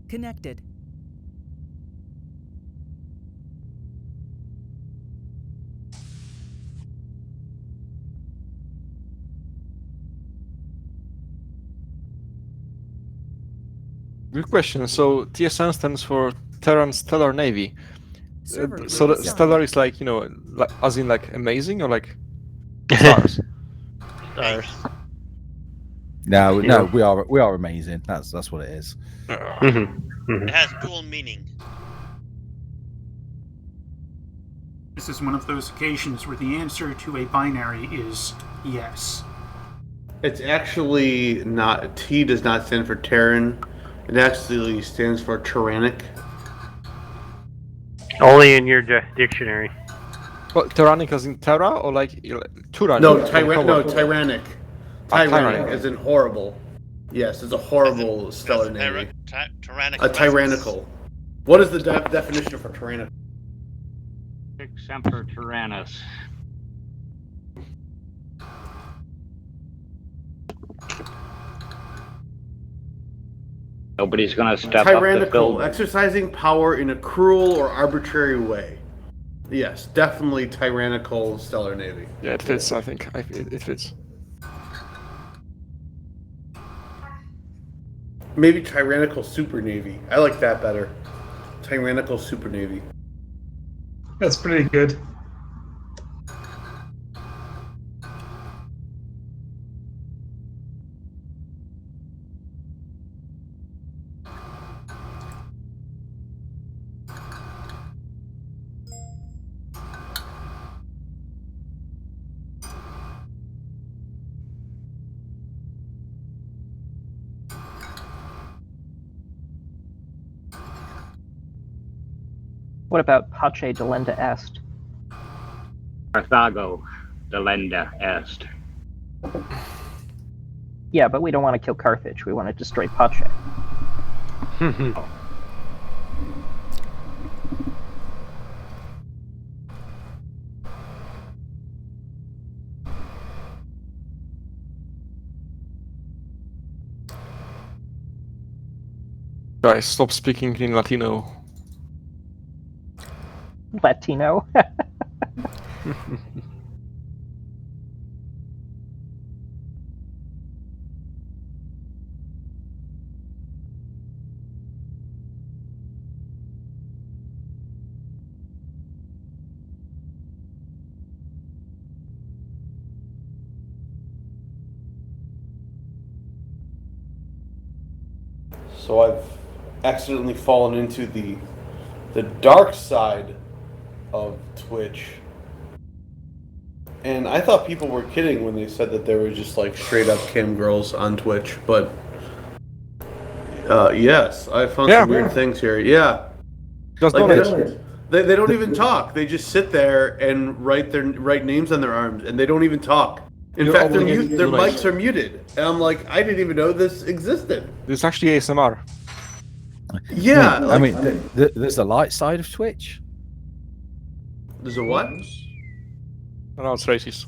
Connected. Good question. So TSN stands for Terran Stellar Navy. Server So group the assigned. stellar is like, you know, like, as in like amazing or like stars. Stars. No, Yeah. no, we are amazing. That's what it is. It has dual meaning. This is one of those occasions where the answer to a binary is yes. It's actually not. T does not stand for Terran. It actually stands for tyrannic. Only in your dictionary. Well, tyrannic as in Terra or like tyrannic? No, from tyrannic. Tyrannic, as in horrible. Yes, it's a horrible stellar navy. Tyrannical. A tyrannical. What is the definition for tyrannical? Semper Tyrannus. Nobody's gonna step up to Tyrannical, fill. exercising power in a cruel or arbitrary way. Yes, definitely tyrannical stellar navy. Yeah, it fits. I think it fits. Maybe tyrannical super navy. I like that better. Tyrannical super navy. That's pretty good. What about Pace Delenda Est? Carthago, Delenda Est. Yeah, but we don't want to kill Carthage. We want to destroy Pace. Guys, stop speaking in Latino. Latino. So I've accidentally fallen into the dark side of Twitch. And I thought people were kidding when they said that there were just like straight up cam girls on Twitch, but yes, I found some weird things here. Yeah. Just like they don't even talk. They just sit there and write names on their arms, and they don't even talk. In fact, their mics are muted. And I'm like, I didn't even know this existed. It's actually ASMR. Yeah. I mean, there's a light side of Twitch. There's a what? No, it's racist.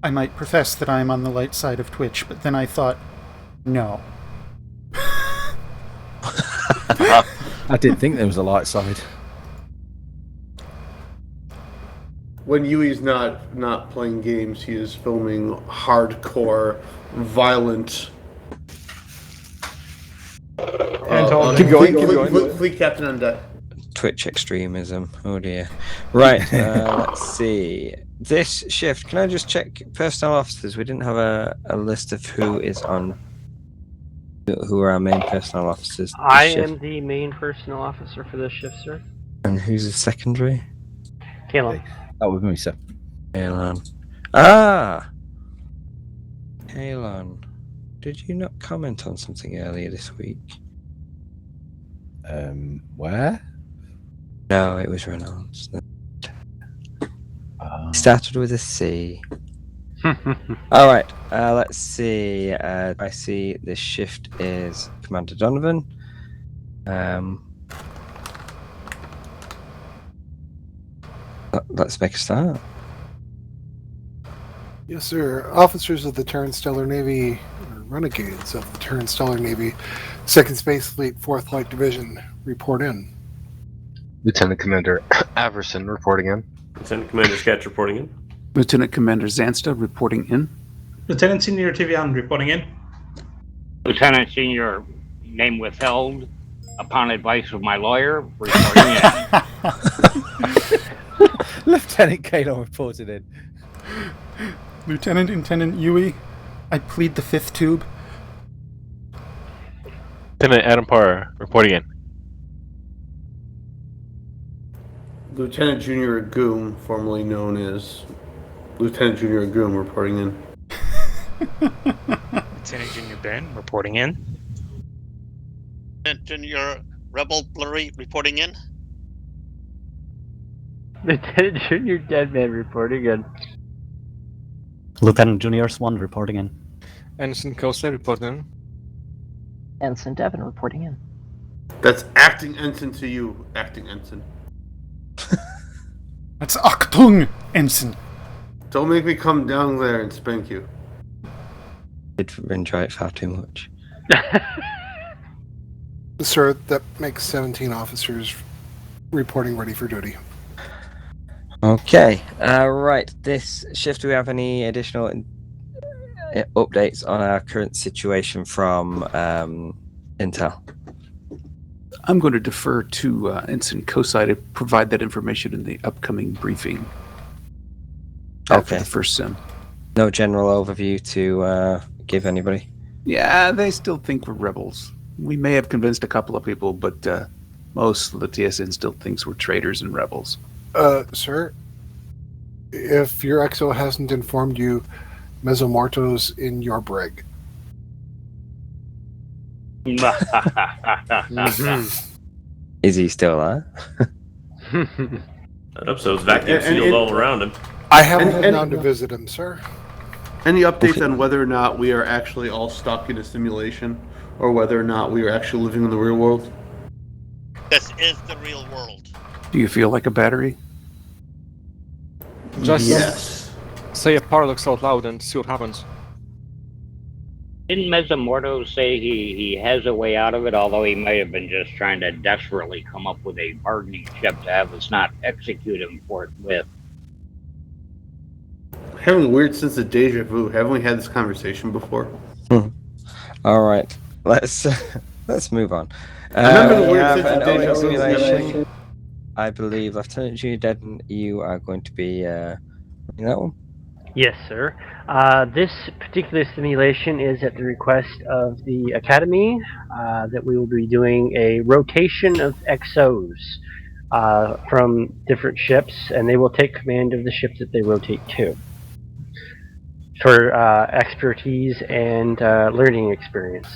I might profess that I'm on the light side of Twitch, but then I thought, no. I didn't think there was a light side. When Yui's not playing games, he is filming hardcore, violent. Keep going. Fleet captain on deck. Twitch extremism. Oh dear. Right. Let's see. This shift. Can I just check personnel officers? We didn't have a list of who is on. Who are our main personnel officers? I am the main personnel officer for this shift, sir. And who's the secondary? Kalon. That was me, sir. Kalon. Ah! Kalon. Did you not comment on something earlier this week? Where? No, it was Reynolds. Started with a C. All right. Let's see. I see this shift is Commander Donovan. Let's make a start. Yes, sir. Officers of the Terran Stellar Navy are Renegades of the Terran Stellar Navy, Second Space Fleet, 4th Light Division, report in. Lieutenant Commander Averson reporting in. Lieutenant Commander Sketch reporting in. Lieutenant Commander Zansta reporting in. Lieutenant Senior Tivian reporting in. Lieutenant Senior, name withheld upon advice of my lawyer, reporting in. Lieutenant Kalo reported in. Lieutenant Intendant Yui, I plead the 5th tube. Lieutenant Adam Parr reporting in. Lieutenant Junior Agoom, formerly known as Lieutenant Junior Agoom, reporting in. Lieutenant Junior Ben reporting in. Lieutenant Junior Rebel Blurry reporting in. Lieutenant Junior Deadman reporting in. Lieutenant Junior Swan reporting in. Ensign Kosei reporting in. Ensign Devon reporting in. That's acting ensign to you, acting ensign. That's Achtung, Ensign. Don't make me come down there and spank you. Did enjoy it far too much. Sir, that makes 17 officers reporting ready for duty. Okay, right. This shift, do we have any additional updates on our current situation from Intel? I'm going to defer to Ensign Kosai to provide that information in the upcoming briefing. After the first sim. No general overview to give anybody? Yeah, they still think we're rebels. We may have convinced a couple of people, but most of the TSN still thinks we're traitors and rebels. Sir, if your XO hasn't informed you, Mesomorto's in your brig. Is he still there? That episode's vacuum sealed all around him. I haven't been down to visit him, sir. Any updates on whether or not we are actually all stuck in a simulation, or whether or not we are actually living in the real world? This is the real world. Do you feel like a battery? Just say a paradox out loud and see what happens. Didn't Mesomorto say he has a way out of it, although he may have been just trying to desperately come up with a bargaining chip to have us not execute him for it with? Having a weird sense of deja vu. Haven't we had this conversation before? All right, let's move on. I remember the We weird have sense an of deja OX vu. simulation. I believe Lieutenant Junior Deaden, you are going to be running that one. Yes, sir. This particular simulation is at the request of the Academy that we will be doing a rotation of XOs from different ships, and they will take command of the ship that they rotate to for expertise and learning experience.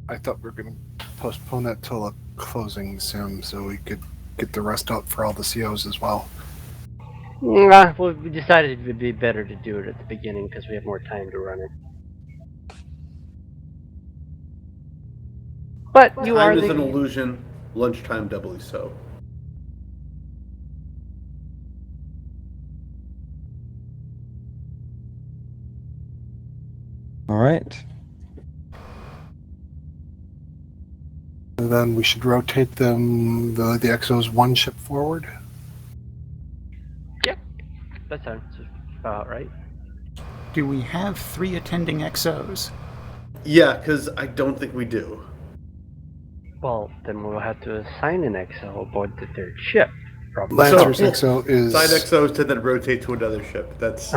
I thought we were going to postpone that till a closing sim so we could get the rest out for all the COs as well. Well, we decided it would be better to do it at the beginning because we have more time to run it. But you Time are is the... an illusion. Lunchtime doubly so. All right. And then we should rotate them, the XOs one ship forward. Yep, that sounds about right. Do we have 3 attending XOs? Yeah, because I don't think we do. Well, then we'll have to assign an XO aboard the third ship. Probably. Lancer's XO is... Side XOs to then rotate to another ship. That's...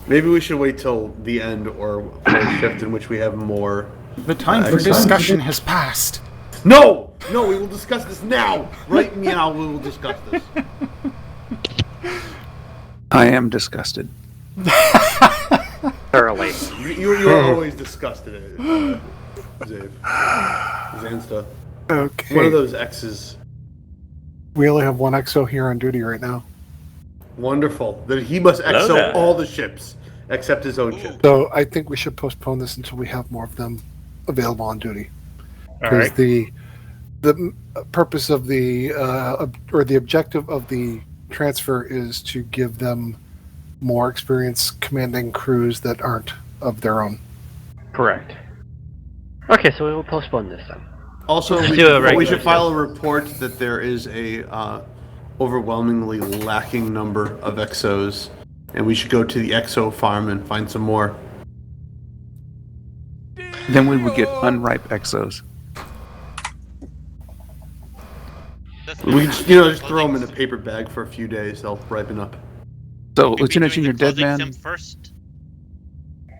Maybe we should wait till the end or for a shift in which we have more... The time for discussion has passed. No! No, we will discuss this now! Right meow, we will discuss this. I am disgusted. Thoroughly. You're always disgusted, Zave. Zansta. Okay. One of those X's. We only have one XO here on duty right now. Wonderful. Then he must Hello XO there. all the ships, except his own ship. So I think we should postpone this until we have more of them available on duty. All Because right. the purpose of the or the objective of the transfer is to give them more experience commanding crews that aren't of their own. Correct. Okay, so we will postpone this then. Also, Let's we do a should, regular we should file show. a report that there is a overwhelmingly lacking number of exos, and we should go to the exo farm and find some more. Then we would get unripe exos. We just throw them in a paper bag for a few days. They'll ripen up. So, Lieutenant Junior Deadman, first.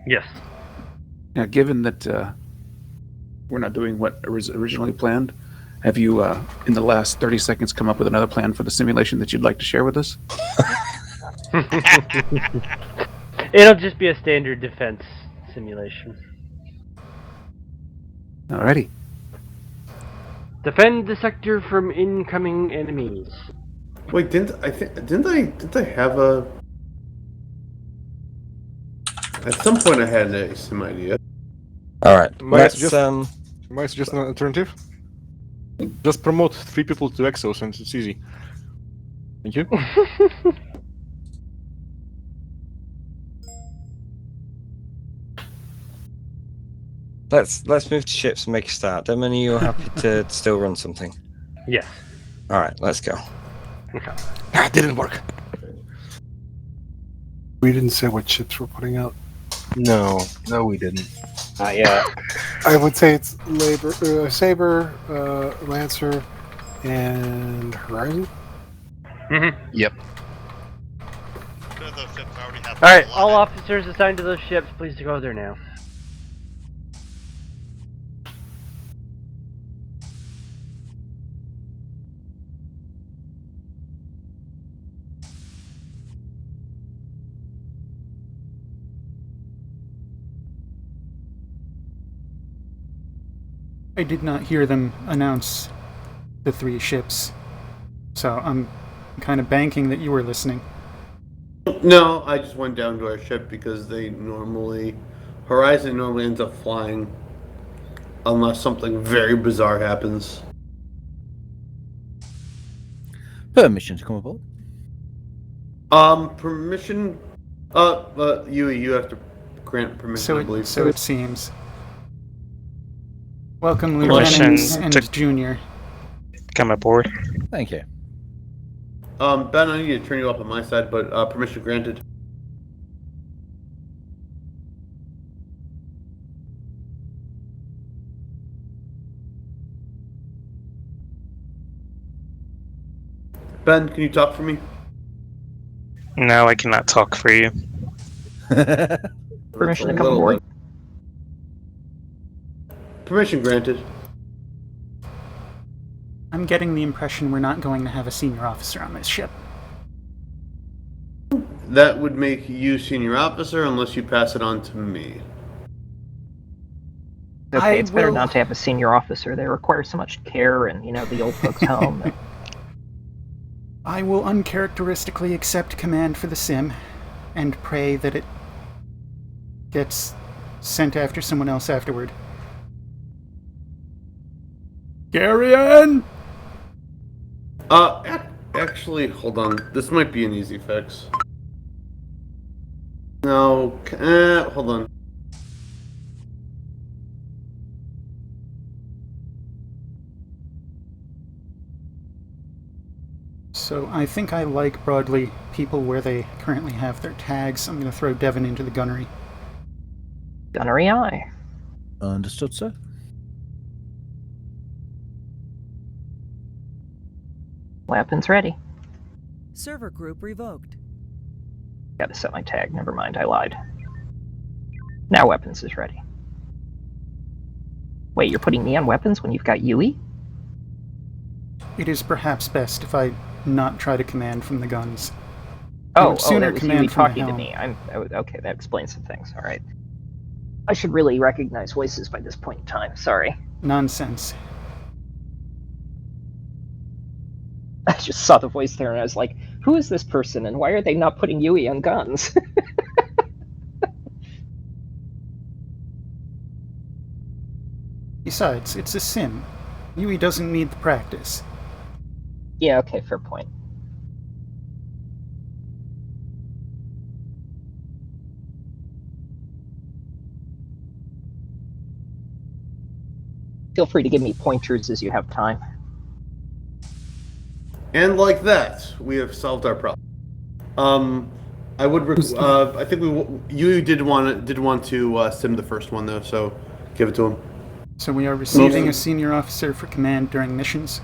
Yes. now given that we're not doing what was originally planned, have you, in the last 30 seconds, come up with another plan for the simulation that you'd like to share with us? It'll just be a standard defense simulation. Alrighty. Defend the sector from incoming enemies. Wait, didn't I have a? At some point, I had some idea. All right. Might I Let's suggest an alternative? Just promote 3 people to exos and it's easy. Thank you. let's move to ships and make a start. Deadman, are you happy to still run something? Yes. All right, let's go. Okay. That didn't work. We didn't say what ships we're putting out. No, we didn't. Yeah. I would say it's Saber, Lancer, and Horizon. Mm-hmm. Yep. Alright, all officers assigned to those ships, please go there now. I did not hear them announce the 3 ships, so I'm kind of banking that you were listening. No, I just went down to our ship because Horizon normally ends up flying unless something very bizarre happens. Permission to come aboard? Permission? You have to grant permission, I believe. So it seems. Welcome, Permission Lieutenant and Junior. Come aboard. Thank you. Ben, I need to turn you up on my side, but permission granted. Ben, can you talk for me? No, I cannot talk for you. Permission to come aboard. Permission granted. I'm getting the impression we're not going to have a senior officer on this ship. That would make you senior officer unless you pass it on to me. Okay, it's better not to have a senior officer. They require so much care and, the old folks' home. I will uncharacteristically accept command for the sim and pray that it gets sent after someone else afterward. Garion! Actually, hold on. This might be an easy fix. No, hold on. So I think I like broadly people where they currently have their tags. I'm going to throw Devin into the gunnery. Gunnery aye. Understood, sir. Weapons ready. Server group revoked. Gotta set my tag. Never mind, I lied. Now weapons is ready. Wait, you're putting me on weapons when you've got Yui? It is perhaps best if I not try to command from the guns. Oh, sooner that was command Yui from the talking to helm. me. Okay, that explains some things. All right. I should really recognize voices by this point in time. Sorry. Nonsense. I just saw the voice there and I was like, who is this person and why are they not putting Yui on guns? Besides, it's a sim. Yui doesn't need the practice. Yeah, okay, fair point. Feel free to give me pointers as you have time. And like that, we have solved our problem. I would. I think you did want to sim the first one though, so give it to him. So we are receiving a senior officer for command during missions?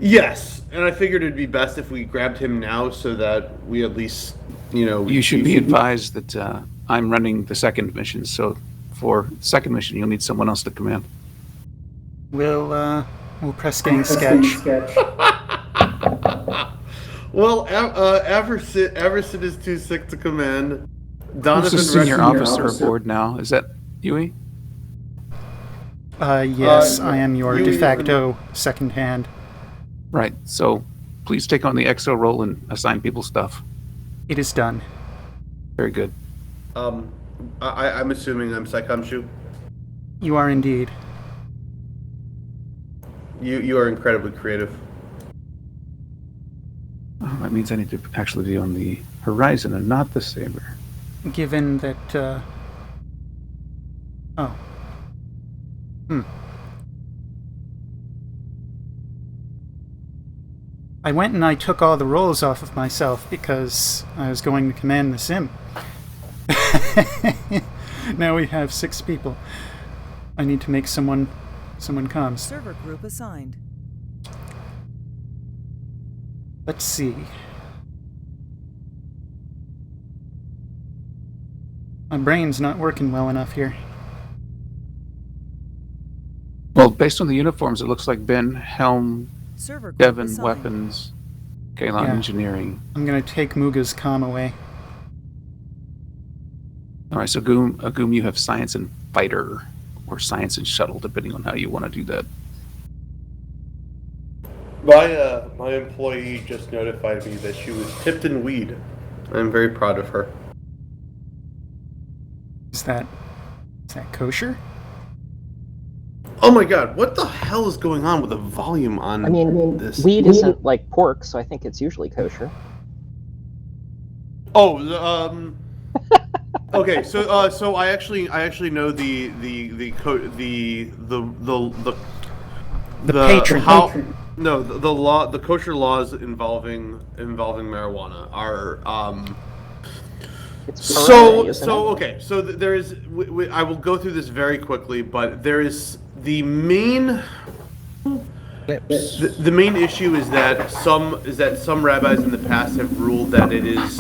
Yes, and I figured it'd be best if we grabbed him now so that we at least, You should be advised that I'm running the second mission, so for the second mission, you'll need someone else to command. We'll press gang sketch. Well, Everson is too sick to command. Who's the senior officer aboard now? Is that Yui? Yes, I am your de facto second hand. Right, so please take on the EXO role and assign people stuff. It is done. Very good. I'm assuming I'm Saikamshu. You are indeed. You are incredibly creative. Oh, that means I need to actually be on the Horizon and not the Saber. Given that, I went and I took all the roles off of myself because I was going to command the sim. Now we have 6 people. I need to make someone comes. Server group assigned. Let's see. My brain's not working well enough here. Well, based on the uniforms, it looks like Ben, Helm, Server group Devon, assigned. Weapons, Kalon, Yeah. Engineering. I'm gonna take Muga's comm away. All right, so Goom, you have Science and Fighter, or Science and Shuttle, depending on how you want to do that. My employee just notified me that she was tipped in weed. I'm very proud of her. Is that kosher? Oh my god, what the hell is going on with the volume on this? Weed isn't like pork, so I think it's usually kosher. Oh, okay, so I actually know the patron. No, the law, the kosher laws involving marijuana are okay. So there is. I will go through this very quickly, but there is the main. The main issue is that some rabbis in the past have ruled that it is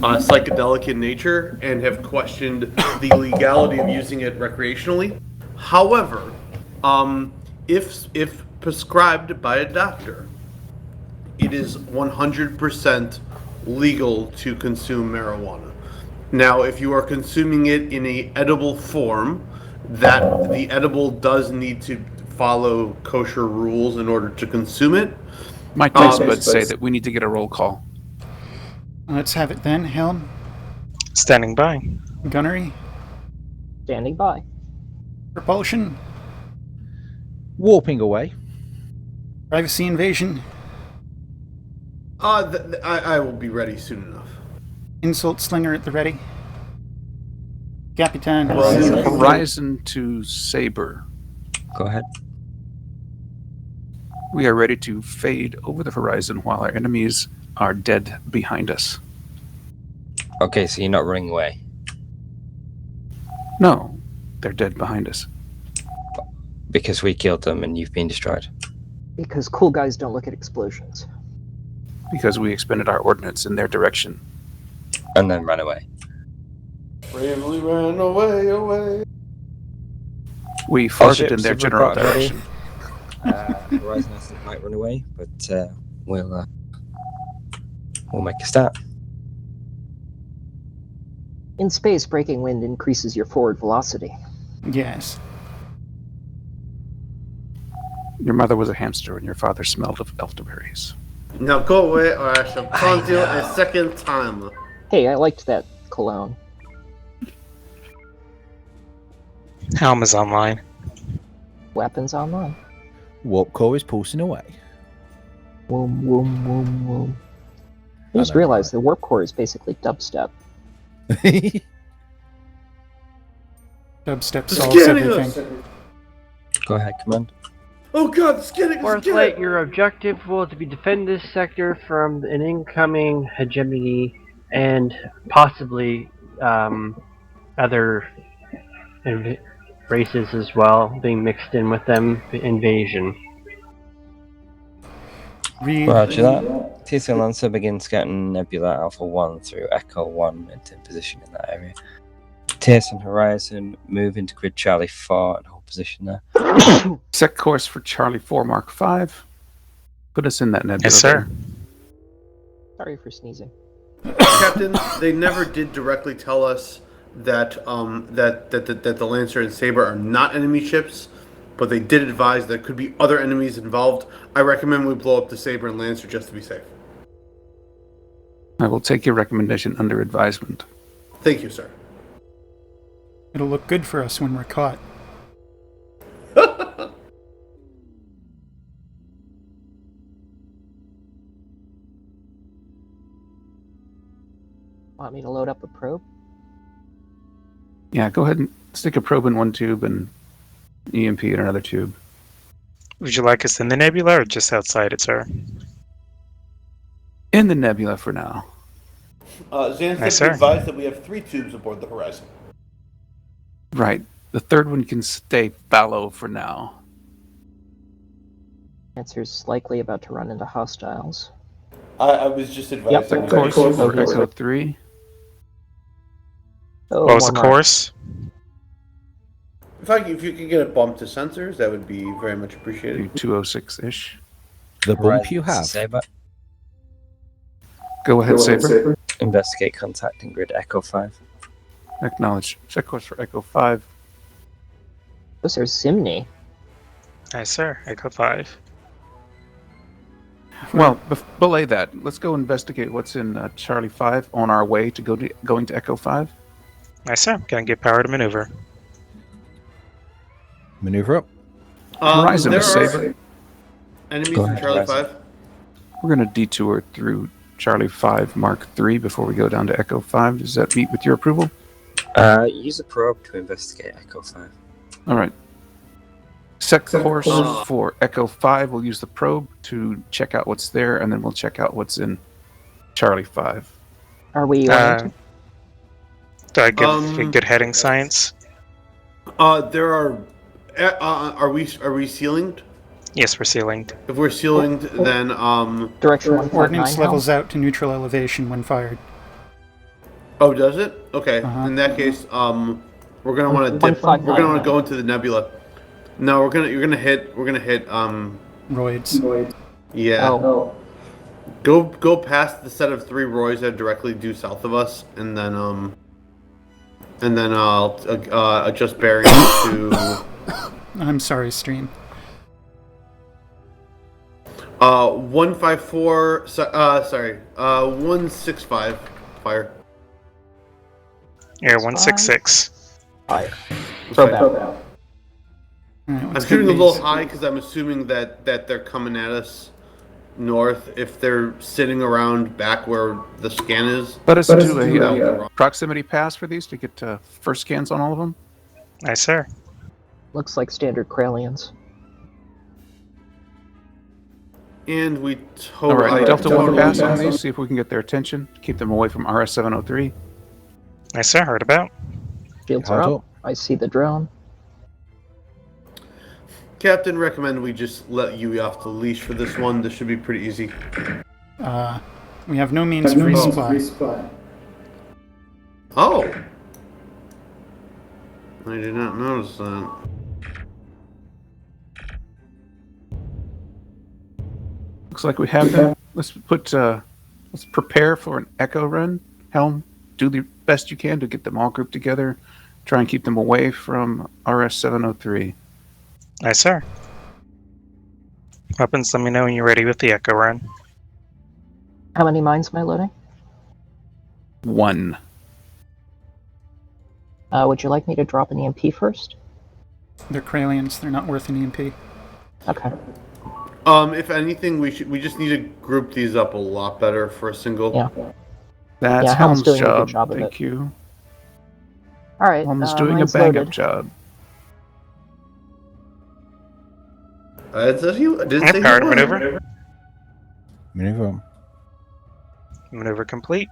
psychedelic in nature and have questioned the legality of using it recreationally. However, if prescribed by a doctor, it is 100% legal to consume marijuana. Now, if you are consuming it in a edible form, that the edible does need to follow kosher rules in order to consume it. My taste buds say that we need to get a roll call. Let's have it then. Helm, Standing by. gunnery, Standing by. propulsion, Warping away. privacy invasion, I will be ready soon enough. insult slinger at the ready. Capitan. Horizon to Saber. Go ahead. We are ready to fade over the horizon while our enemies are dead behind us. Okay, so you're not running away. No, they're dead behind us. Because we killed them and you've been destroyed. Because cool guys don't look at explosions. Because we expended our ordnance in their direction. And then ran away. Bravely ran away. We farted in ships their have general brought ready. direction. Horizon, I think, might run away, but we'll make a start. In space, breaking wind increases your forward velocity. Yes. Your mother was a hamster and your father smelled of elderberries. Now go away or I shall taunt you a second time. Hey, I liked that cologne. Helm is online. Weapons online. Warp core is pulsing away. Woom, woom, woom, woom. I just realized the warp core is basically dubstep. Dubstep solves everything. Go ahead, Command. Oh god, it's getting Forthlight, your objective will to be defend this sector from an incoming hegemony and possibly other races as well being mixed in with them. Invasion. Roger that. TSN Lancer begins scouting Nebula Alpha 1 through Echo 1 into position in that area. TSN Horizon move into grid Charlie 4 and hold position there. Set course for Charlie 4 Mark 5. Put us in that nebula. Yes, sir. Sorry for sneezing. Captain, they never did directly tell us that that the Lancer and Saber are not enemy ships, but they did advise there could be other enemies involved. I recommend we blow up the Saber and Lancer just to be safe. I will take your recommendation under advisement. Thank you, sir. It'll look good for us when we're caught. Want me to load up a probe? Yeah, go ahead and stick a probe in one tube and EMP in another tube. Would you like us in the nebula or just outside it, sir? In the nebula for now. Xanthic Yes, sir. advised that we have 3 tubes aboard the Horizon. Right. The third one can stay fallow for now. Answer's likely about to run into hostiles. I was just advised. Set course for Echo 3. Oh, What was one the more. course? If you could get a bump to sensors, that would be very much appreciated. 206-ish. The bump you have. Saber. Go ahead, Saber. Investigate contacting grid Echo 5. Acknowledge. Set course for Echo 5. Those are Simni. Yes, sir. Echo 5. Well, belay that. Let's go investigate what's in Charlie 5 on our way to going to Echo 5. Yes, sir. Gonna get power to maneuver. Maneuver up. Horizon, there Saber. are enemies Go in ahead, Charlie Horizon. 5. We're going to detour through Charlie 5 Mark 3 before we go down to Echo 5. Does that meet with your approval? Use a probe to investigate Echo 5. All right. Set course for Echo 5. We'll use the probe to check out what's there, and then we'll check out what's in Charlie 5. Are we? Do I give a good heading science? There are. Are we sealinged? Yes, we're sealing. If we're sealinged, then Direction 159 Ordnance now? levels out to neutral elevation when fired. Oh, does it? Okay. In that case, we're gonna want to dip. We're gonna want to go into the nebula. No, we're gonna hit. Roids. Yeah. Oh. Go past the set of 3 Roys that are directly due south of us, and then I'll adjust bearings to. I'm sorry, stream. 154. Sorry. 165. Fire. Yeah, 166. Fire. Probe out. I'm shooting a little high because I'm assuming that they're coming at us north. If they're sitting around back where the scan is, Let us do a proximity pass for these to get first scans on all of them. Yes, sir. Looks like standard Kralians. and we All right, Delta 1 pass on these, see if we can get their attention, keep them away from RS-703. Yes, sir. Heard about. Shields are up. I see the drone. Captain, recommend we just let Yui off the leash for this one. This should be pretty easy. We have no means of resupply. Oh! I did not notice that. Looks like we have them. Let's prepare for an echo run. Helm, do the best you can to get them all grouped together. Try and keep them away from RS-703. Yes, sir. Weapons, let me know when you're ready with the echo run. How many mines am I loading? 1. Would you like me to drop an EMP first? They're Kralians. They're not worth an EMP. Okay. If anything, we just need to group these up a lot better for a single. Yeah. That's Yeah, Helm's doing a good job. job of Thank you. All right. Helm is doing a mine's bang-up loaded. job. I said he. I didn't say he Power to was. maneuver. Maneuver. Maneuver complete.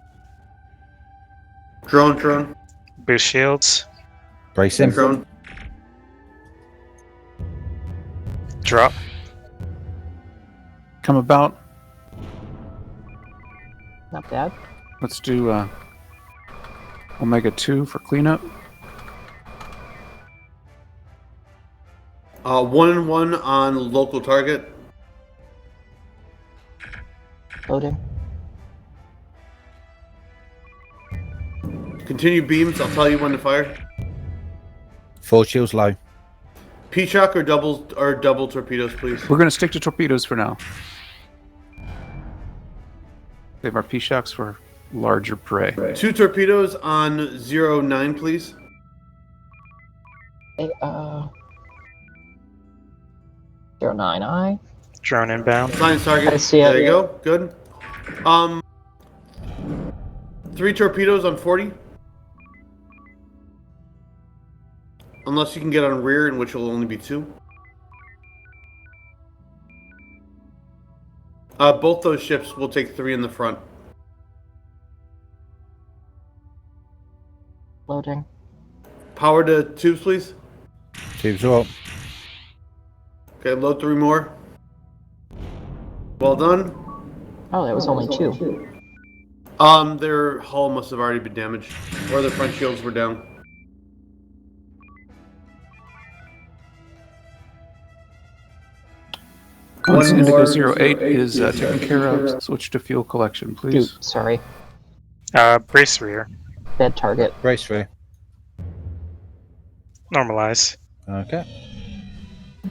Drone. Boost shields. Brace him. Drone. Drop. Come about. Not bad. Let's do Omega 2 for cleanup. 1-1 on local target. Loading. Continue beams. I'll tell you when to fire. Force shields low. P-shock or double torpedoes, please. We're going to stick to torpedoes for now. Save our P-shocks for larger prey. 2 torpedoes on 0-9, please. Hey, 09I. Drone inbound. Science target. I see it, There you yeah. go. Good. 3 torpedoes on 40. Unless you can get on rear, in which will only be 2. Both those ships will take 3 in the front. Loading. Power to tubes, please. Tubes are up. Okay, load 3 more. Well done. Oh, that was only 2. Their hull must have already been damaged, or their front shields were down. Once One Indigo more. 08 is taken care of, switch to fuel collection, please. Dude, sorry. Brace rear. Bad target. Brace 3. Normalize. Okay.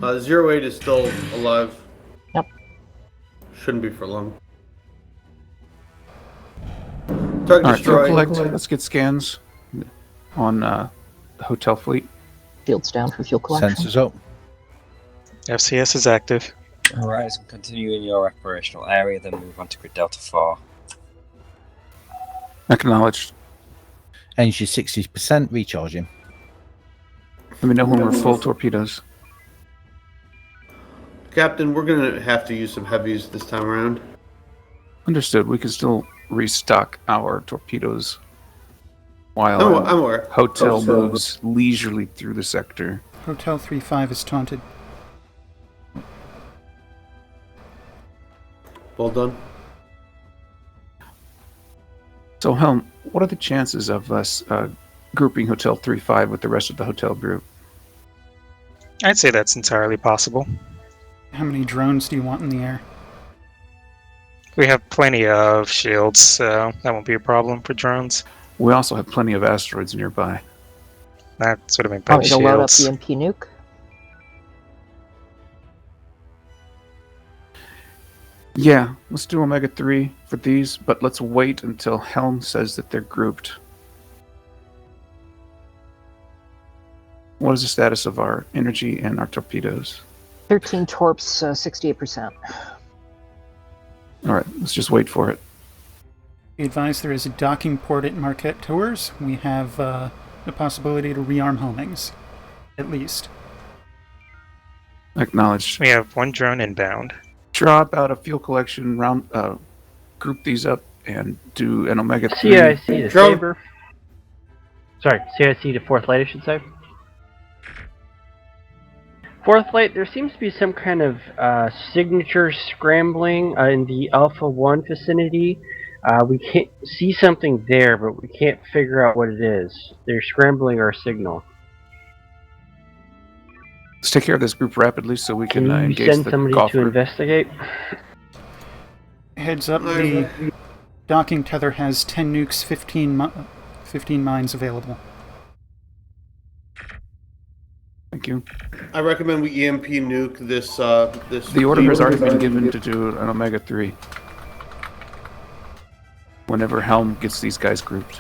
08 is still alive. Yep. Shouldn't be for long. Target Alright, fuel destroyed. collect. Let's get scans on the hotel fleet. Shields down for fuel collection. Sensors up. FCS is active. Horizon, continue in your operational area, then move on to grid Delta 4. Acknowledged. Energy 60%, recharging. Let me know when we're full torpedoes. Captain, we're gonna have to use some heavies this time around. Understood. We can still restock our torpedoes while I'm aware. hotel moves leisurely through the sector. Hotel 35 is taunted. Well done. So, Helm, what are the chances of us grouping Hotel 35 with the rest of the hotel group? I'd say that's entirely possible. How many drones do you want in the air? We have plenty of shields, so that won't be a problem for drones. We also have plenty of asteroids nearby. That's what I meant by Probably to load up shields. the MP nuke. Yeah, let's do Omega 3 for these, but let's wait until Helm says that they're grouped. What is the status of our energy and our torpedoes? 13 torps, 68%. Alright, let's just wait for it. Be advised there is a docking port at Marquette Towers. We have the possibility to rearm homings, at least. Acknowledged. We have 1 drone inbound. Drop out a fuel collection round, group these up and do an Omega 3. CIC to Saber. Sorry, CIC to Fourth Light, I should say. Fourth Light, there seems to be some kind of signature scrambling in the Alpha 1 vicinity. We can't see something there, but we can't figure out what it is. They're scrambling our signal. Let's take care of this group rapidly so we can Can you engage send the somebody golf to group. investigate? Heads up, the docking tether has 10 nukes, 15 mines available. Thank you. I recommend we EMP nuke this. The order has already been given to do an Omega 3. Whenever Helm gets these guys grouped.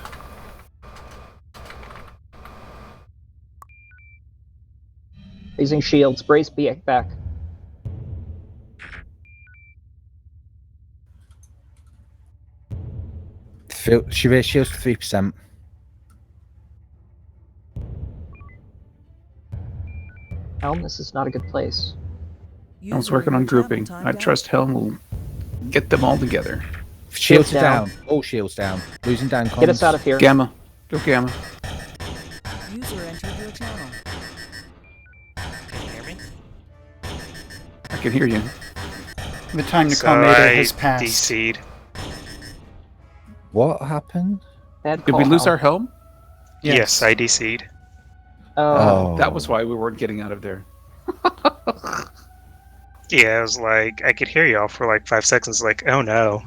Raising shields. Brace back. She raised shields to 3%. Helm, this is not a good place. Helm's working on grouping. I trust Helm will get them all together. Shields are down. All shields down. Losing down comms. Get us out of here. Gamma. Go Gamma. User entered your channel. Can you hear me? I can hear you. The time to So call Mayday I has passed. DC'd. What happened? Bad Did call, we lose Hal. our Helm? Yes, I DC'd. Oh. That was why we weren't getting out of there. Yeah, it was like, I could hear y'all for like 5 seconds, like, oh no.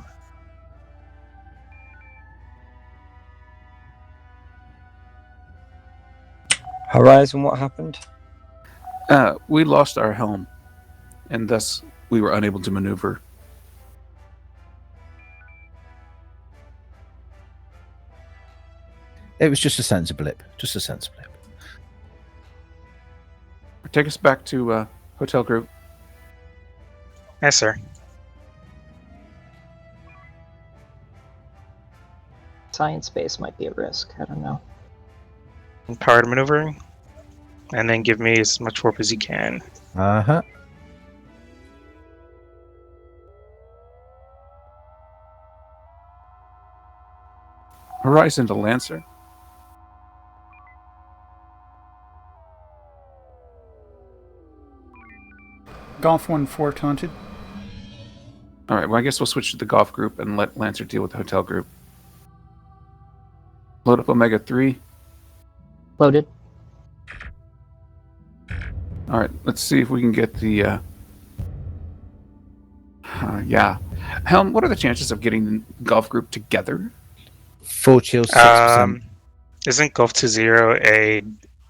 Horizon, what happened? We lost our Helm, and thus we were unable to maneuver. It was just a sensor blip. Just a sensor blip. Take us back to Hotel Group. Yes, sir. Science base might be at risk. I don't know. Powered maneuvering. And then give me as much warp as you can. Uh-huh. Horizon to Lancer. Golf 1-4 taunted. All right, well, I guess we'll switch to the Golf Group and let Lancer deal with the Hotel Group. Load up Omega 3. Loaded. All right, let's see if we can get the... yeah. Helm, what are the chances of getting the Golf Group together? 4 shields, 6%. Isn't Gulf 20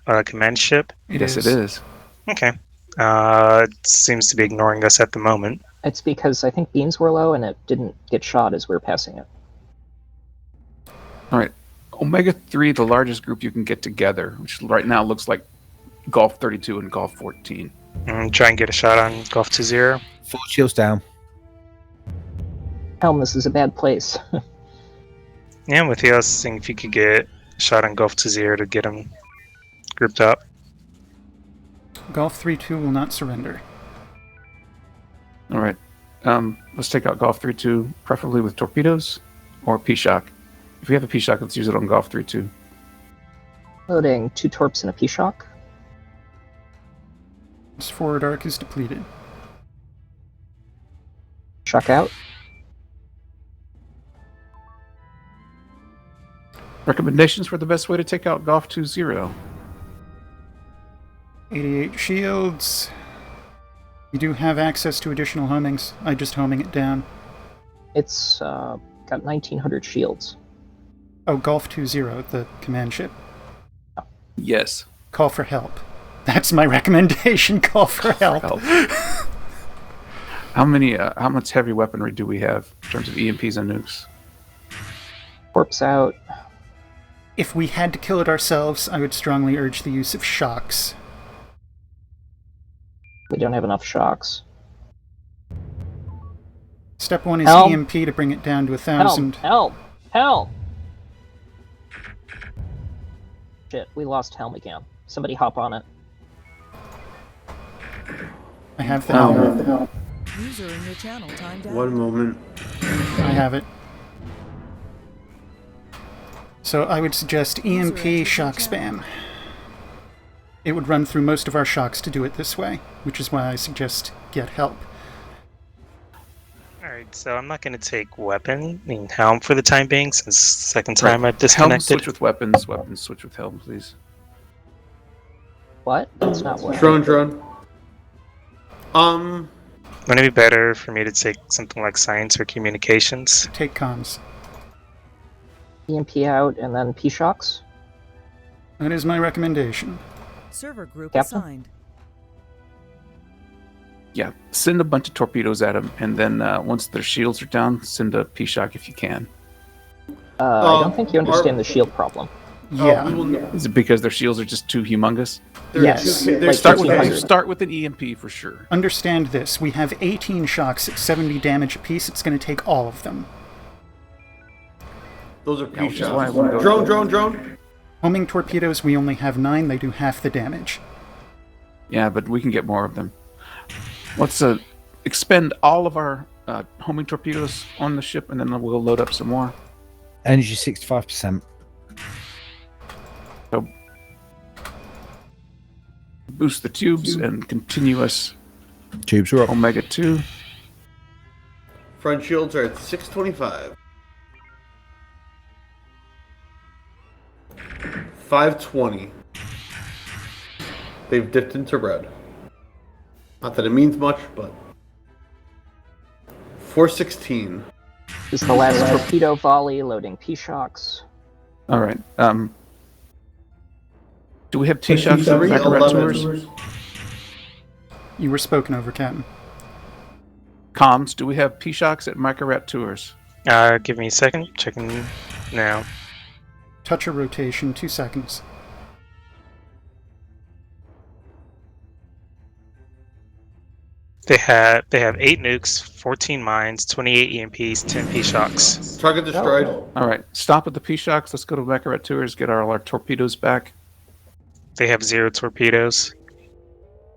a command ship? Yes, it is. Okay. It seems to be ignoring us at the moment. It's because I think beams were low and it didn't get shot as we were passing it. All right. Omega 3, the largest group you can get together, which right now looks like Golf 32 and Golf 14. Try and get a shot on Gulf 20. 4 shields down. Helm, this is a bad place. Yeah, with you, I was seeing if you could get a shot on Gulf 20 to get them grouped up. Golf 3-2 will not surrender. All right. Let's take out Golf 3-2, preferably with torpedoes or P-Shock. If we have a P-Shock, let's use it on Golf 3-2. Loading 2 torps and a P-Shock. Its forward arc is depleted. Shock out. Recommendations for the best way to take out Golf 2-0. 88 shields. You do have access to additional homings. I just homing it down. It's got 1900 shields. Oh, Golf 2-0, the command ship. Yes. Call for help. That's my recommendation. Call for help. How much heavy weaponry do we have in terms of EMPs and nukes? Torps out. If we had to kill it ourselves, I would strongly urge the use of shocks. We don't have enough shocks. Step 1 is Helm. EMP to bring it down to 1,000. Helm! Shit, we lost Helm again. Somebody hop on it. I have the helm. User in your channel timed out. One moment. I have it. So I would suggest EMP shock spam. It would run through most of our shocks to do it this way, which is why I suggest get help. Alright, so I'm not going to take Helm for the time being, since the second time I've disconnected. Helm switch with weapons, weapons switch with Helm, please. What? That's not what. Drone. Wouldn't it be better for me to take something like science or communications? Take comms. EMP out and then P-Shocks? That is my recommendation. Server group Captain? assigned. Yeah, send a bunch of torpedoes at them, and then once their shields are down, send a P-Shock if you can. I don't think you understand the shield problem. Yeah. Is it because their shields are just too humongous? Yes. Like Start 1300. with an EMP for sure. Understand this. We have 18 shocks at 70 damage apiece. It's going to take all of them. Those are which is why I P-Shots. wanna go- Drone. Homing torpedoes, we only have 9. They do half the damage. Yeah, but we can get more of them. Let's expend all of our homing torpedoes on the ship, and then we'll load up some more. Energy 65%. So boost the tubes and continuous Tubes are up. Omega 2. Front shields are at 625. 520. They've dipped into red. Not that it means much, but 416. This is the last torpedo volley, loading P-shocks. All right. Do we have T-shocks at Baccarat Tours? You were spoken over, Captain. Comms, do we have P-shocks at Baccarat Tours? Give me a second. Checking now. Touch a rotation, 2 seconds. They have 8 nukes, 14 mines, 28 EMPs, 10 P-shocks. Target destroyed. All right. Stop at the P-shocks. Let's go to Baccarat Tours, get all our torpedoes back. They have 0 torpedoes.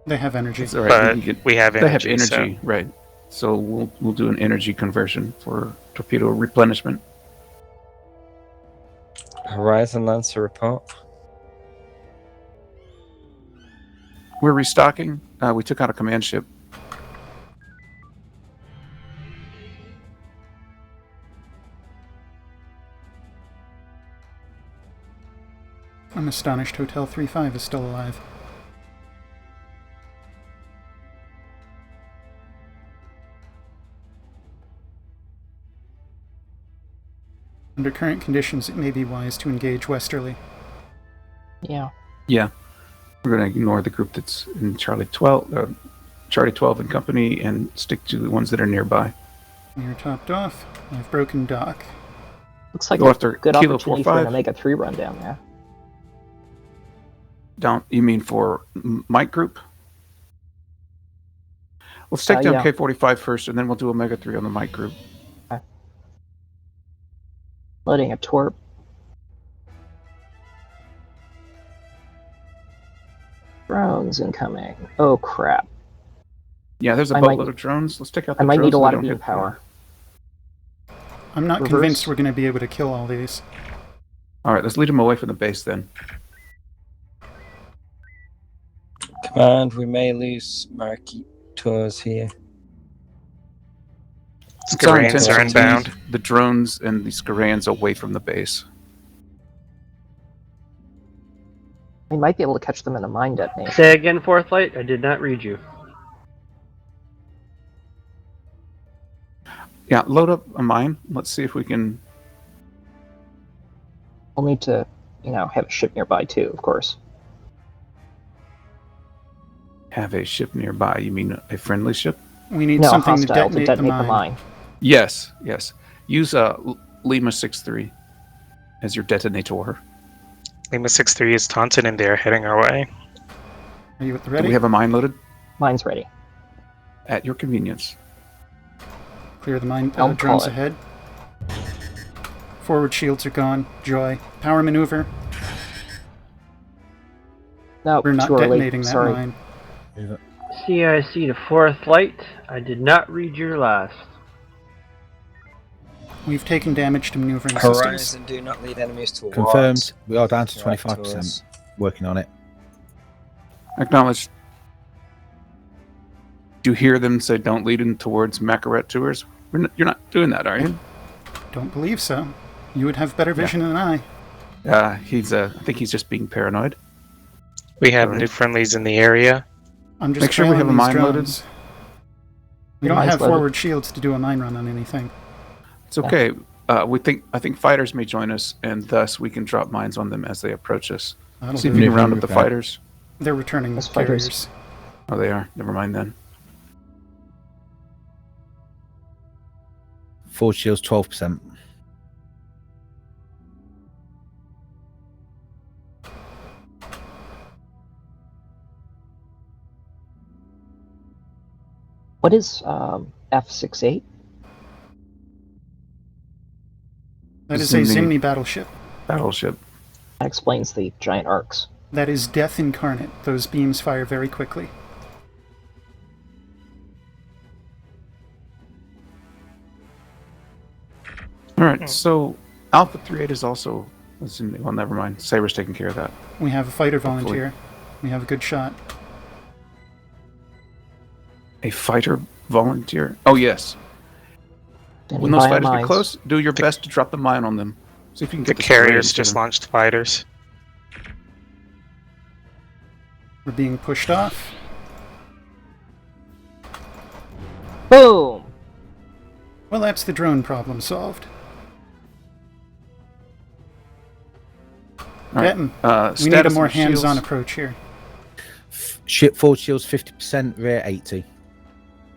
They have energy. All right, But we have energy. They have energy, right. So we'll do an energy conversion for torpedo replenishment. Horizon Lancer report. We're restocking. We took out a command ship. I'm astonished Hotel 35 is still alive. Under current conditions, it may be wise to engage westerly. Yeah. Yeah. We're going to ignore the group that's in Charlie 12 and company and stick to the ones that are nearby. You're topped off. I've broken dock. Looks like Go a after good Kilo opportunity for 45. an Omega-3 run down there. Down, you mean for Mike Group? Let's take down Yeah. K-45 first, and then we'll do Omega-3 on the Mike Group. Okay. Loading a torp. Drones incoming. Oh crap. Yeah, there's a I boatload might- of drones. Let's take out the I might drones need a so lot they of don't beam hit- power. I'm not Reverse. convinced we're going to be able to kill all these. All right, let's lead them away from the base then. Command, we may lose Marquis Tours here. It's our Skarans intention are to inbound. lead the drones and the Skarans away from the base. We might be able to catch them in a mine detonation. Say again, Fourth Light. I did not read you. Yeah, load up a mine. Let's see if we can... We'll need to, have a ship nearby too, of course. have a ship nearby. You mean a friendly ship? We need No, something hostile to detonate, the mine. Yes, yes. Use Lima 6-3 as your detonator. Lima 6-3 is taunted and they're heading our way. Are you at the Do ready? we have a mine loaded? Mine's ready. At your convenience. Clear the mine I'll drones call it. ahead. Forward shields are gone. Joy. Power maneuver. No, We're not too early. detonating that Sorry. mine. CIC to Fourth Light. I did not read your last. We've taken damage to maneuvering systems. Horizon, do not lead enemies towards. Confirmed. We are down to Right 25%. towards. Working on it. Acknowledged. Do you hear them say don't lead in towards Macaret Tours? You're not doing that, are you? Don't believe so. You would have better vision than I. I think he's just being paranoid. We have Alright. new friendlies in the area. I'm just Make sure we have a trailing mine these loaded. drones. We don't Mine's have loaded. forward shields to do a mine run on anything. It's okay. I think fighters may join us, and thus we can drop mines on them as they approach us. That'll See if do. you can round up the fighters. They're returning Those carriers. fighters. Oh, they are. Never mind then. Forward shields 12%. What is F-68? That is a Zimni battleship. Battleship. That explains the giant arcs. That is death incarnate. Those beams fire very quickly. All right, so Alpha 38 is also. Well, never mind. Saber's taking care of that. We have a fighter Hopefully. volunteer. We have a good shot. A fighter volunteer? Oh, yes. When those fighters get close, do your best to drop the mine on them. See if you can The get carriers just launched fighters. We're being pushed off. Boom! Well, that's the drone problem solved. All right. Benton, we need a more hands-on approach here. Ship forward shields 50%, rear 80.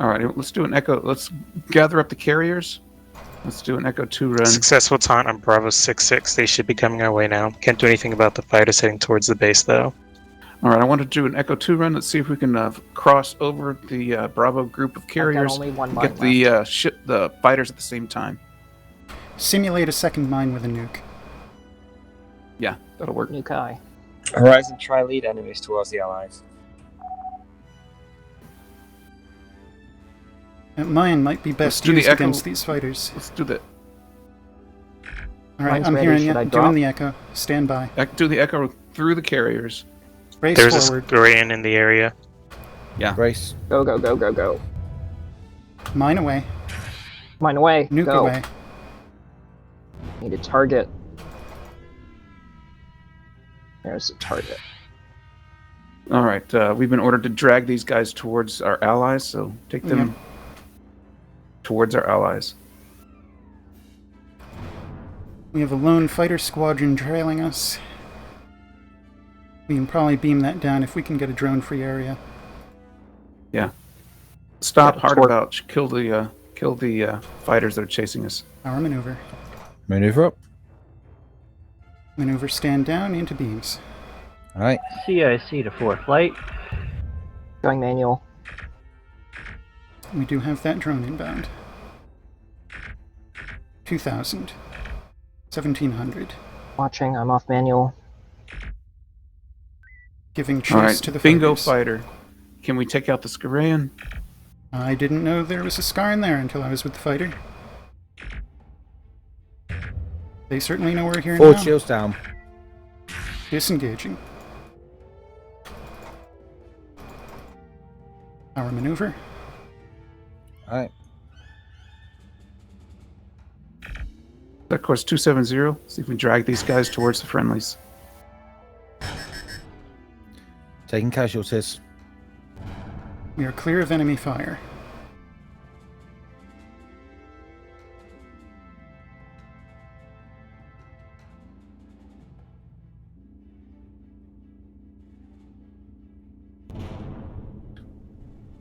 All right, let's do an echo. Let's gather up the carriers. Let's do an Echo 2 run. Successful taunt on Bravo 6-6. They should be coming our way now. Can't do anything about the fighters heading towards the base, though. All right, I want to do an Echo 2 run. Let's see if we can cross over the Bravo group of carriers. only one get mine the fighters at the same time. Simulate a second mine with a nuke. Yeah, that'll work. Nuke eye. Horizon, try lead enemies towards the allies. That mine might be best do the used Echo. against these fighters. Let's do that. All right, Mine's I'm ready. hearing Should you. I I'm drop? doing the Echo. Stand by. Do the Echo through the carriers. Brace There's forward. a Scorian in the area. Yeah. Brace. Go, go, go, go, go. Mine away. Mine away. Nuke go. away. Need a target. There's a target. All right, we've been ordered to drag these guys towards our allies, so take them towards our allies. We have a lone fighter squadron trailing us. We can probably beam that down if we can get a drone-free area. Yeah. Stop Yeah, hard toward- about. Kill the fighters that are chasing us. Our maneuver. Maneuver up. Maneuver stand down into beams. All right. CIC to 4th flight. Going manual. We do have that drone inbound. 2,000. 1,700. Watching. I'm off manual. Giving All chase right, to the bingo fighters. fighter. Can we take out the Skarayan? I didn't know there was a scar in there until I was with the fighter. They certainly know we're here Forward now. shields down. Disengaging. Our maneuver. All right. That course 270. See if we drag these guys towards the friendlies. Taking casualties. We are clear of enemy fire.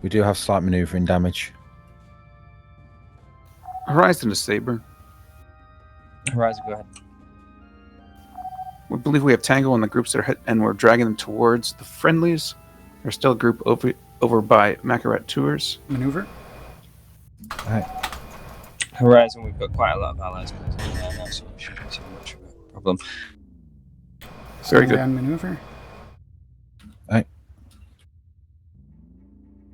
We do have slight maneuvering damage. Horizon to Saber. Horizon, go ahead. We believe we have Tango on the groups that are and we're dragging them towards the friendlies. There's still a group over by Makarat Tours. Maneuver. All right. Horizon, we've got quite a lot of allies closing in there now, so it shouldn't be too much of a problem. Very good. Down maneuver. All right.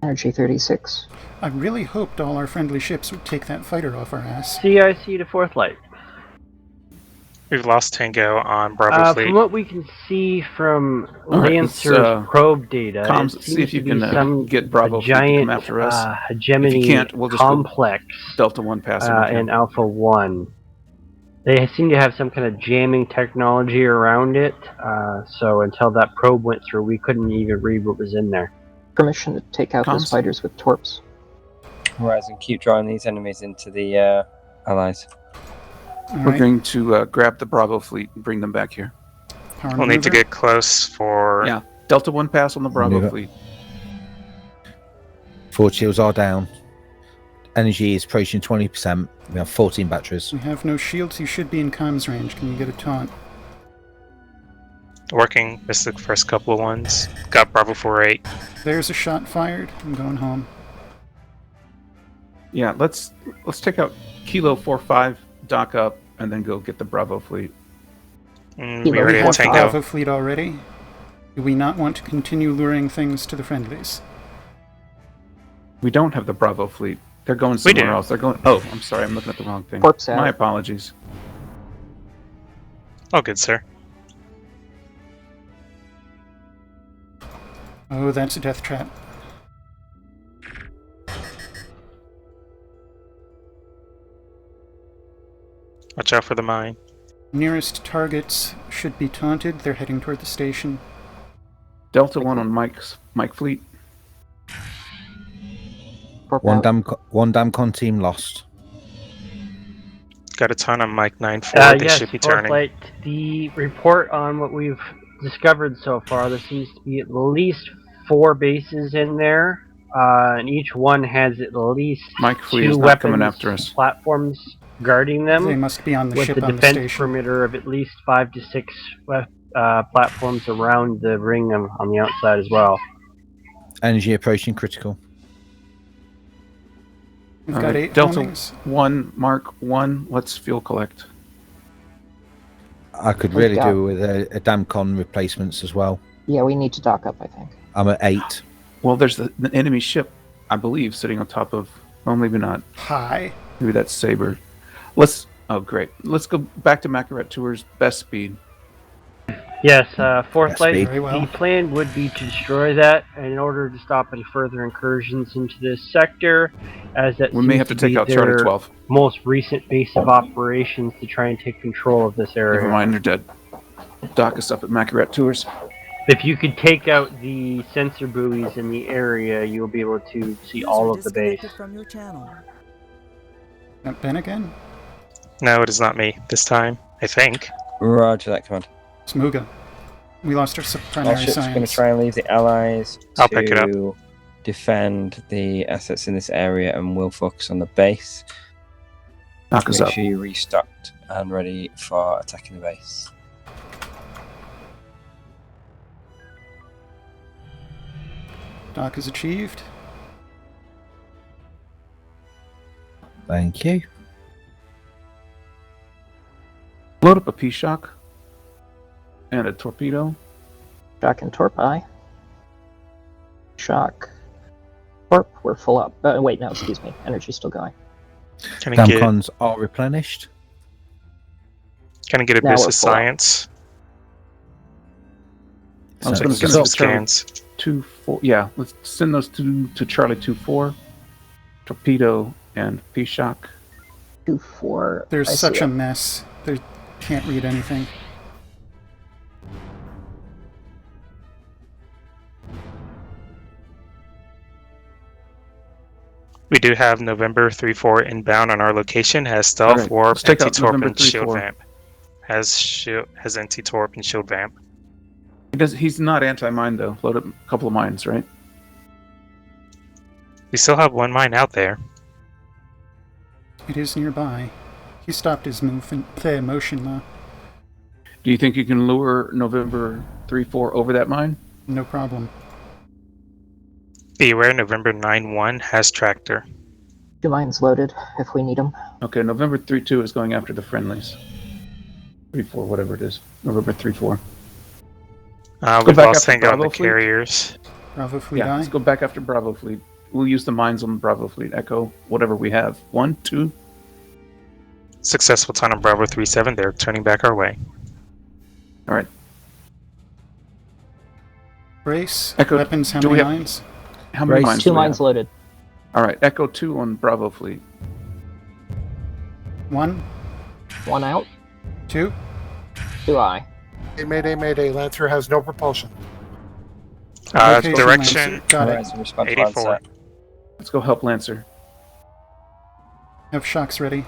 Energy 36. I really hoped all our friendly ships would take that fighter off our ass. CIC to 4th flight. We've lost Tango on Bravo Fleet. From what we can see from All right, Lancer's probe data, comms, it see if seems you to be can some get Bravo a Fleet to come giant after us. hegemony If you can't, we'll just go complex Delta 1 passing. in Alpha 1. They seem to have some kind of jamming technology around it, so until that probe went through, we couldn't even read what was in there. Permission to take out those Comms? fighters with torps. Horizon, keep drawing these enemies into the allies. All We're right. going to grab the Bravo Fleet and bring them back here. Power We'll need to maneuver. get close for... Yeah, Delta 1 pass on the Bravo Maneuver. Fleet. Forward shields are down. Energy is approaching 20%. We have 14 batteries. We have no shields. You should be in comms range. Can you get a taunt? Working. Missed the first couple of ones. Got Bravo 4-8. There's a shot fired. I'm going home. Yeah, let's take out Kilo 45, dock up, and then go get the Bravo Fleet. We Kilo already We had have Tango. Bravo fleet already. Do we not want to continue luring things to the friendlies? We don't have the Bravo Fleet. They're going We do. somewhere else. They're going. Oh, I'm sorry. I'm looking at the wrong thing. Corpse out. My apologies. All good, sir. Oh, that's a death trap. Watch out for the mine. Nearest targets should be taunted. They're heading toward the station. Delta 1 on Mike Fleet. One Damcon team lost. Got a ton on Mike 9-4. They Yes, should be turning. Forthlight, the report on what we've discovered so far, there seems to be at least 4 bases in there, and each one has at least Mike Fleet 2 is not weapons coming after us. platforms guarding them. They must be on the with ship the on the defense station. perimeter of at least 5 to 6 platforms around the ring on the outside as well. Energy approaching critical. We've got 8 Delta homings. 1, Mark 1, let's fuel collect. I could really do with a Damcon replacements as well. Yeah, we need to dock up, I think. I'm at 8. Well, there's the enemy ship, I believe, sitting on top of... Well, maybe not. High. Maybe that's Saber. Oh, great. Let's go back to Macaret Tour's best speed. Yes, Forthlight, Very well. the plan would be to destroy that in order to stop any further incursions into this sector, as that We may have to take out Charlie their 12. most recent base of operations to try and take control of this area. Never mind, they're dead. Dock us up at Macaret Tours. If you could take out the sensor buoys in the area, you will be able to see all of the base. From your channel. Not Ben again? No, it is not me this time, I think. Roger that, command. Smooga. We lost our Our primary ship's science. going to try and leave the allies I'll pick it up. to defend the assets in this area, and we'll focus on the base. Knock us Make up. sure you're restocked and ready for attacking the base. Dock is achieved. Thank you. Load up a P-Shock. And a torpedo. Shock and torp, Shock. Torp, we're full up. Wait, no, excuse me. Energy's still going. Can I get, Damcons are replenished. can I get a Now boost we're of full up. science? I was So- going to Get send some those to scans. 2-4. Yeah, let's send those to Charlie 2-4. Torpedo and P-Shock. 2-4. There's I such see a it. mess. They can't read anything. We do have November 3-4 inbound on our location. Has stealth, Alright, warp, let's take out anti-torp, November and shield 3-4. vamp. Has anti-torp and shield vamp. He's not anti-mine, though. Load up a couple of mines, right? We still have 1 mine out there. It is nearby. He stopped his motion though. Do you think you can lure November 3-4 over that mine? No problem. Be aware, November 9-1 has tractor. 2 mines loaded if we need them. Okay, November 3-2 is going after the friendlies. 3-4, whatever it is. November 3-4. We've back lost after Tango on the Bravo fleet. carriers. Bravo fleet Yeah, eye. let's go back after Bravo Fleet. We'll use the mines on Bravo Fleet. Echo, whatever we have. 1, 2. Successful ton on Bravo 3-7. They're turning back our way. All right. Brace. Echo, Weapons. How do many we have- mines? How many Race. mines? 2 do we mines have? loaded. All right, Echo 2 on Bravo Fleet. 1, 1 out. 2. 2 eye. Mayday, mayday. Lancer has no propulsion. Location, Direction Lancer. Got it. Horizon response 84. Lancer. Let's go help Lancer. Have shocks ready.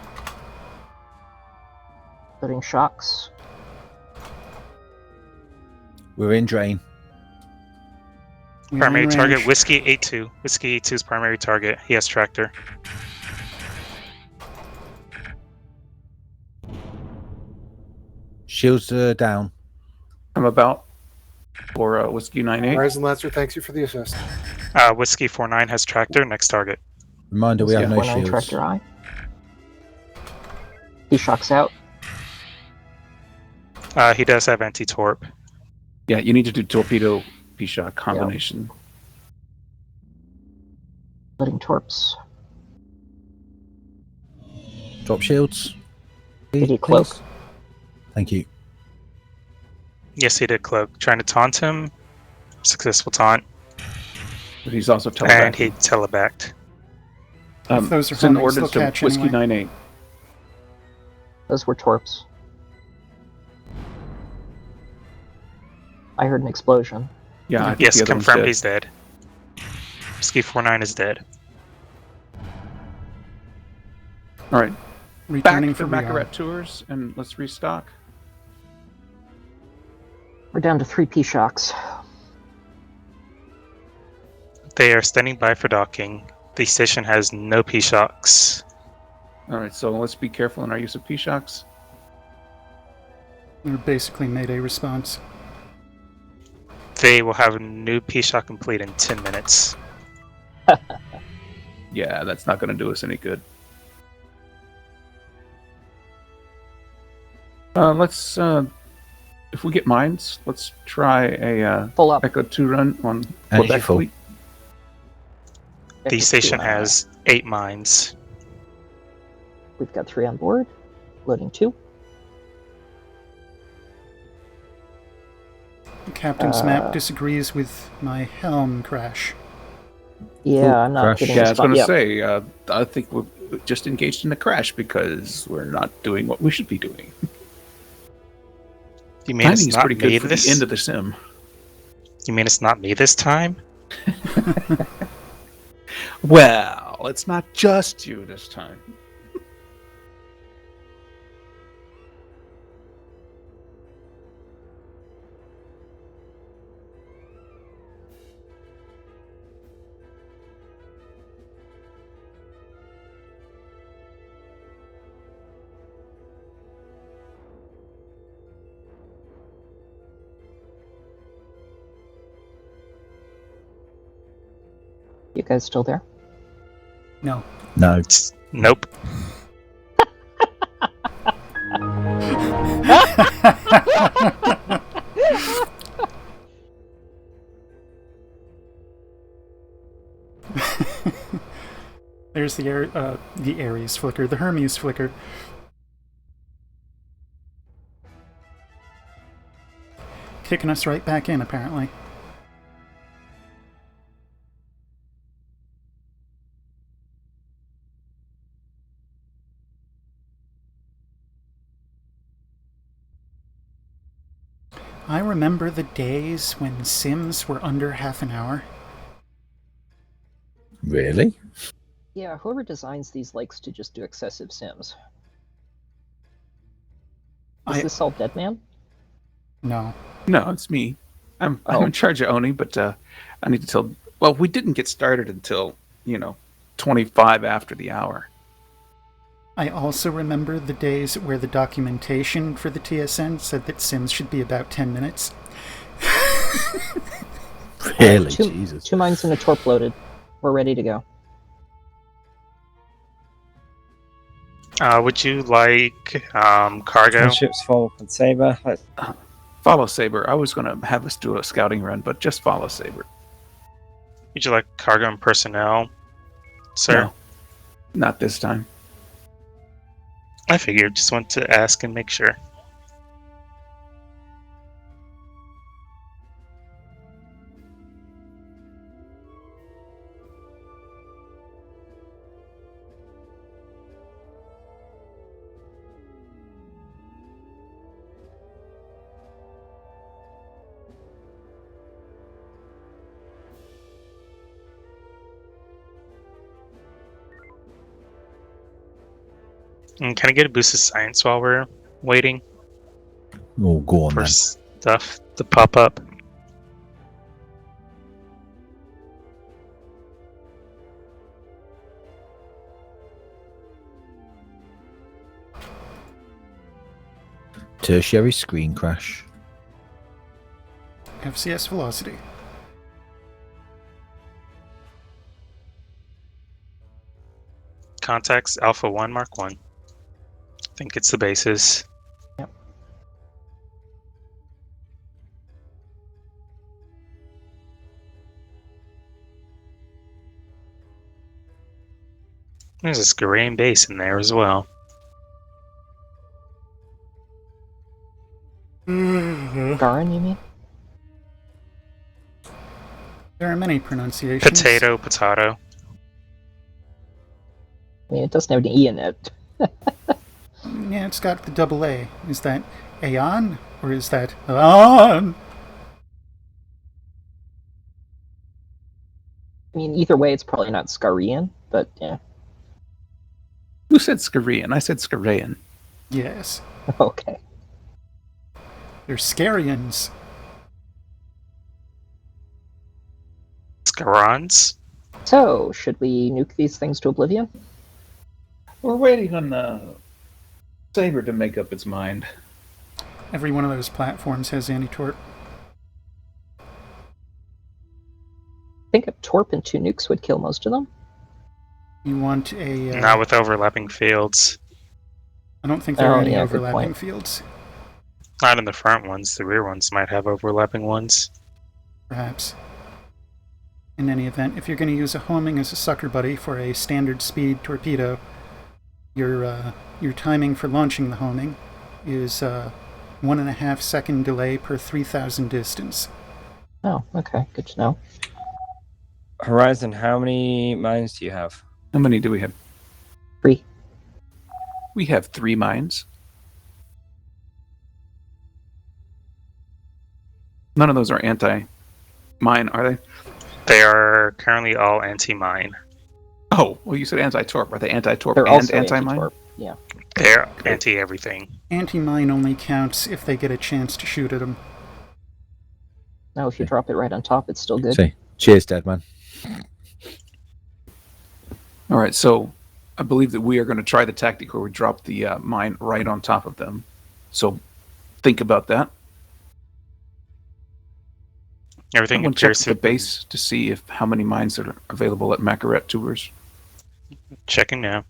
Loading shocks. We're in drain. We are Primary in target, range. Whiskey 82. Whiskey 82 is primary target. He has tractor. Shields are down. I'm about for Whiskey 9-8. Horizon Lancer, thanks you for the assist. Whiskey 49 has tractor. Next target. Reminder, we have no 49 shields. tractor eye. He shocks out. He does have anti-torp. Yeah, you need to do torpedo P-Shock combination. Loading torps. Drop shields. Did he cloak? Thank you. Yes, he did cloak. Trying to taunt him. Successful taunt. But he's also And telebacked. he telebacked. If those are Send homings, orders they'll to catch Whiskey anyway. 98. Those were torps. I heard an explosion. Yeah, I think Yes, the other one's confirmed dead. he's dead. Whiskey 49 is dead. All right. Returning Back for for rearm. Baccarat Tours, and let's restock. We're down to 3 P-Shocks. They are standing by for docking. The station has no P-Shocks. All right, so let's be careful in our use of P-Shocks. We're basically Mayday response. They will have a new P-Shock complete in 10 minutes. Yeah, that's not going to do us any good. Let's, if we get mines, let's try a Full up. Echo 2 run on Energy Quebec full. fleet. The station has 8 mines. We've got 3 on board. Loading 2. Captain's map disagrees with my helm crash. Yeah, I'm not getting Yeah, I a was spot. going to Yep. say, I think we're just engaged in a crash because we're not doing what we should be doing. You mean it's Timing's not pretty me good for this? the end of the sim. You mean it's not me this time? Well, it's not just you this time. You guys still there? No. No. Nope. There's the Ares flicker, the Hermes flicker. Kicking us right back in, apparently. I remember the days when sims were under half an hour. Really? Yeah, whoever designs these likes to just do excessive sims. Is this all Dead Man? No. No, it's me. I'm in charge of Oni, but I need to tell. Well, we didn't get started until 25 after the hour. I also remember the days where the documentation for the TSN said that sims should be about 10 minutes. Really? Two, Jesus. 2 mines and a torp loaded. We're ready to go. Would you like cargo? Ships follow and Saber. Follow Saber. I was going to have us do a scouting run, but just follow Saber. Would you like cargo and personnel, sir? No, not this time. I figured. Just want to ask and make sure. And can I get a boost of science while we're waiting Oh, go on for then. stuff to pop up? Tertiary screen crash. FCS velocity. Contacts Alpha 1 Mark 1. I think it's the basis. Yep. There's a Skarain base in there as well. Mm-hmm. Angaran, you mean? There are many pronunciations. Potato, potato. I mean, it doesn't have an E in it. Yeah, it's got the double A. Is that Aeon? Or is that Aeon? I mean, either way, it's probably not Skarian, but yeah. Who said Skarian? I said Skarayan. Yes. Okay. They're Scarians. Scarons? So, should we nuke these things to oblivion? We're waiting on the Saber to make up its mind. Every one of those platforms has anti-torp. I think a torp and 2 nukes would kill most of them. You want a... Not with overlapping fields. I don't think there are any yeah, good overlapping point. fields. Not in the front ones. The rear ones might have overlapping ones. Perhaps. In any event, if you're going to use a homing as a sucker buddy for a standard speed torpedo, your timing for launching the homing is 1.5 second delay per 3,000 distance. Oh, okay. Good to know. Horizon, how many mines do you have? How many do we have? 3. We have 3 mines. None of those are anti-mine, are they? They are currently all anti-mine. Oh, well, you said anti-torp. Are they anti-torp They're and also anti-mine? anti-torp. Yeah. They're anti-everything. Anti-mine only counts if they get a chance to shoot at them. No, if you drop it right on top, it's still good. See. Cheers, dead man. All right, so I believe that we are going to try the tactic where we drop the mine right on top of them. So think about that. Everything Someone check appears the to base to see if how many mines are available at Macaret Tours. Checking now.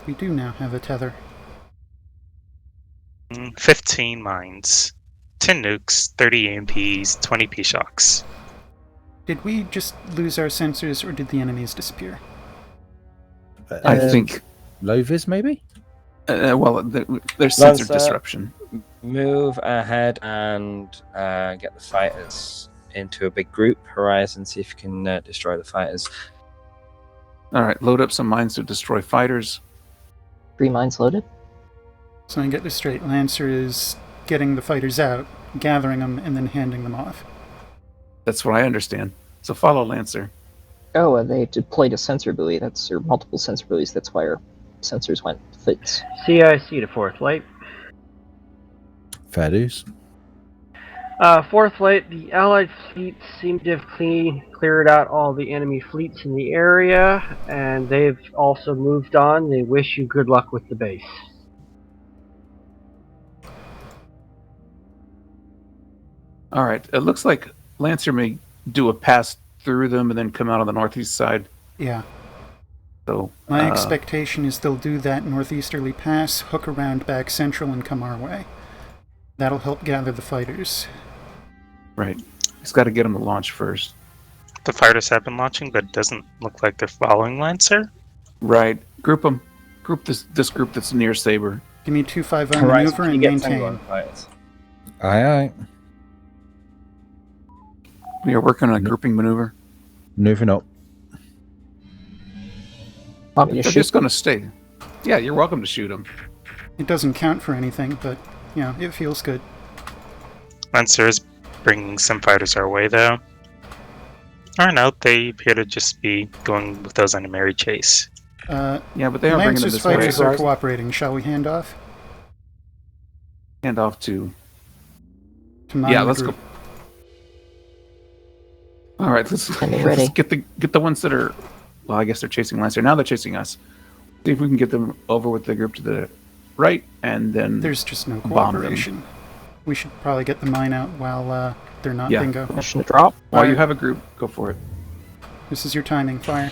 We do now have a tether. 15 mines. 10 nukes, 30 AMPs, 20 P-shocks. Did we just lose our sensors, or did the enemies disappear? I think low vis, maybe? Well, there's sensor Lancer, disruption. Move ahead and get the fighters into a big group. Horizon, see if you can destroy the fighters. All right, load up some mines to destroy fighters. 3 mines loaded. So I get this straight. Lancer is getting the fighters out, gathering them, and then handing them off. That's what I understand. So follow Lancer. Oh, they deployed a sensor buoy. Or multiple sensor buoys. That's why our sensors went fits. CIC to 4th Light. Fair dues. 4th Light, the Allied fleets seem to have cleared out all the enemy fleets in the area, and they've also moved on. They wish you good luck with the base. All right, it looks like Lancer may do a pass through them and then come out on the northeast side. Yeah. So My expectation is they'll do that northeasterly pass, hook around back central, and come our way. That'll help gather the fighters. Right. He's got to get them to launch first. The fighters have been launching, but it doesn't look like they're following Lancer. Right. Group them. Group this group that's near Saber. Give me 250 maneuver and maintain. Aye. We are working on a grouping maneuver. Maneuvering up. They're just going to stay. Yeah, you're welcome to shoot them. It doesn't count for anything, but, yeah, it feels good. Lancer is bringing some fighters our way, though. Or no, they appear to just be going with those on a merry chase. Yeah, but they are bringing them Lancer's this way. fighters are cooperating. Shall we hand off? Hand off to... To yeah, let's go. All right, let's get the ones that are... Well, I guess they're chasing Lancer. Now they're chasing us. See if we can get them over with the group to the right, and then there's just no bomb them. cooperation. We should probably get the mine out while they're not bingo. Mission to drop. While you have a group, go for it. This is your timing. Fire.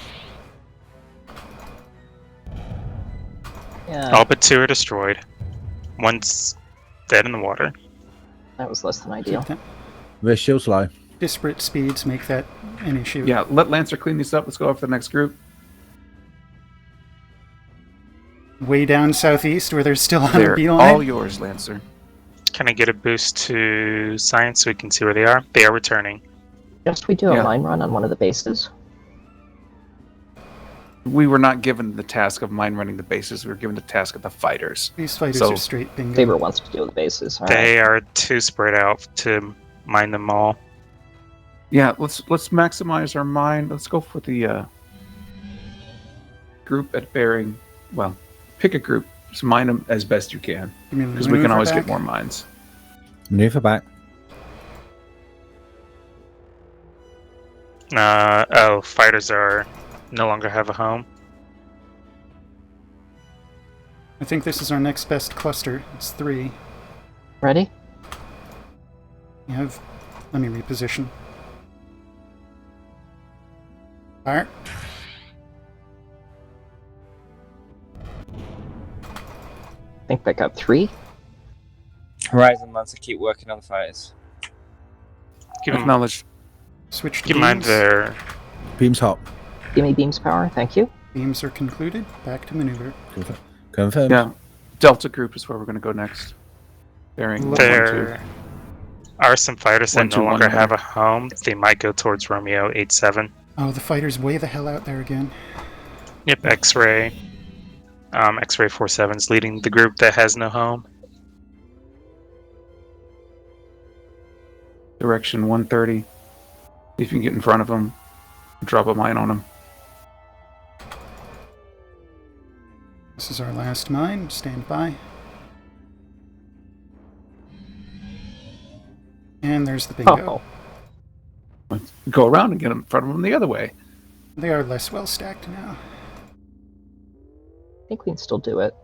Yeah. All but 2 are destroyed. One's dead in the water. That was less than ideal. Their shield's low. Disparate speeds make that an issue. Yeah, let Lancer clean these up. Let's go off to the next group. Way down southeast where they're still on They're a beeline. all yours, Lancer. Can I get a boost to science so we can see where they are? They are returning. Just we do a mine run on one of the bases. We were not given the task of mine running the bases. We were given the task of the fighters. These fighters are straight bingo. Saber wants to deal with the bases. All They are too spread out to mine them all. Yeah, let's maximize our mine. Let's go for the group at bearing. Well, pick a group. Just mine them as best you can, because we can always get more mines. Maneuver back. Fighters are no longer have a home. I think this is our next best cluster. It's 3. Ready? You have... Let me reposition. Fire. I think that got 3. Horizon wants to keep working on the fighters. Acknowledge. Switch to Keep in mind beams. their Beams hot. Give me beams power, thank you. Beams are concluded. Back to maneuver. Confirm. Yeah, Delta group is where we're going to go next. Bearing 1, 2. There are some fighters that 1, 2, no 1 longer there. have a home. They might go towards Romeo 87. Oh, the fighter's way the hell out there again. Yep, X-Ray. X-Ray 47 is leading the group that has no home. Direction 130. See if you can get in front of them. Drop a mine on them. This is our last mine. Stand by. And there's the bingo. Let's go around and get them in front of them the other way. They are less well stacked now. I think we can still do it.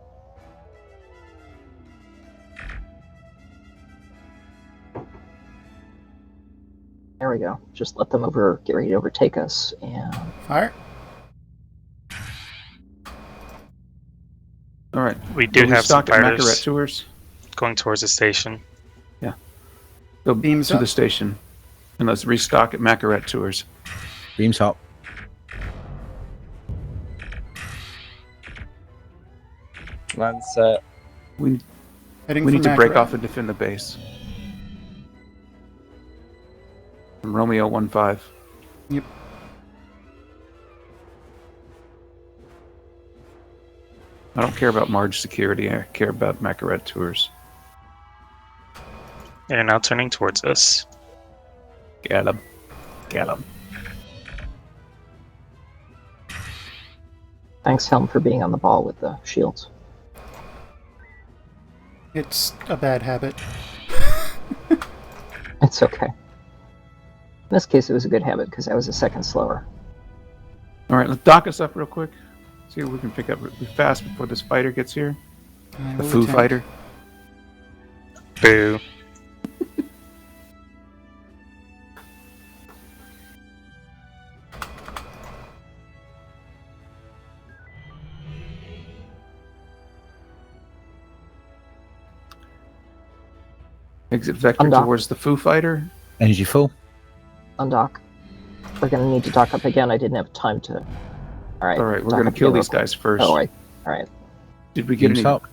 There we go. Just let them get ready to overtake us, and... Fire. All right. We do have some stock at fighters Macaret Tours. going towards the station. Yeah. Go Beams to up. the station. And let's restock at Macaret Tours. Beams hot. Lancer. We Heading need for to break Macaret. off and defend the base. From Romeo 15. Yep. I don't care about Marge security. I care about Macaret Tours. They're now turning towards us. Get them. Get them. Thanks, Helm, for being on the ball with the shields. It's a bad habit. It's okay. In this case, it was a good habit, because I was a second slower. All right, let's dock us up real quick. See if we can pick up really fast before this fighter gets here. I The will Foo attempt. Fighter. Boo. Exit vector Undock. towards the Foo Fighter. Energy full. Undock. We're going to need to dock up again. I didn't have time to... Alright, All right, we're dock going up to kill again real these quick. guys first. Oh, right. Alright. Did we get Beams any? hot.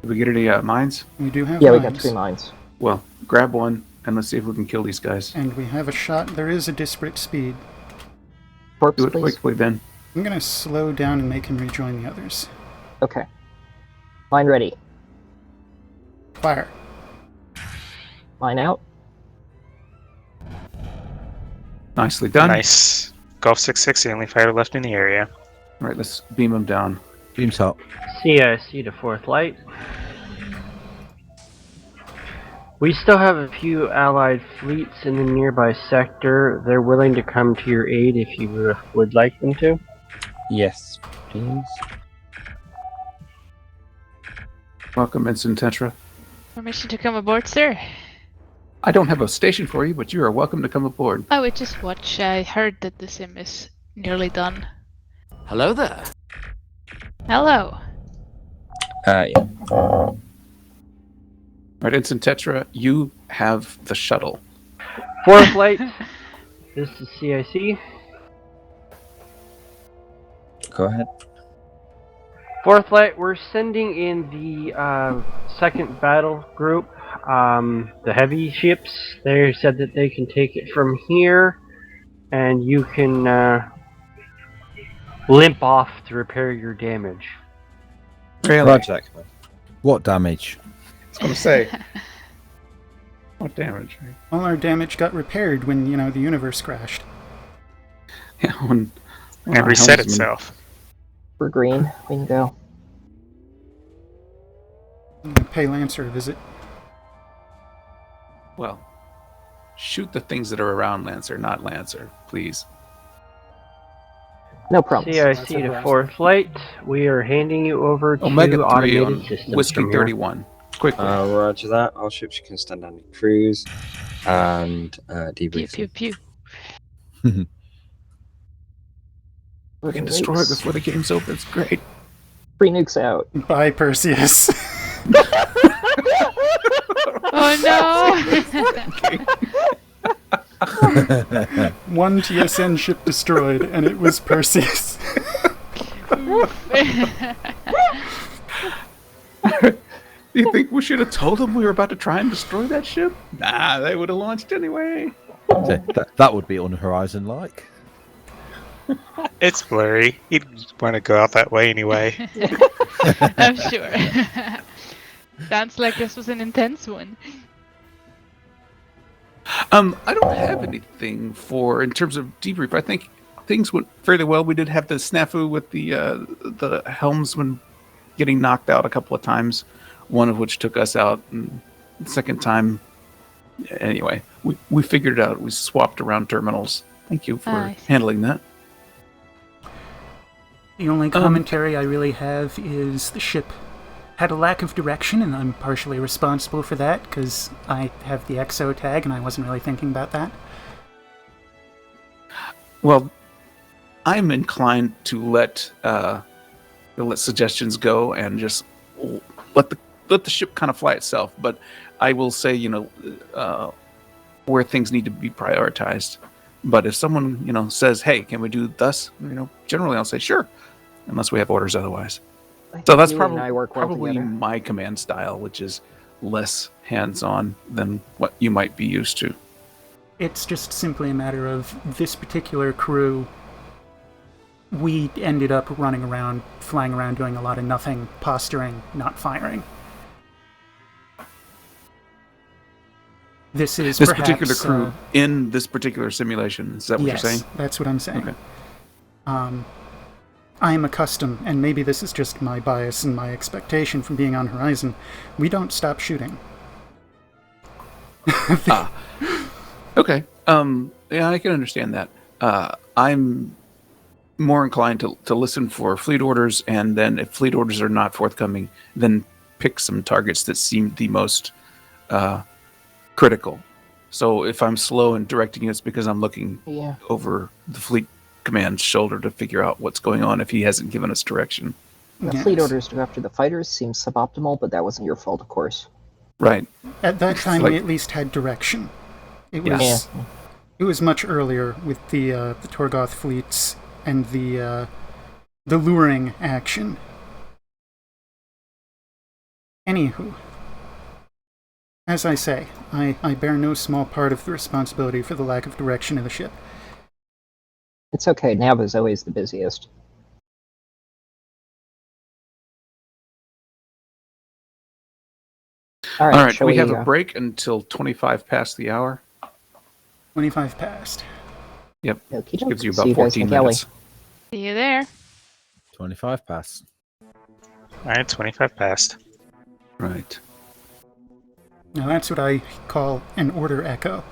Did we get any mines? We do have Yeah, we mines. got 3 mines. Well, grab one and let's see if we can kill these guys. And we have a shot. There is a disparate speed. Corpse, Do it please. quickly then. I'm going to slow down and make him rejoin the others. Okay. Mine ready. Fire. Mine out. Nicely done. Nice. Golf 660, only fighter left in the area. All right, let's beam them down. Beams hot. CIC to 4th light. We still have a few allied fleets in the nearby sector. They're willing to come to your aid if you would like them to. Yes, please. Welcome, Ensign Tetra. Permission to come aboard, sir? I don't have a station for you, but you are welcome to come aboard. I would just watch. I heard that the sim is nearly done. Hello there. Hello. Yeah. All right, Ensign Tetra, you have the shuttle. 4th light. This is CIC. Go ahead. Fourth Light, we're sending in the second battle group, the heavy ships. They said that they can take it from here, and you can limp off to repair your damage. Really? Roger that, Commander. What damage? I was going to say. What damage? All our damage got repaired when, the universe crashed. Yeah, when And reset itself. We're green. We can go. I'm gonna pay Lancer a visit. Well, shoot the things that are around Lancer, not Lancer, please. No promise. CIC to Fourth Light, we are handing you over to Omega 3 automated on systems Whiskey from here. 31. Quickly. Roger that. All ships can stand on cruise and debrief. Pew, pew, We can destroy it before the game's over. It's great. 3 nukes out. Bye, Perseus. Oh no! One TSN ship destroyed, and it was Perseus. Do you think we should have told them we were about to try and destroy that ship? Nah, they would have launched anyway. That would be on Horizon like. It's blurry. He'd want to go out that way anyway. I'm sure. Sounds like this was an intense one. I don't have anything in terms of debrief. I think things went fairly well. We did have the snafu with the helmsman getting knocked out a couple of times, one of which took us out, and the second time, anyway, we figured it out. We swapped around terminals. Thank you for handling that. The only commentary I really have is the ship had a lack of direction, and I'm partially responsible for that because I have the EXO tag and I wasn't really thinking about that. Well, I'm inclined to let suggestions go and just let the ship kind of fly itself. But I will say, where things need to be prioritized. But if someone, says, "Hey, can we do thus?" Generally I'll say, "Sure," unless we have orders otherwise. So that's probably my command style, which is less hands-on than what you might be used to. It's just simply a matter of this particular crew. We ended up running around, flying around, doing a lot of nothing, posturing, not firing. This particular crew in this particular simulation. Is that what you're saying? Yes, that's what I'm saying. Okay. I am accustomed, and maybe this is just my bias and my expectation from being on Horizon, we don't stop shooting. Okay. Yeah, I can understand that. I'm more inclined to listen for fleet orders, and then if fleet orders are not forthcoming, then pick some targets that seem the most critical. So if I'm slow in directing, it's because I'm looking over the fleet command's shoulder to figure out what's going on if he hasn't given us direction. The fleet orders to go after the fighters seems suboptimal, but that wasn't your fault, of course. Right. At that time, we at least had direction. It was much earlier with the Torgoth fleets and the luring action. Anywho, as I say, I bear no small part of the responsibility for the lack of direction of the ship. It's okay, Nav is always the busiest. All right, we have a break until 25 past the hour. 25 past. Yep. Okey-doke. Gives you See about you guys 14 in Cali. minutes. See you there. 25 past. Alright, 25 past. Right. Now that's what I call an order echo.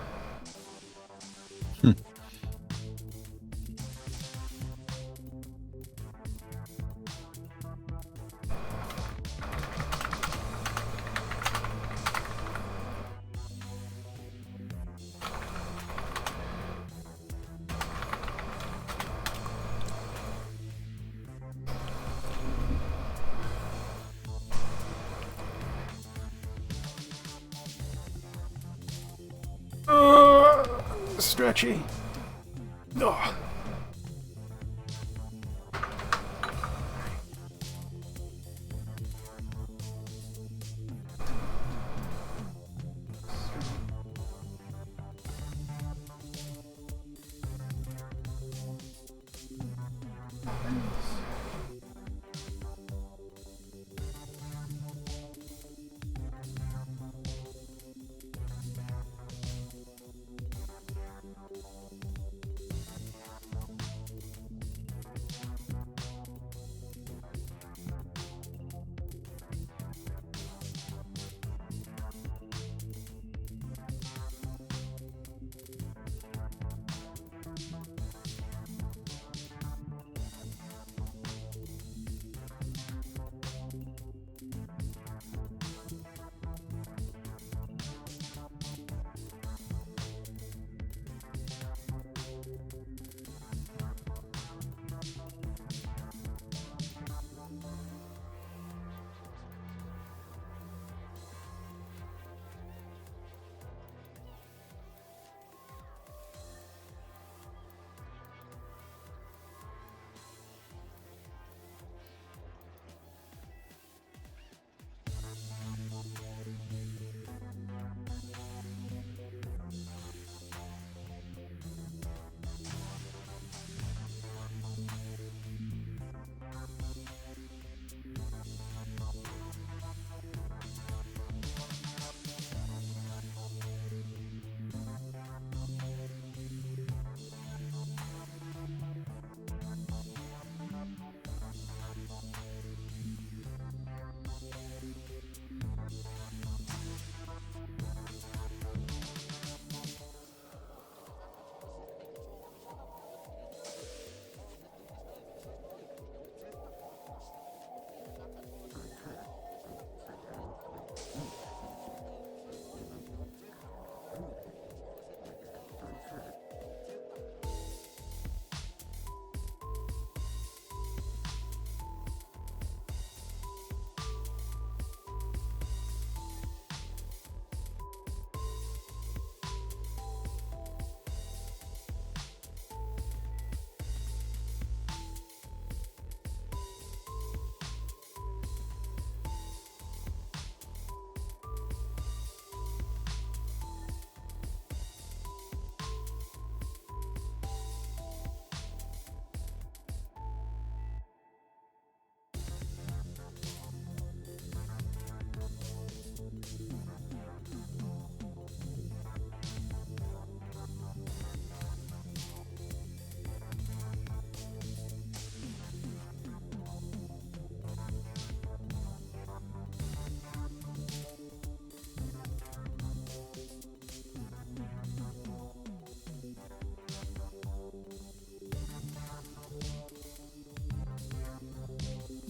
Stretchy. Oh.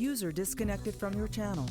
User disconnected from your channel.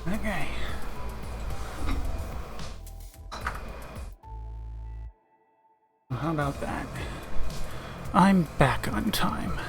Okay. How about that? I'm back on time.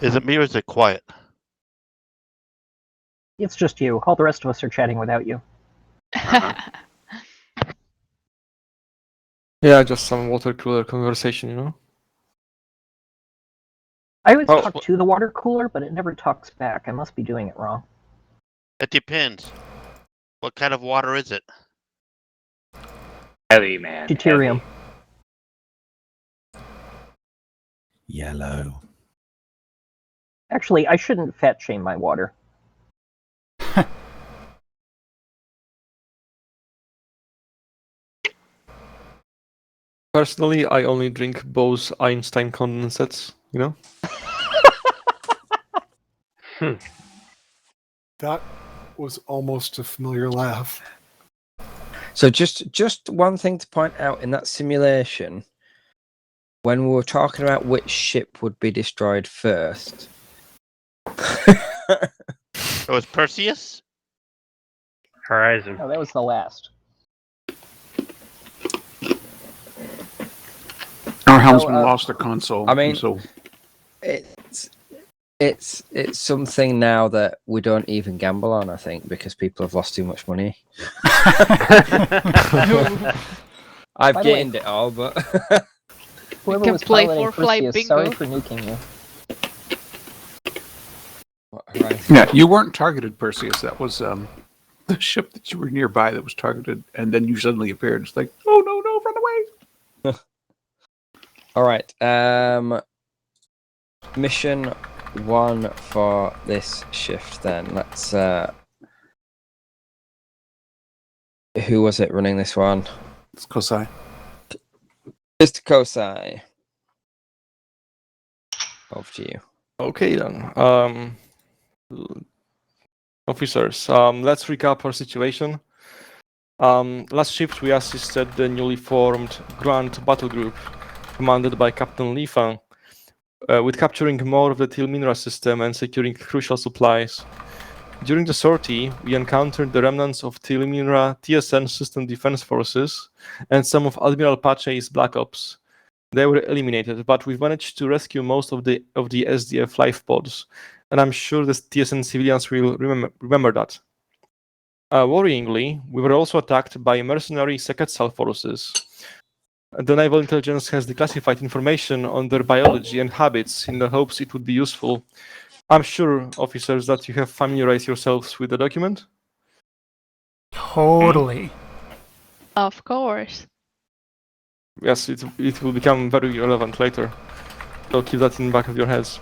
Is it me or is it quiet? It's just you. All the rest of us are chatting without you. Yeah, just some water cooler conversation, you know? I always Oh. talk to the water cooler, but it never talks back. I must be doing it wrong. It depends. What kind of water is it? Heavy, man. Deuterium. Yellow. Actually, I shouldn't fat shame my water. Personally, I only drink Bose Einstein condensates, you know? That was almost a familiar laugh. So just one thing to point out in that simulation, when we were talking about which ship would be destroyed first. It was Perseus? Horizon. No, that was the last. Our helmsman lost their console. I mean, so it's something now that we don't even gamble on, I think, because people have lost too much money. I've gained it all, but Whoever can was play piloting for flight Perseus, bingo. sorry for nuking you. yeah, you weren't targeted, Perseus. That was the ship that you were nearby that was targeted, and then you suddenly appeared. It's like, oh no, run away! all right. Mission 1 for this shift. Then let's. Who was it running this one? It's Kosai. Mr. Kosai. Over to you. Okay then. Officers, let's recap our situation. Last shift we assisted the newly formed Grand Battle Group, commanded by Captain Li Fang, with capturing more of the Tilminra system and securing crucial supplies. During the sortie, we encountered the remnants of Tilminra TSN System Defense Forces and some of Admiral Pache's Black Ops. They were eliminated, but we've managed to rescue most of the SDF life pods, and I'm sure the TSN civilians will remember that. Worryingly, we were also attacked by mercenary Seketsal forces. The naval intelligence has declassified information on their biology and habits in the hopes it would be useful. I'm sure, officers, that you have familiarized yourselves with the document? Totally. Of course. Yes, it will become very relevant later. So keep that in the back of your heads.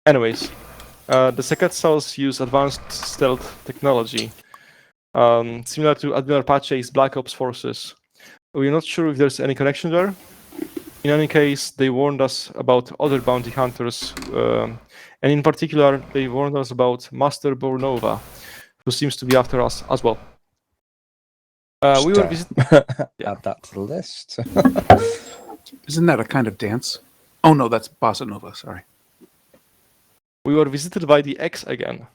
Anyways, the Seketsals use advanced stealth technology, similar to Admiral Pache's Black Ops forces. We're not sure if there's any connection there. In any case, they warned us about other bounty hunters, and in particular, they warned us about Master Bornova, who seems to be after us as well. We were add that to the list. Isn't that a kind of dance? Oh no, that's bossa nova. Sorry. We were visited by the X again.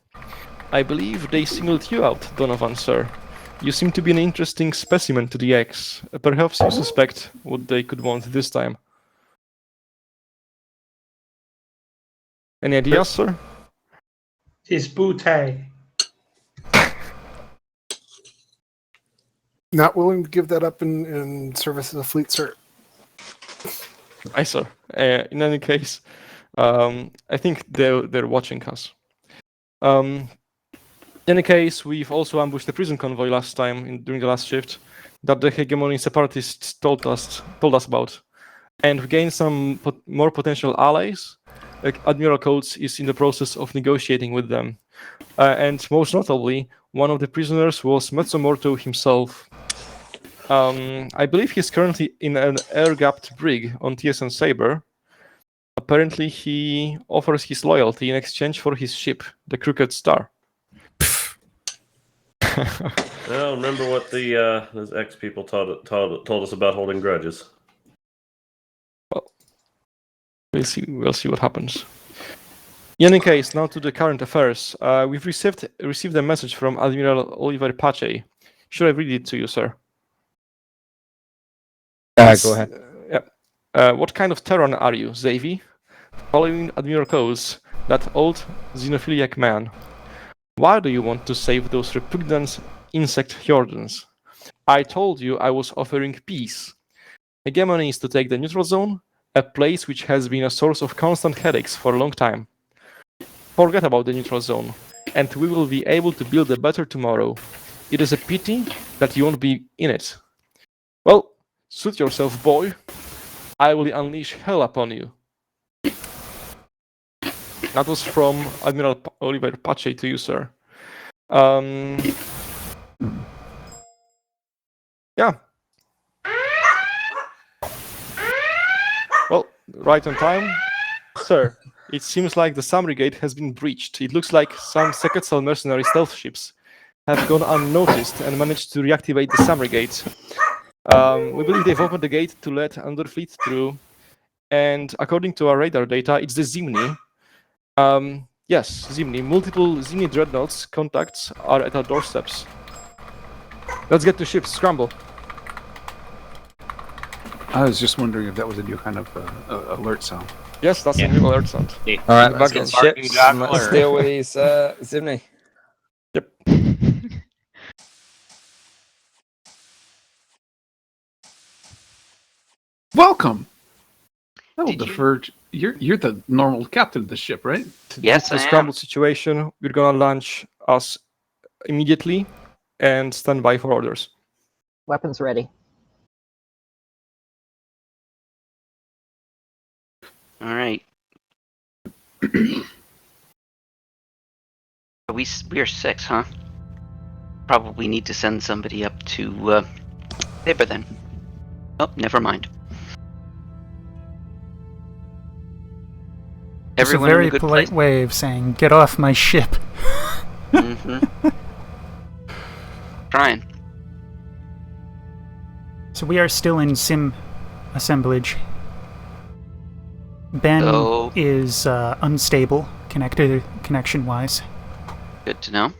I believe they singled you out, Donovan, sir. You seem to be an interesting specimen to the X. Perhaps you suspect what they could want this time. Any ideas, sir? His bootay. Not willing to give that up in service of the fleet, sir. Aye, sir. In any case, I think they're watching us. In any case, we've also ambushed the prison convoy last time during the last shift that the hegemony separatists told us about, and we gained some more potential allies. Admiral Coates is in the process of negotiating with them, and most notably, one of the prisoners was Mezzomorto himself. I believe he's currently in an air-gapped brig on TSN Saber. Apparently, he offers his loyalty in exchange for his ship, the Crooked Star. Well, remember what those ex people told us about holding grudges. Well, we'll see what happens. In any case, now to the current affairs. We've received a message from Admiral Oliver Pache. Should I read it to you, sir? Go ahead. What kind of Terran are you, Xavi? Following Admiral Coates, that old xenophiliac man. Why do you want to save those repugnant insect Jordans? I told you I was offering peace. Hegemony is to take the neutral zone, a place which has been a source of constant headaches for a long time. Forget about the neutral zone, and we will be able to build a better tomorrow. It is a pity that you won't be in it. Well, suit yourself, boy. I will unleash hell upon you. That was from Admiral Oliver Pache to you, sir. Yeah. Well, right on time. Sir, it seems like the summary gate has been breached. It looks like some Second mercenary stealth ships have gone unnoticed and managed to reactivate the summary gate. We believe they've opened the gate to let another fleet through, and according to our radar data, it's the Zimni. Yes, Zimni. Multiple Zimni dreadnoughts contacts are at our doorsteps. Let's get to ships. Scramble. I was just wondering if that was a new kind of alert sound. Yes, that's a new alert sound. All right, let's get ships and let's deal with these Zimni. Yep. Welcome. I will defer. You're the normal captain of the ship, right? Yes, the scramble situation. We're gonna launch us immediately and stand by for orders. Weapons ready. All right. we are 6, huh? Probably need to send somebody up to Saber then. Oh, never mind. It's a very polite way of saying, "Get off my ship." Mm-hmm. Trying. So we are still in sim assemblage. Ben is unstable connection-wise. Good to know.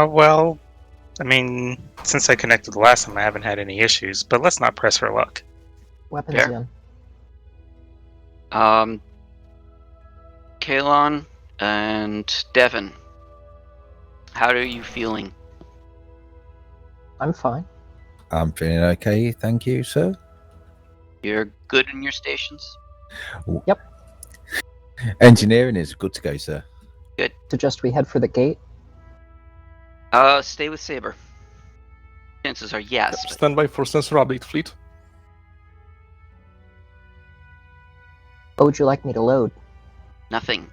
Well, I mean, since I connected the last time, I haven't had any issues, but let's not press for luck. Weapons in. Kalon and Devin, how are you feeling? I'm fine. I'm feeling okay, thank you, sir. You're good in your stations? Yep. Engineering is good to go, sir. Good. Suggest we head for the gate? Stay with Saber. Chances are yes. Yep, stand by for sensor update, fleet. What would you like me to load? Nothing.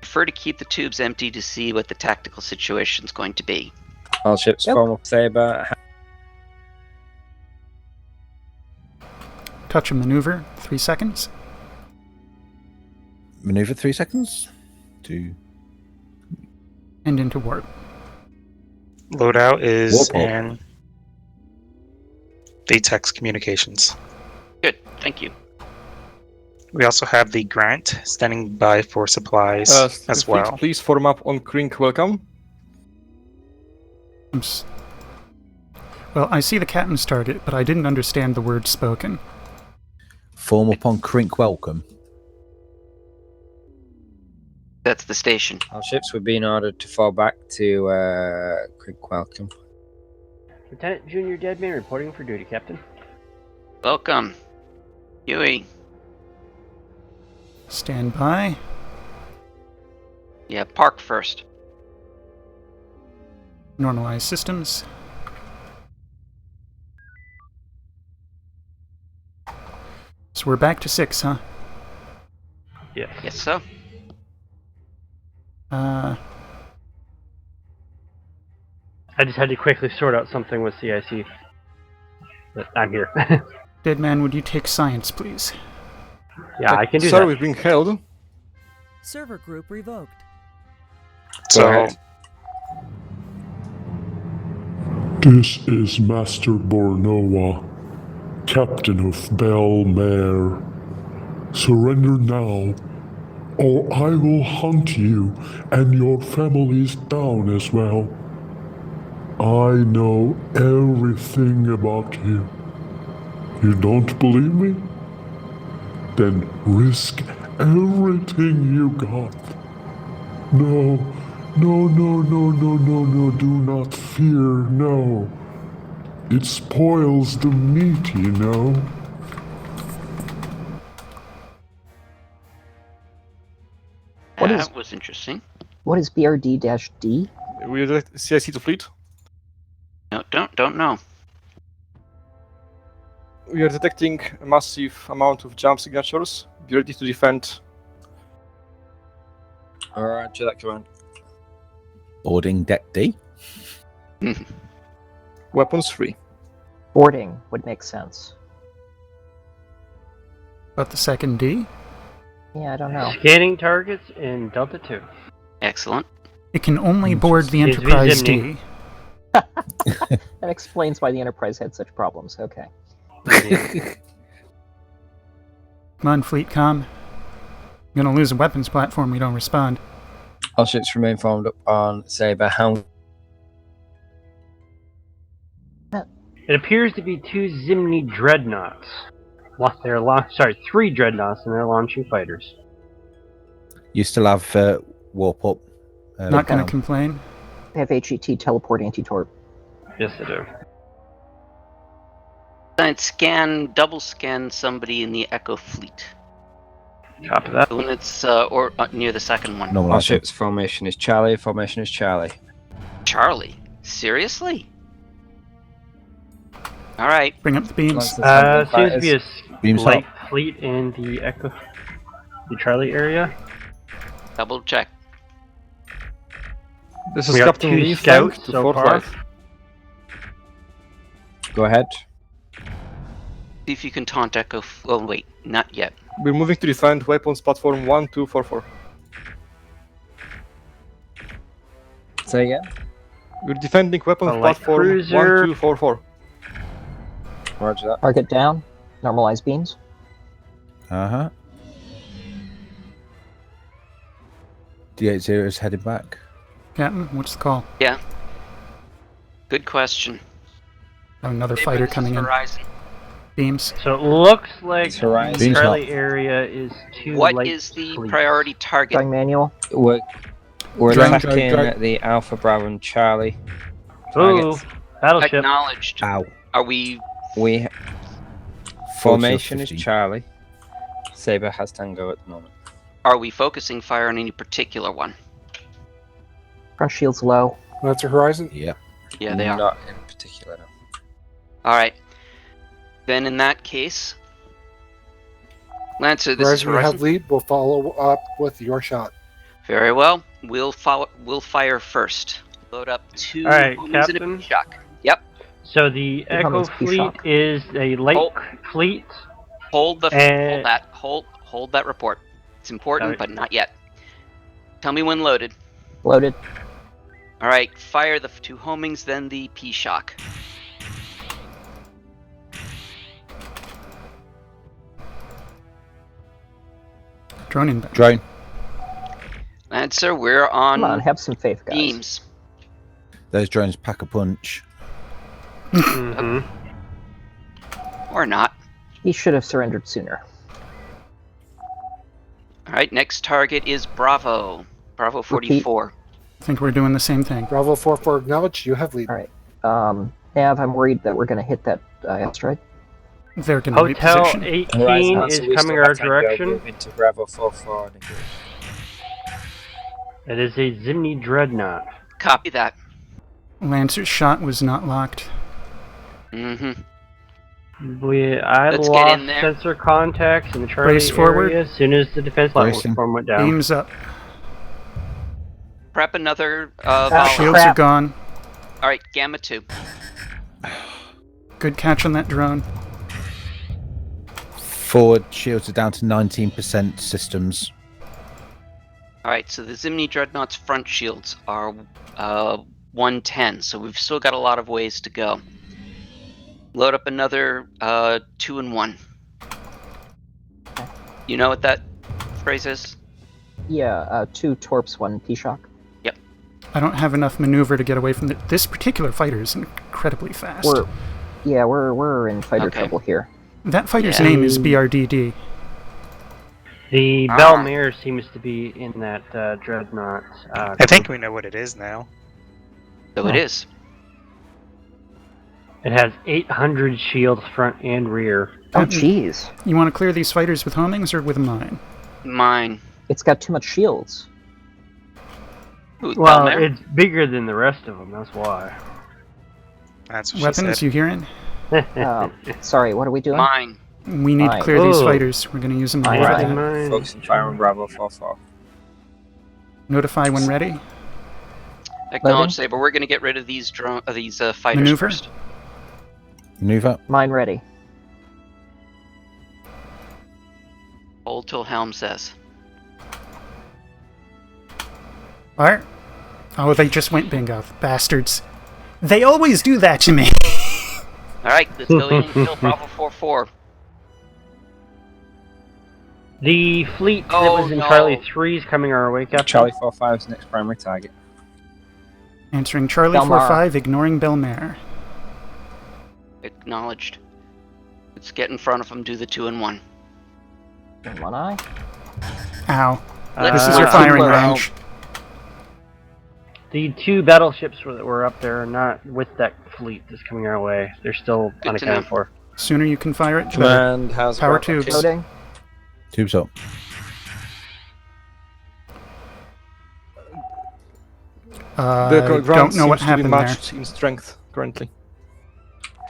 Prefer to keep the tubes empty to see what the tactical situation's going to be. All ships form up Saber. Touch a maneuver, 3 seconds. Maneuver 3 seconds. 2. And into warp. Loadout is Warp. in the text communications. Good, thank you. We also have the Grant standing by for supplies as fleet, well. Please form up on Krink. Welcome. Well, I see the captain's target, but I didn't understand the words spoken. Form up on Krink welcome. That's the station. Our ships were being ordered to fall back to Krink welcome. Lieutenant Junior Deadman reporting for duty, Captain. Welcome. Huey. Stand by. Yeah, park first. Normalize systems. So we're back to 6, huh? Yes. Yes, sir. I just had to quickly sort out something with CIC. But I'm here. Deadman, would you take science, please? Yeah, I can do Sir, that. we've been held. Server group revoked. So, This is Master Bornoa, Captain of Bel Mare. Surrender now, or I will hunt you and your families down as well. I know everything about you. You don't believe me? Then risk everything you got. No, do not fear, no. It spoils the meat, you know. That was interesting. What is BRD-D? We are CIC to fleet. No, don't know. We are detecting a massive amount of jump signatures. Be ready to defend. Alright, to that command. Boarding deck D. Weapons free. Boarding would make sense. About the second D? Yeah, I don't know. Scanning targets in Delta 2. Excellent. It can only board the Seems to be Enterprise Zimni. D. That explains why the Enterprise had such problems. Okay. Come on, Fleet Comm. You're gonna lose a weapons platform, we don't respond. All ships remain formed up on Saber. How? It appears to be 2 Zimni dreadnoughts. Three dreadnoughts, and they're launching fighters. You still have warp up. Not gonna complain. They have HET teleport anti-torp. Yes, they do. I'd double scan somebody in the Echo fleet. Copy that. When it's near the second one. All ships formation is Charlie. Formation is Charlie. Charlie? Seriously? All right. Bring up the beams. Seems to be a Beams light up. fleet in the Echo, the Charlie area. Double check. This We is got Captain 2 Lee scouts flank to so far. 4-5. Go ahead. See if you can taunt Echo. Oh wait, not yet. We're moving to defend weapons platform 1244. Say again. We're defending weapons A light platform cruiser. 1244. Roger that. Target down. Normalize beams. Uh-huh. D80 is headed back. Captain, what's the call? Yeah. Good question. Oh, another fighter coming in. Horizon. Beams. So it looks like It's Horizon. the Beams Charlie up. area is 2 What light is the fleets. priority target? Drawing manual. We're Drone, attacking drone. the Alpha Bravo and Charlie. Ooh, Targets. battleship. Acknowledged. Ow. Are we? We 40 or formation is 50. Charlie. Saber has Tango at the moment. Are we focusing fire on any particular one? Front shield's low. That's a Horizon? Yeah. Yeah, they are. Not in particular. No. All right. Then in that case, Lancer, this is Horizon, you Horizon. have lead. We'll follow up with your shot. Very well. We'll fire first. Load up 2 All right, homings and a Captain. shock. Yep. So the How Echo many's fleet P-Shock? is is a light Hold- fleet. Hold And- hold that report. It's important, Alright. but not yet. Tell me when loaded. Loaded. All right. Fire the 2 homings, then the P shock. Drone inbound. Drone. Lancer, we're on, Come on, have some faith, guys. beams. Those drones pack a punch. Mm-hmm. Or not. He should have surrendered sooner. All right. Next target is Bravo. Bravo 44. I think we're doing the same thing. Bravo 44 acknowledged. You have lead. All right. Nav, I'm worried that we're going to hit that asteroid. They're going to Hotel reposition. 18 Horizon, is so we coming still our have Tango direction. moving to Bravo 44. It is a Zimni dreadnought. Copy that. Lancer's shot was not locked. Mm-hmm. I Let's get lost in there. sensor contacts in the Charlie Brace forward. area as soon as the defense Bracing. platform went down. Beams up. Prep another Ah, volley. Shields are gone. All right. Gamma 2. Good catch on that drone. Forward shields are down to 19% systems. All right. So the Zimni Dreadnought's front shields are 110. So we've still got a lot of ways to go. Load up another 2 and 1. You know what that phrase is? Yeah, 2 torps, 1 P-Shock. I don't have enough maneuver to get away from this particular fighter is incredibly fast. We're in fighter Okay. trouble here. That fighter's Yeah. name is BRDD. The Bell Mare seems to be in that dreadnought. I think we know what it is now. So it is. It has 800 shields front and rear. Oh, jeez. You want to clear these fighters with homings or with a mine? Mine. It's got too much shields. Ooh, Well, Bell Mare? it's bigger than the rest of them. That's why. That's what Weapons, you hearing? Sorry, what are we doing? Mine. We need to clear these fighters. We're going to use a mine. Alright. Focusing fire on Bravo 4-4. Notify when ready. Acknowledge, Saber. We're going to get rid of these fighters Maneuver. first. Maneuver. Mine ready. Hold till Helm says. Fire. Oh, they just went bingo. Bastards. They always do that to me. Alright, let's go in and kill Bravo 4-4. The fleet that was in no. Charlie 3 is coming our way, Captain. Charlie 4-5's next primary target. Answering Charlie Belmar. 4-5, ignoring Belmare. Acknowledged. Let's get in front of them, do the 2-1. In one eye. Ow. Let's This is your not firing blow out. range. The 2 battleships that were up there are not with that fleet that's coming our way. They're still Good to unaccounted know. for. Sooner you can fire it, the better. Command has Power Bravo tubes. Loading. Tubes up. Don't know what seems to be happened there. matched in strength currently.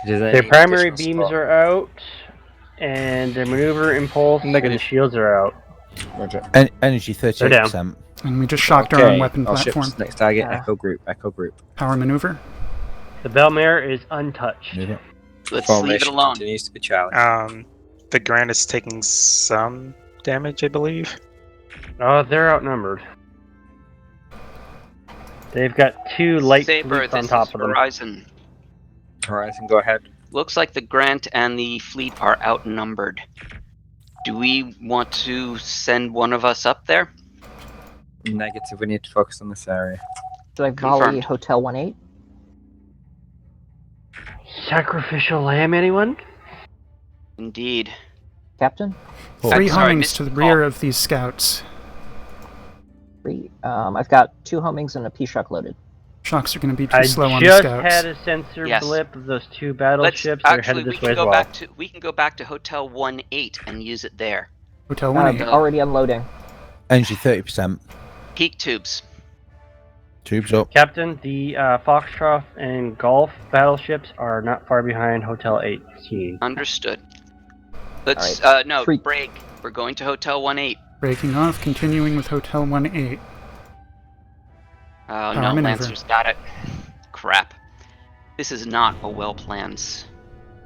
Their primary beams are out, and their maneuver impulse and shields are out. Roger. Energy They're 38%. And we just shocked our own weapon all platform. ships, next target, Echo Group, Echo Group. Power maneuver. The Belmare is untouched. Maneuver. Let's leave it Formation alone. continues to be Charlie. The Grand is taking some damage, I believe. Oh, they're outnumbered. They've got 2 light Saber, fleets on this top is of them. Horizon. Horizon, go ahead. Looks like the Grant and the fleet are outnumbered. Do we want to send one of us up there? Negative, we need to focus on this area. Should I volley Confirmed. Hotel 1-8? Sacrificial lamb, anyone? Indeed. Captain? 3 Sorry, homings missed to the the call. rear of these scouts. 3. I've got 2 homings and a P-Shock loaded. Shocks are going to be too I slow on the just scouts. had a sensor Yes. blip of those 2 Let's battleships. They're actually headed we this way can as go well. back to Hotel 1-8 and use it there. Hotel 1-8. Already unloading. Energy 30%. Peak tubes. Tubes up. Captain, the Foxtrot and Golf battleships are not far behind Hotel 18. Understood. Let's Alright, no three- break. We're going to Hotel 1-8. Breaking off, continuing with Hotel 1-8. Oh Power no, maneuver. Lancer's got it. Crap. This is not a well-planned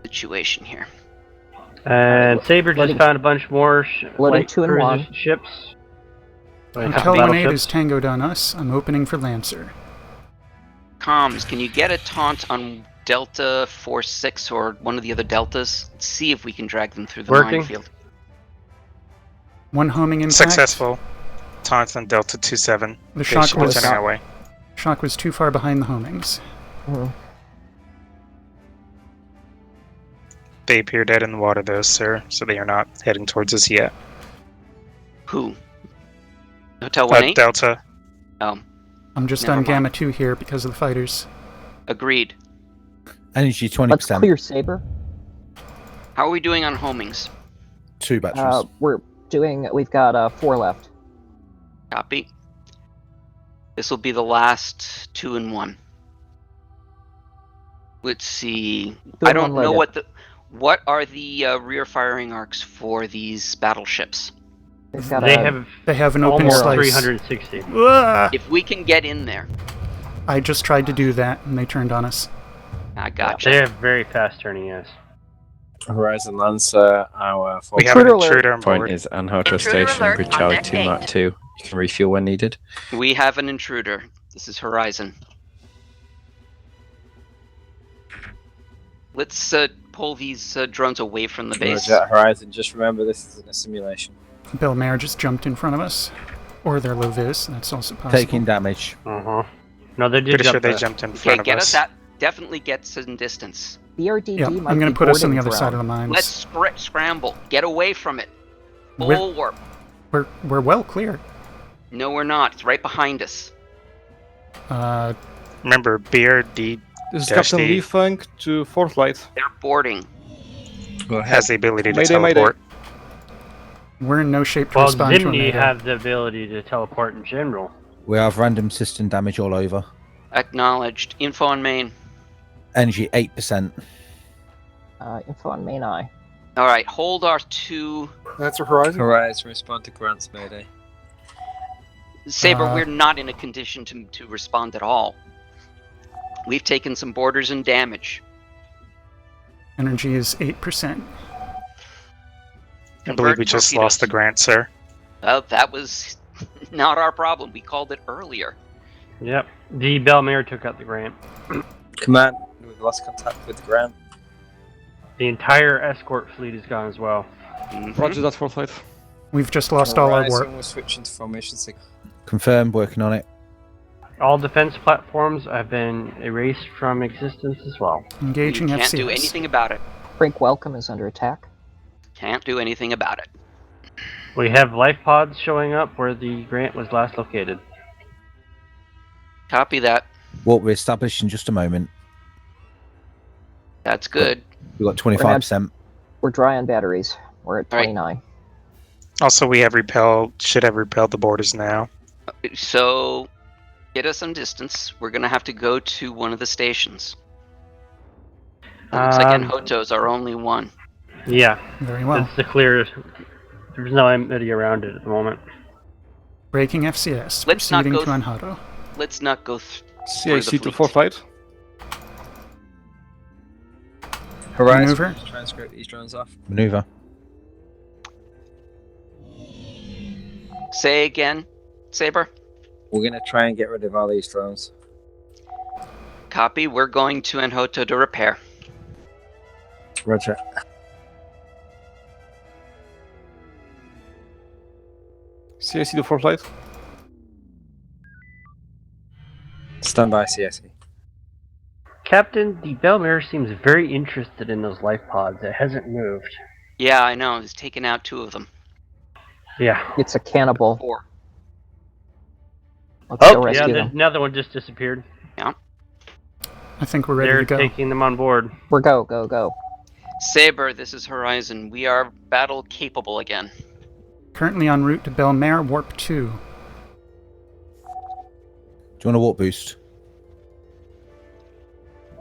situation here. And Saber just Loading- found a bunch more loading light 2 and cruiser 1. ships. Hotel Battleships. 1-8 is tangoed on us. I'm opening for Lancer. Comms, can you get a taunt on Delta 4-6 or one of the other Deltas? Let's see if we can drag them through the Working. minefield. 1 homing impact. Successful. Taunt on Delta 2-7. The shock Ship is was turning our way. shock was too far behind the homings. They appear dead in the water, though, sir, so they are not heading towards us yet. Who? Hotel 1-8? Delta. Oh, I'm just Never on mind. Gamma 2 here because of the fighters. agreed. Energy Let's 20%. clear Saber. How are we doing on homings? 2 batteries. We've got 4 left. Copy. This will be the last 2-1. Let's see. Two I and don't one know loaded. what are the rear firing arcs for these battleships. They've got They a- have an open almost slice. 360. Ah! If we can get in there, I just tried to do that and they turned on us. I gotcha. They have very fast turning, yes. Horizon Lancer, our We have an intruder on point board. is on Hotel Intruder Station alert with on Charlie deck 2 Mark 8. 2. You can refuel when needed. We have an intruder. This is Horizon. Let's pull these drones away from the base. Roger, Horizon, just remember this isn't a simulation. Belmare just jumped in front of us. Or they're low vis, that's also possible. Taking damage. Uh-huh. No, they did Pretty jump sure they there. jumped in Okay, front of get us. us that. Definitely get some distance. BRDD Yeah, might I'm going be to put us on boarding the other ground. side of the mines. Let's scramble. Get away from it. With- Full warp. We're well clear. No, we're not. It's right behind us. Remember, BRD This is Captain D Lee Fang to Fourth Light. They're boarding. has the ability to Mayday, mayday. teleport. We're in no shape to Well, respond to a Zimni mayday. have the ability to teleport in general. We have random system damage all over. Acknowledged. Info on main. Energy 8%. Info on main eye. All right, hold our two. That's a Horizon. Horizon, respond to Grant's mayday. Saber, we're not in a condition to respond at all. We've taken some boarders and damage. Energy is 8%. I believe we just lost the Grant, sir. Well, that was not our problem. We called it earlier. Yep. The Belmare took out the Grant. Command, we've lost contact with Grant. The entire escort fleet is gone as well. Roger that, Fourth Light. We've just lost all our warp. We're switching to formation 6. Confirmed, working on it. All defense platforms have been erased from existence as well. Engaging You can't FCS. do anything about it. Brink Welcome is under attack. Can't do anything about it. We have life pods showing up where the Grant was last located. Copy that. Warp re-established in just a moment. That's good. We've got 25%. We're dry on batteries. We're at All right. 29. Also, we have should have repelled the boarders now. So, get us some distance. We're going to have to go to one of the stations. It looks like Enhoto's our only one. Yeah. Very well. It's the clearest. There's no empty around it at the moment. Breaking FCS. Let's not proceeding go to Anhato. Let's not go through CIC the to fleet. Fourth Light. Horizon, Maneuver. transcript these drones off. Maneuver. Say again, Saber. We're going to try and get rid of all these drones. Copy. We're going to Enhoto to repair. Roger. CIC to Fourth Light. Stand by, CSE. Captain, the Belmare seems very interested in those life pods. It hasn't moved. Yeah, I know. He's taken out 2 of them. Yeah. It's a cannibal. 4. Let's go Oh, yeah, rescue them. another one just disappeared. Yeah. I think we're ready They're to go. taking them on board. We're go. Saber, this is Horizon. We are battle capable again. Currently en route to Belmare, Warp 2. Do you want a warp boost?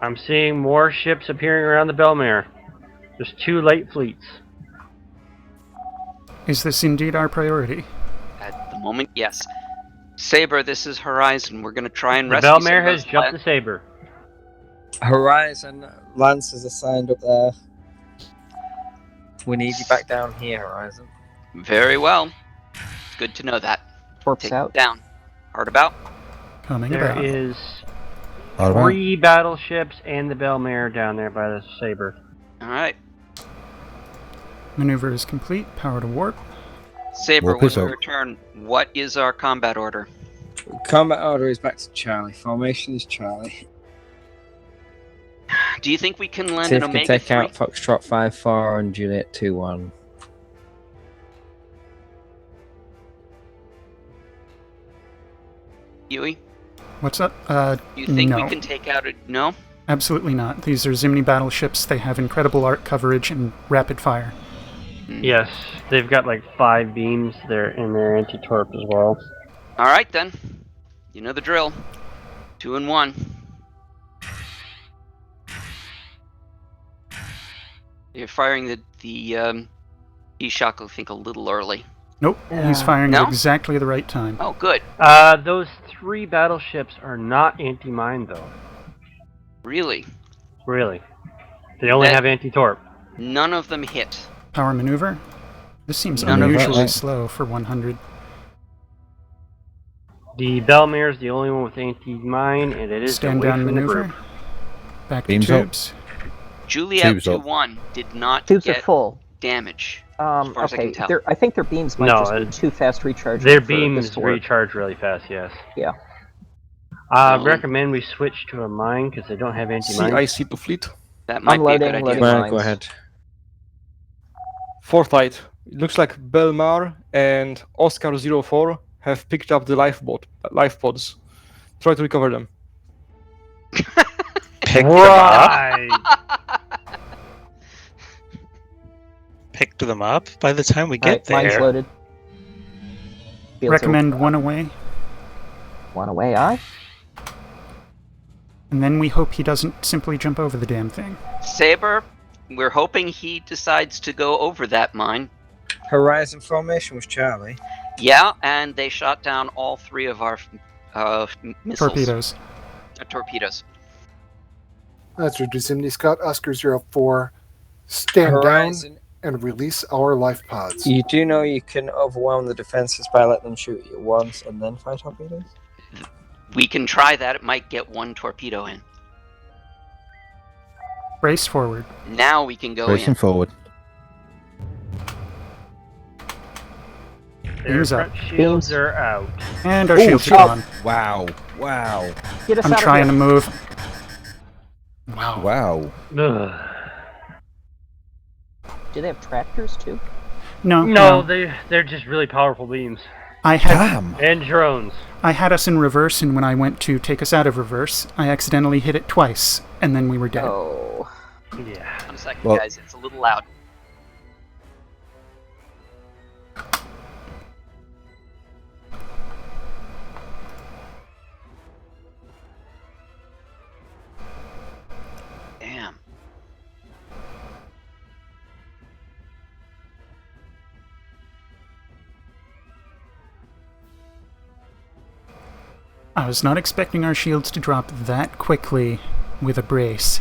I'm seeing more ships appearing around the Belmare. There's 2 light fleets. Is this indeed our priority? At the moment, yes. Saber, this is Horizon. We're going to try and The rescue Belmare some of has those jumped the Saber. Horizon, Lance is assigned up there. We need you back down here, Horizon. Very well. Good to know that. Warp's Take out. it down. Hard about. Coming There about. is All right. 3 battleships and the Belmare down there by the Saber. All right. Maneuver is complete. Power to warp. Saber, Warp when is we out. return, what is our combat order? Combat order is back to Charlie. Formation is Charlie. Do you think we can land Tiff an can Omega take 3? out Foxtrot 5-4 and Juliet 2-1. Yui? What's up? Do you think no. we can take out a... No? Absolutely not. These are Zimni battleships. They have incredible arc coverage and rapid fire. Yes, they've got like 5 beams there in their anti-torp as well. All right, then. You know the drill. 2 and 1. You're firing the E-Shock, I think, a little early. Nope, he's firing No? at exactly the right time. Oh, good. Those 3 battleships are not anti-mine, though. Really? Really. They only That- have anti-torp. None of them hit. Power maneuver. This seems None of unusually them. slow for 100. The Belmare is the only one with anti-mine, and it is Stand away down from the maneuver. group. Back to Beams up. tubes. Juliet Tubes up. 2-1 did not Tubes are get full. damage, as far as I Okay, can tell. I think their beams might No, just be too fast recharging. Their for beams this to work. recharge really fast, yes. Yeah. I So- recommend we switch to a mine because they don't have anti-mine. CIC to Fleet. That might be a good Unloading, idea. loading. Go ahead. Fourth Light. It looks like Belmar and Oscar 04 have picked up the life pods. Try to recover them. Pick Right. Picked them up by the time we Alright, get mine's there. loaded. Shields are Recommend one away. one away, aye? And then we hope he doesn't simply jump over the damn thing. Saber, we're hoping he decides to go over that mine. Horizon formation was Charlie. Yeah, and they shot down all 3 of our missiles. Torpedoes. Torpedoes. That's right, Zimni Scott, Oscar 04. Stand Horizon. down and release our life pods. You do know you can overwhelm the defenses by letting them shoot you once and then fire torpedoes? We can try that. It might get 1 torpedo in. Brace forward. Now we can go Bracing in. forward. Their Beams up. front shields are out. And our Oh, shields shit. are gone. Wow. Wow. Get us I'm out trying of to here. move. Wow. Wow. Ugh. Do they have tractors too? No. No, they're just really powerful beams. I had Damn. And drones. I had us in reverse, and when I went to take us out of reverse, I accidentally hit it twice, and then we were dead. Oh. Yeah. 1 second, Well- guys. It's a little loud. Damn. I was not expecting our shields to drop that quickly with a brace.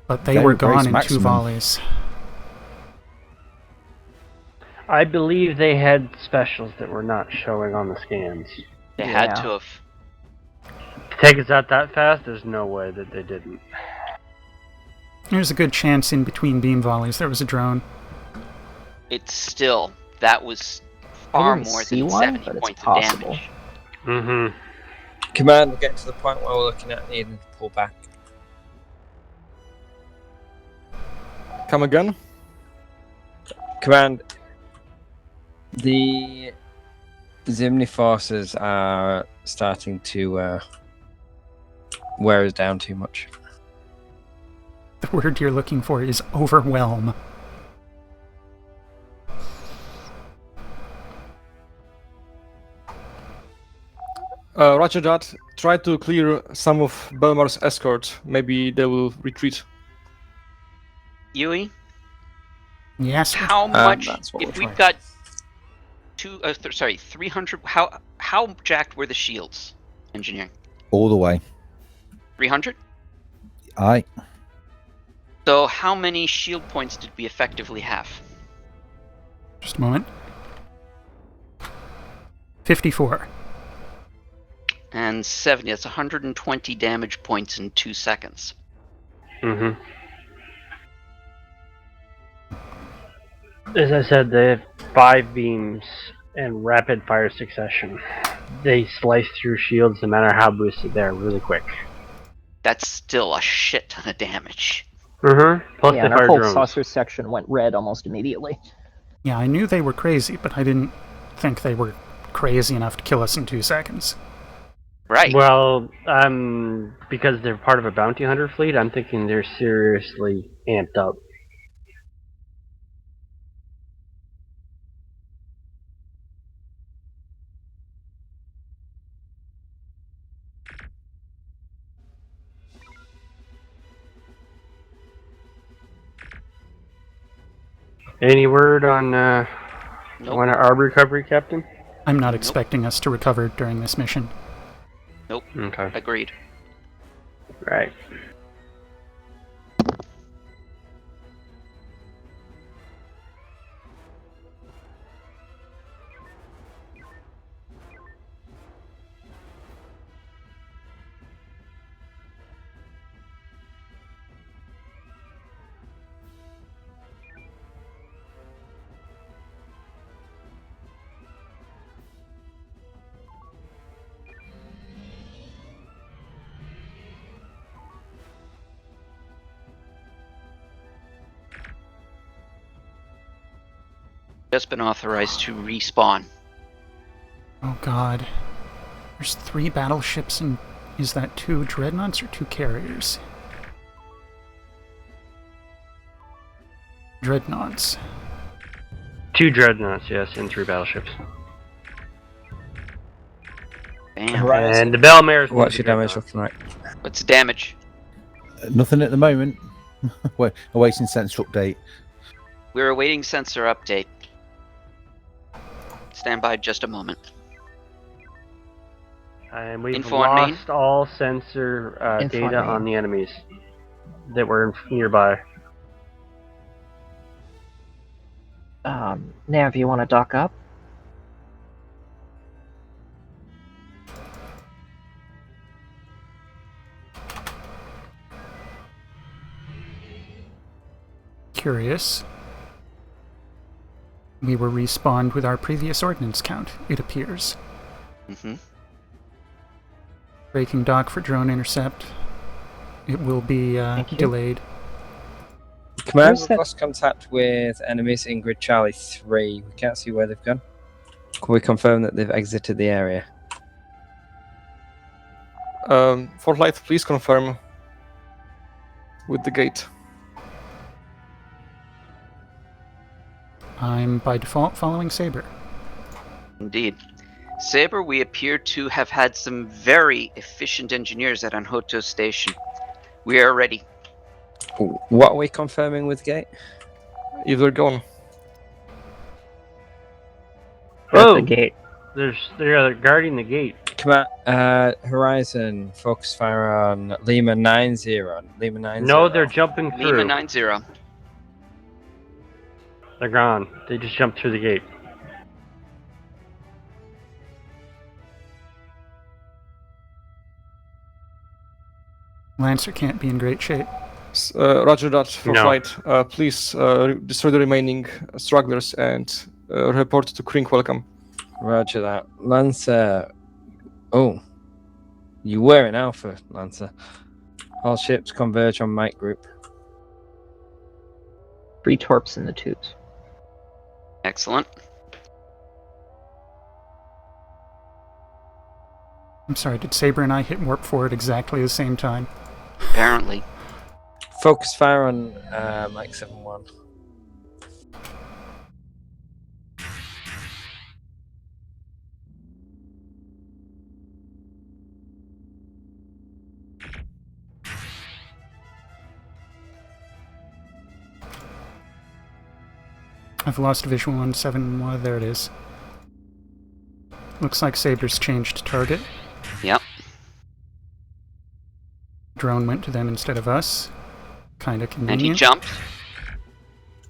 But they They were were brace gone in 2 maximum. volleys. I believe they had specials that were not showing on the scans. They had Yeah. to have. To take us out that fast, there's no way that they didn't. There's a good chance in between beam volleys there was a drone. It's still. That was I far didn't more see than one, 70 but it's points of possible. damage. Mm-hmm. Command, we're getting to the point where we're looking at needing to pull back. Come again? Command, the Zimni forces are starting to wear us down too much. The word you're looking for is overwhelm. Roger that. Try to clear some of Belmar's escort. Maybe they will retreat. Yui, Yes. how much? that's what If we're we've trying. got 300. How jacked were the shields? Engineering. All the way. 300. Aye. So how many shield points did we effectively have? Just a moment. 54. And 70. That's 120 damage points in 2 seconds. Mm-hmm. As I said, they have 5 beams and rapid fire succession. They slice through shields no matter how boosted they are really quick. That's still a shit ton of damage. Mm-hmm. Plus Yeah, they and our fire whole drones. saucer section went red almost immediately. Yeah, I knew they were crazy, but I didn't think they were crazy enough to kill us in 2 seconds. Right. Well, because they're part of a bounty hunter fleet, I'm thinking they're seriously amped up. Any word on Nope. on our recovery, Captain? I'm not expecting us to recover during this mission. Nope. Okay. Agreed. Right. just been authorized to respawn. Oh god. There's 3 battleships, and is that 2 dreadnoughts or 2 carriers? Dreadnoughts. 2 dreadnoughts, yes, and 3 battleships. Damn. And the Belmare's. What's your damage looking like? What's the damage? Nothing at the moment. We're awaiting sensor update. We're awaiting sensor update. Stand by just a moment. And we've Info on main? lost all sensor Info on data main. on the enemies that were nearby. Nav, you want to dock up? Curious. We were respawned with our previous ordnance count, it appears. Mm-hmm. Breaking dock for drone intercept. It will be delayed. Command, we've lost contact with enemies in grid Charlie 3. We can't see where they've gone. Can we confirm that they've exited the area? For light, please confirm with the gate. I'm by default following Saber. Indeed. Saber, we appear to have had some very efficient engineers at Anhoto Station. We are ready. What are we confirming with gate? Either gone. Oh, the gate. They're guarding the gate. Command, Horizon, focus fire on Lima 90. Lima 90. No, they're jumping through. Lima 90. They're gone. They just jumped through the gate. Lancer can't be in great shape. Roger that for No. flight. Please destroy the remaining stragglers and report to Krink welcome. Roger that. Lancer. Oh. You were in Alpha, Lancer. All ships converge on Mike Group. 3 torps in the tubes. Excellent. I'm sorry, did Saber and I hit warp 4 at exactly the same time? Apparently. Focus fire on Mike 7-1. I've lost visual on 7-1. There it is. Looks like Saber's changed target. Yep. Drone went to them instead of us. Kinda convenient. And he jumped.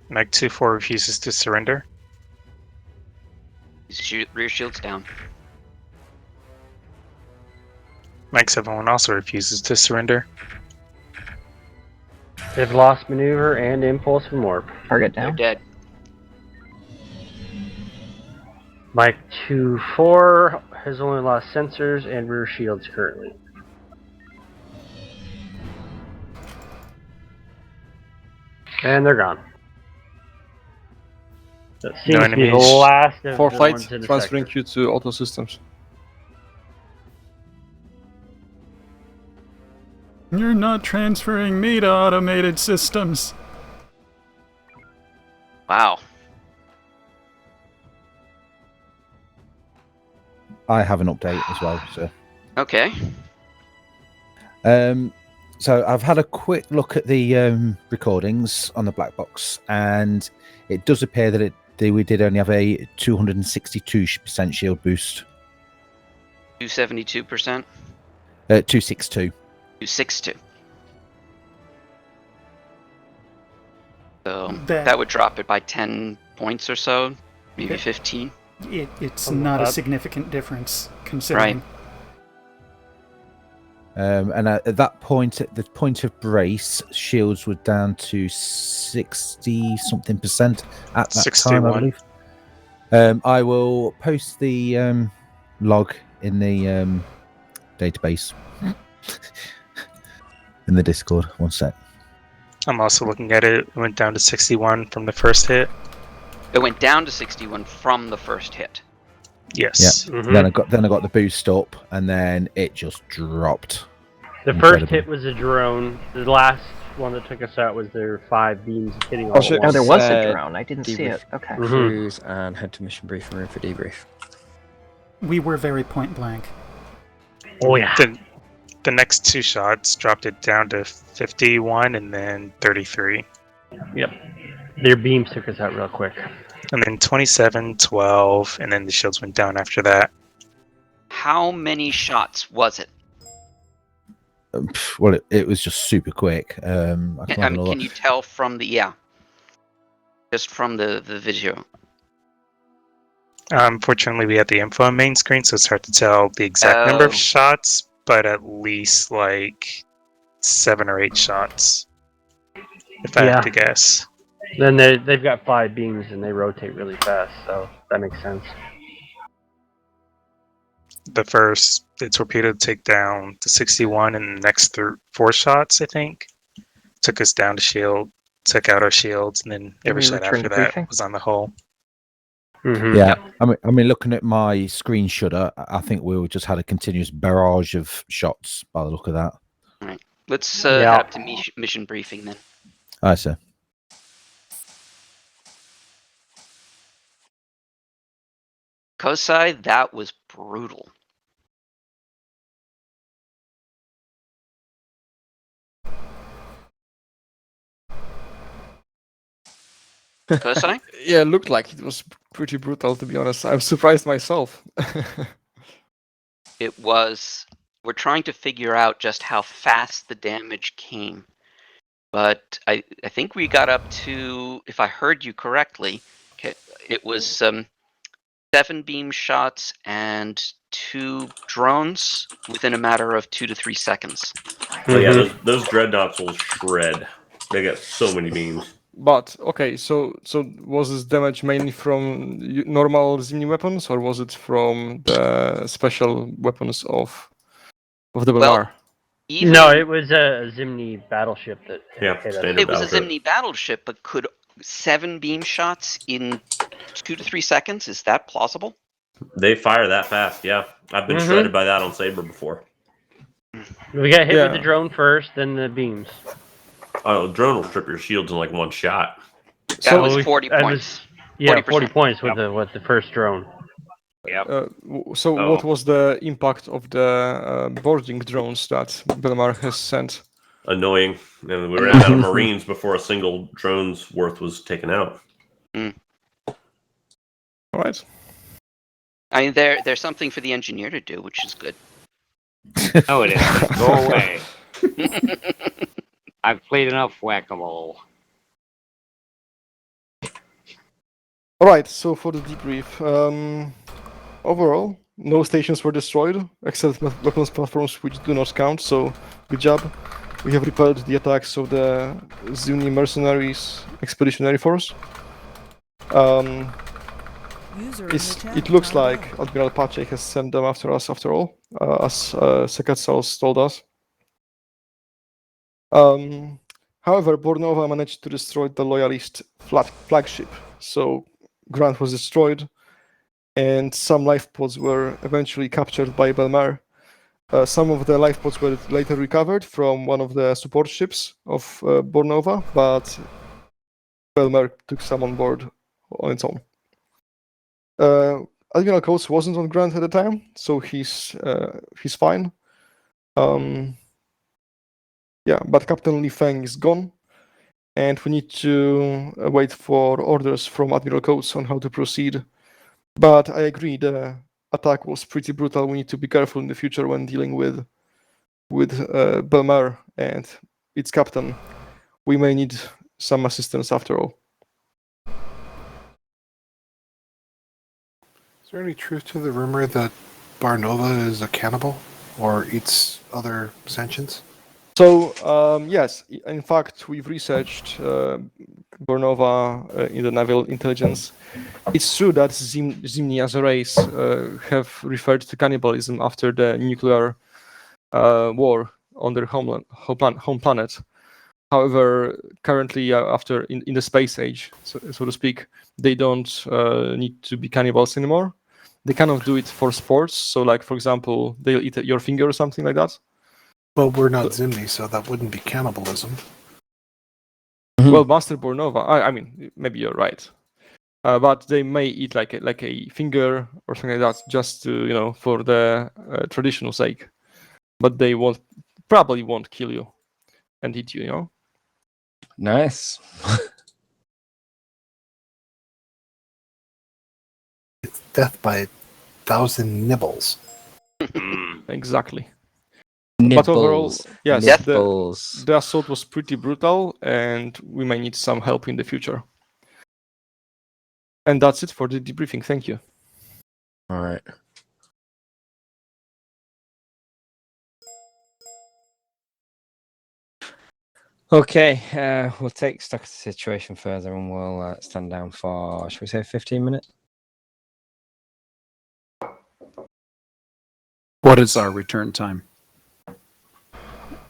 Mag 2-4 refuses to surrender. His rear shield's down. Mag 7-1 also refuses to surrender. They've lost maneuver and impulse from warp. Target They're down. dead. Mike 2-4 has only lost sensors and rear shields currently. And they're gone. That seems to be the enemies. last of For the flight, ones in the transferring sector. you to auto systems. You're not transferring me to automated systems. Wow. I have an update as well, so. Okay. So I've had a quick look at the recordings on the black box, and it does appear that we did only have a 262% shield boost. 272%. 262. 262. So That- that would drop it by 10 points or so, maybe 15. It's not a significant difference, considering. And at that point, at the point of brace, shields were down to 60-something% at that time, I 61. believe. I will post the log in the database in the Discord. One sec. I'm also looking at it. It went down to 61 from the first hit. It went down to 61 from the first hit. Yes. Yeah. Then I got the boost up, and then it just dropped. The first hit was a drone. The last one that took us out was their 5 beams hitting all at Oh, once. there was a drone. I didn't see Debrief it. Okay. cruise and head to mission briefing room for debrief. We were very point blank. Oh yeah. The next 2 shots dropped it down to 51 and then 33. Yep. Their beams took us out real quick. And then 27, 12, and then the shields went down after that. How many shots was it? Well, it was just super quick. I mean, can you tell from the just from the video? Unfortunately, we had the info on main screen, so it's hard to tell the exact number of shots, but at least like 7 or 8 shots, if I have to guess. Then they've got 5 beams and they rotate really fast, so that makes sense. The first, the torpedo take down to 61, and the next 4 shots, I think, took us down to shield, took out our shields, and then every shot after that was on the hull. Yeah, I mean, looking at my screenshot, I think we just had a continuous barrage of shots by the look of that. All right, let's head up to mission briefing then. Aye, sir. Kosai, that was brutal. Kosai? Yeah, it looked like it was pretty brutal, to be honest. I'm surprised myself. It was. We're trying to figure out just how fast the damage came. But I think we got up to, if I heard you correctly, it was 7 beam shots and 2 drones within a matter of 2 to 3 seconds. Oh, yeah, those dreadnoughts will shred. They got so many beams. But okay, so was this damage mainly from normal Zimni weapons, or was it from the special weapons of the Belmar? No, it was a Zimni battleship that hit us. It was a Zimni battleship, but could 7 beam shots in 2 to 3 seconds? Is that plausible? They fire that fast, yeah. I've been shredded by that on Saber before. We got hit with the drone first, then the beams. Oh, the drone will strip your shields in like 1 shot. That was 40 points. Yeah, 40 points with the first drone. Yeah. So what was the impact of the boarding drones that Belmar has sent? Annoying. And we ran out of Marines before a single drone's worth was taken out. All right. I mean, there's something for the engineer to do, which is good. No, it isn't. Go away. I've played enough whack-a-mole. All right. So for the debrief, overall, no stations were destroyed except weapons platforms, which do not count. So good job. We have repelled the attacks of the Zuni mercenaries expeditionary force. It looks like Admiral Pache has sent them after us after all, as Second Souls told us. However, Bornova managed to destroy the Loyalist flagship, so Grant was destroyed, and some lifeboats were eventually captured by Belmar. Some of the lifeboats were later recovered from one of the support ships of Bornova, but Belmar took some on board on its own. Admiral Coates wasn't on Grant at the time, so he's fine. Yeah, but Captain Li Feng is gone, and we need to wait for orders from Admiral Coates on how to proceed. But I agree, the attack was pretty brutal. We need to be careful in the future when dealing with Belmar and its captain. We may need some assistance after all. Is there any truth to the rumor that Barnova is a cannibal or eats other sentients? So, yes, in fact, we've researched Bornova in the naval intelligence. It's true that Zimni as a race have referred to cannibalism after the nuclear war on their home planet. However, currently, after in the space age, so to speak, they don't need to be cannibals anymore. They kind of do it for sports. So, like for example, they'll eat your finger or something like that. Well, we're not Zimni, so that wouldn't be cannibalism. Well, Master Bornova, I mean, maybe you're right. But they may eat like a finger or something like that, just to, for the traditional sake. But they probably won't kill you and eat you. Nice. It's death by 1,000 nibbles. Exactly. Nibbles. But overall, yes, Nibbles. the assault was pretty brutal, and we may need some help in the future. And that's it for the debriefing. Thank you. All right. Okay, we'll take stock of the situation further, and we'll stand down for, should we say, 15 minutes? What is our return time?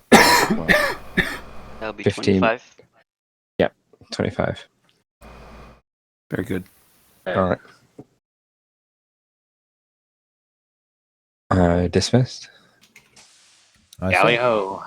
That'll be 25. Yep, 25. Very good. All right. Dismissed. Galley ho.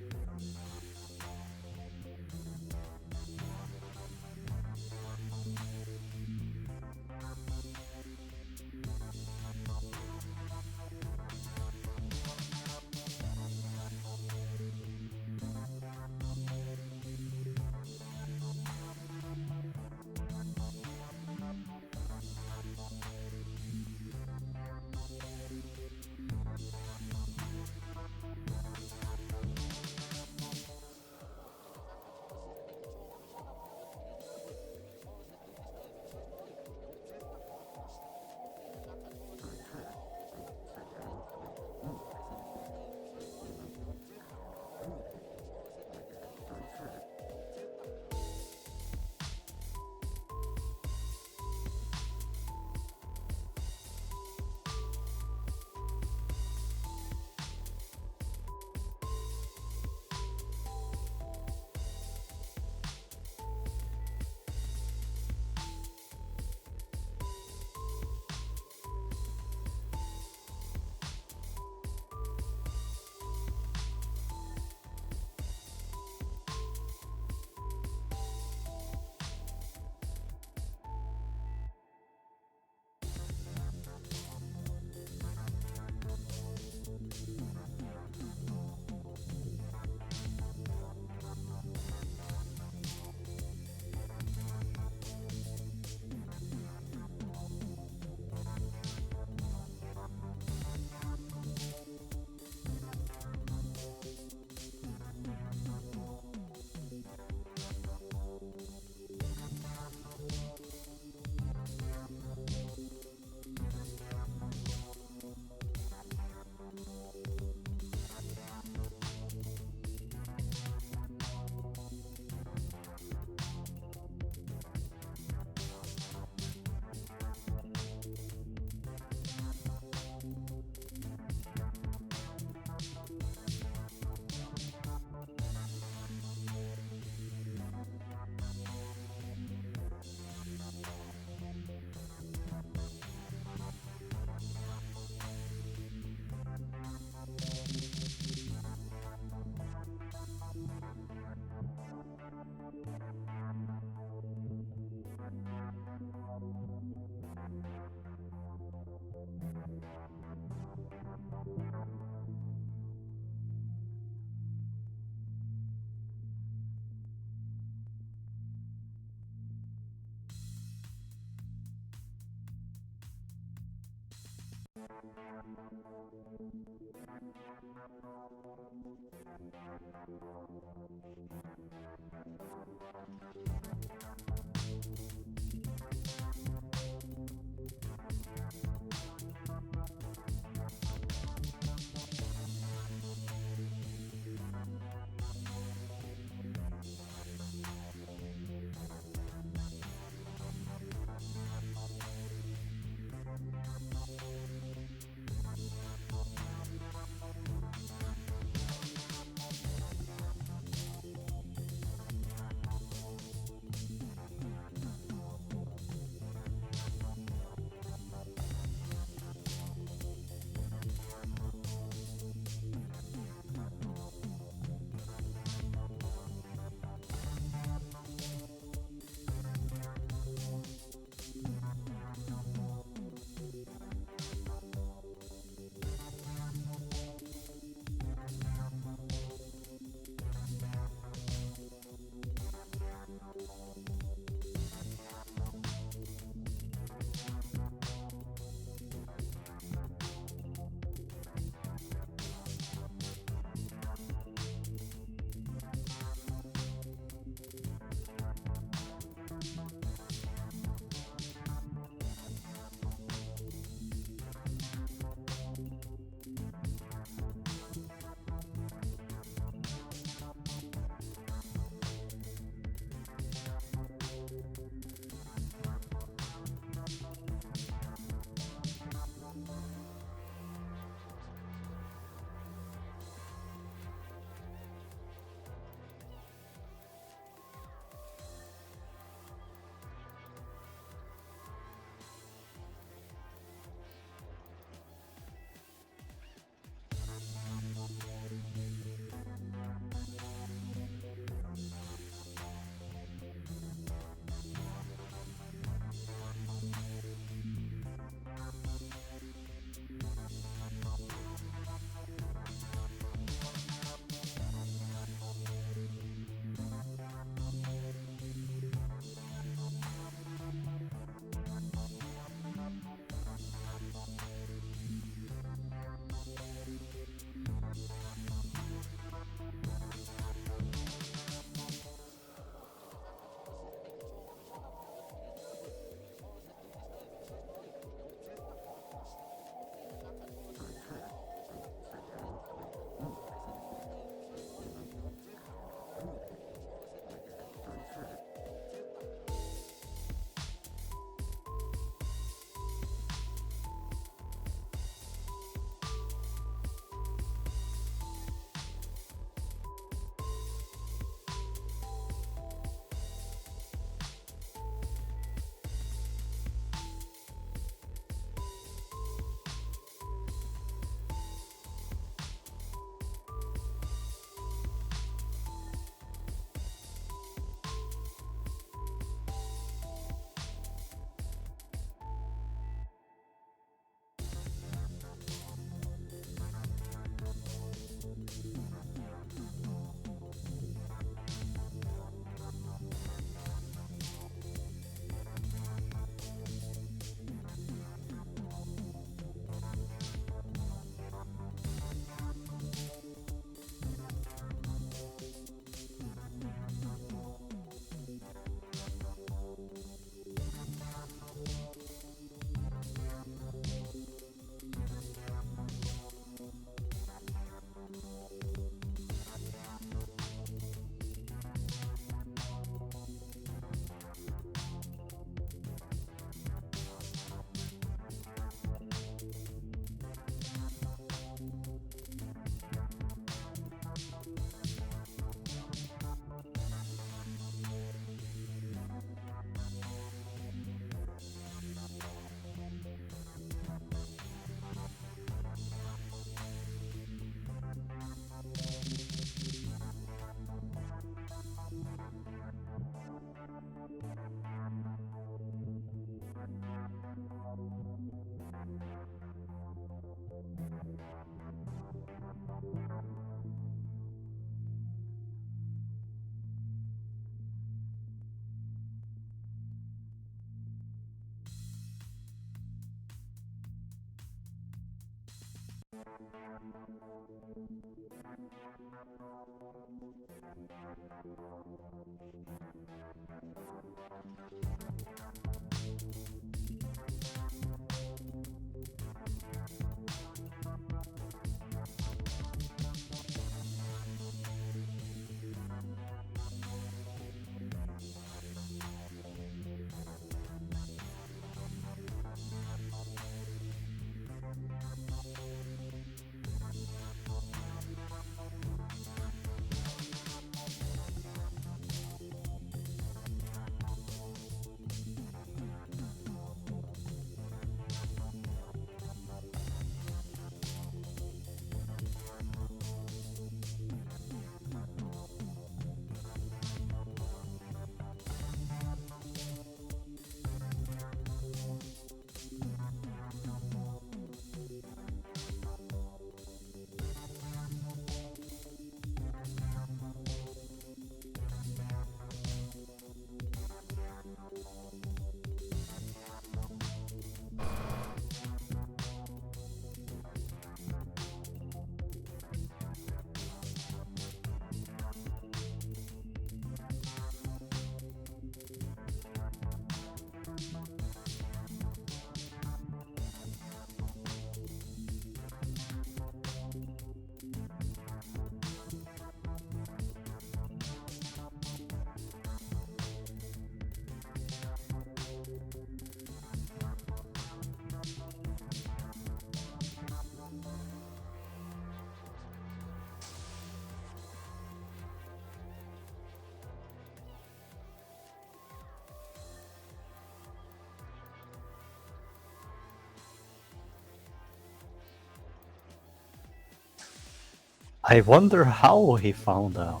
I wonder how he found out.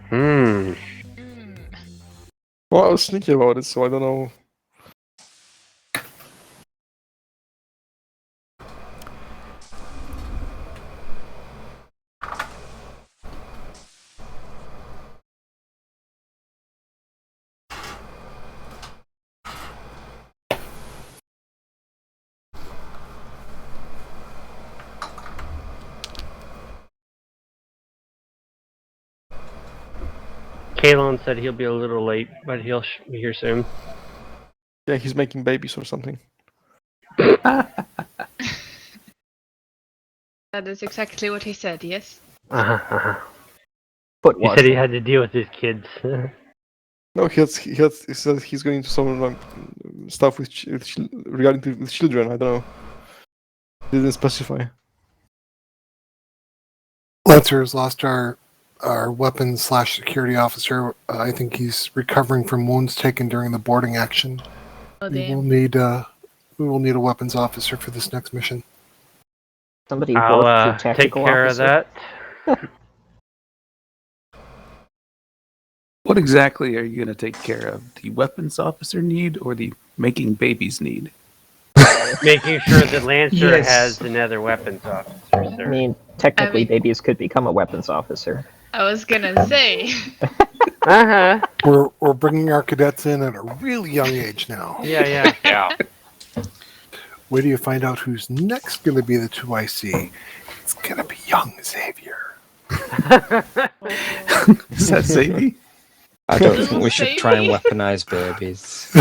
Hmm. Well, I was thinking about it, so I don't know. Kalon said he'll be a little late, but he'll be here soon. Yeah, he's making babies or something. That is exactly what he said, yes. He said he had to deal with his kids. No, he said he's going to some stuff with regarding with children. I don't know. He didn't specify. Lancer has lost our weapons/security officer. I think he's recovering from wounds taken during the boarding action. Oh, we damn. will need a weapons officer for this next mission. Somebody I'll work your take tactical care officer. of that. What exactly are you going to take care of? The weapons officer need or the making babies need? Making sure that Lancer Yes. has another weapons officer, sir. I mean, technically, I mean- babies could become a weapons officer. I was gonna say. We're bringing our cadets in at a really young age now. Yeah. Wait till you find out who's next going to be the 2IC. It's going to be young Xavier. Is that Xavier? I don't think we should try and weaponize babies.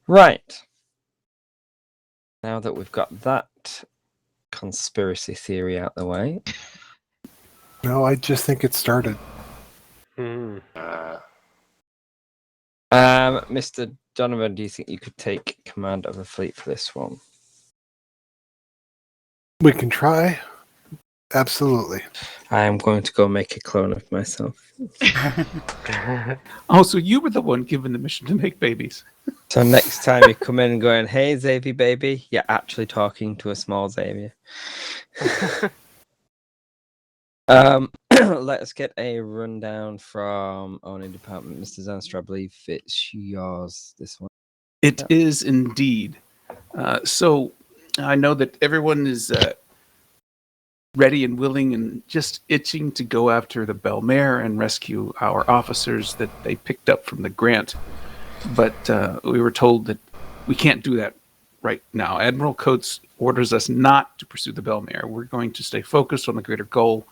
Right. Now that we've got that conspiracy theory out the way. No, I just think it started. Mr. Donovan, do you think you could take command of a fleet for this one? We can try. Absolutely. I am going to go make a clone of myself. Oh, so you were the one given the mission to make babies. So next time you come in and going, "Hey, Xavier, baby," you're actually talking to a small Xavier. Let us get a rundown from owning department, Mr. Zanstra. I believe it's yours. This one. It is indeed. So I know that everyone is ready and willing and just itching to go after the Belmare and rescue our officers that they picked up from the Grant. But we were told that we can't do that right now. Admiral Coates orders us not to pursue the Belmare. We're going to stay focused on the greater goal.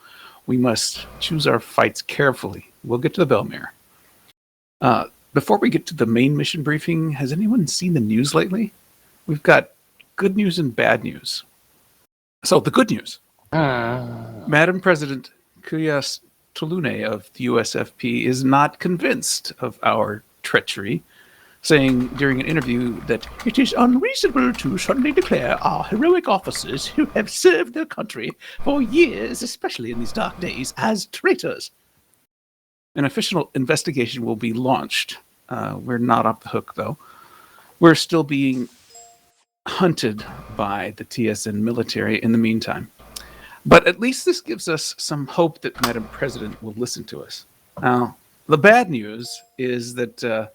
We must choose our fights carefully. We'll get to the Belmare. Before we get to the main mission briefing, has anyone seen the news lately? We've got good news and bad news. So the good news. Madam President Kuyas Tolune of the USFP is not convinced of our treachery, saying during an interview that it is unreasonable to suddenly declare our heroic officers who have served their country for years, especially in these dark days, as traitors. An official investigation will be launched. We're not off the hook, though. We're still being hunted by the TSN military in the meantime. But at least this gives us some hope that Madam President will listen to us. Now, the bad news is that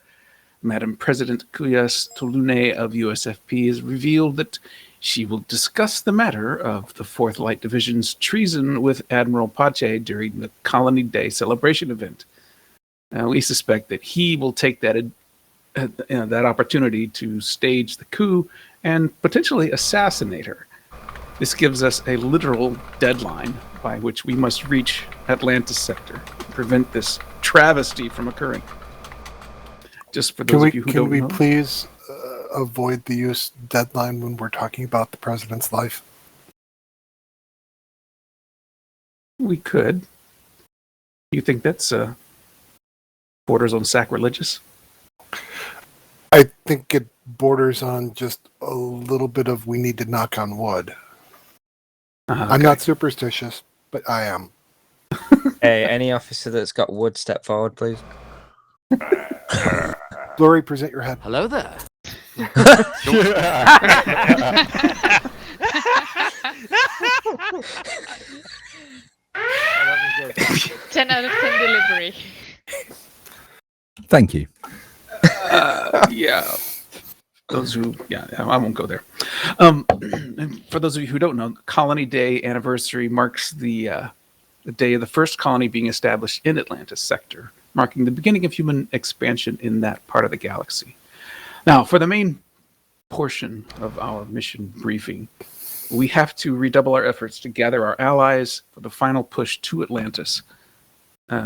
Madam President Kuyas Tolune of USFP has revealed that she will discuss the matter of the 4th Light Division's treason with Admiral Pache during the Colony Day celebration event. We suspect that he will take that opportunity to stage the coup and potentially assassinate her. This gives us a literal deadline by which we must reach Atlantis sector and prevent this travesty from occurring. Just for those of you who don't know. Can we please avoid the use deadline when we're talking about the president's life? We could. You think that's borders on sacrilegious? I think it borders on just a little bit of we need to knock on wood. Okay. I'm not superstitious, but I am. Hey, any officer that's got wood, step forward, please. Glory, present your head. Hello there. 10 out of 10 delivery. Thank you. Yeah. I won't go there. And for those of you who don't know, Colony Day anniversary marks the day of the first colony being established in Atlantis sector, marking the beginning of human expansion in that part of the galaxy. Now, for the main portion of our mission briefing, we have to redouble our efforts to gather our allies for the final push to Atlantis.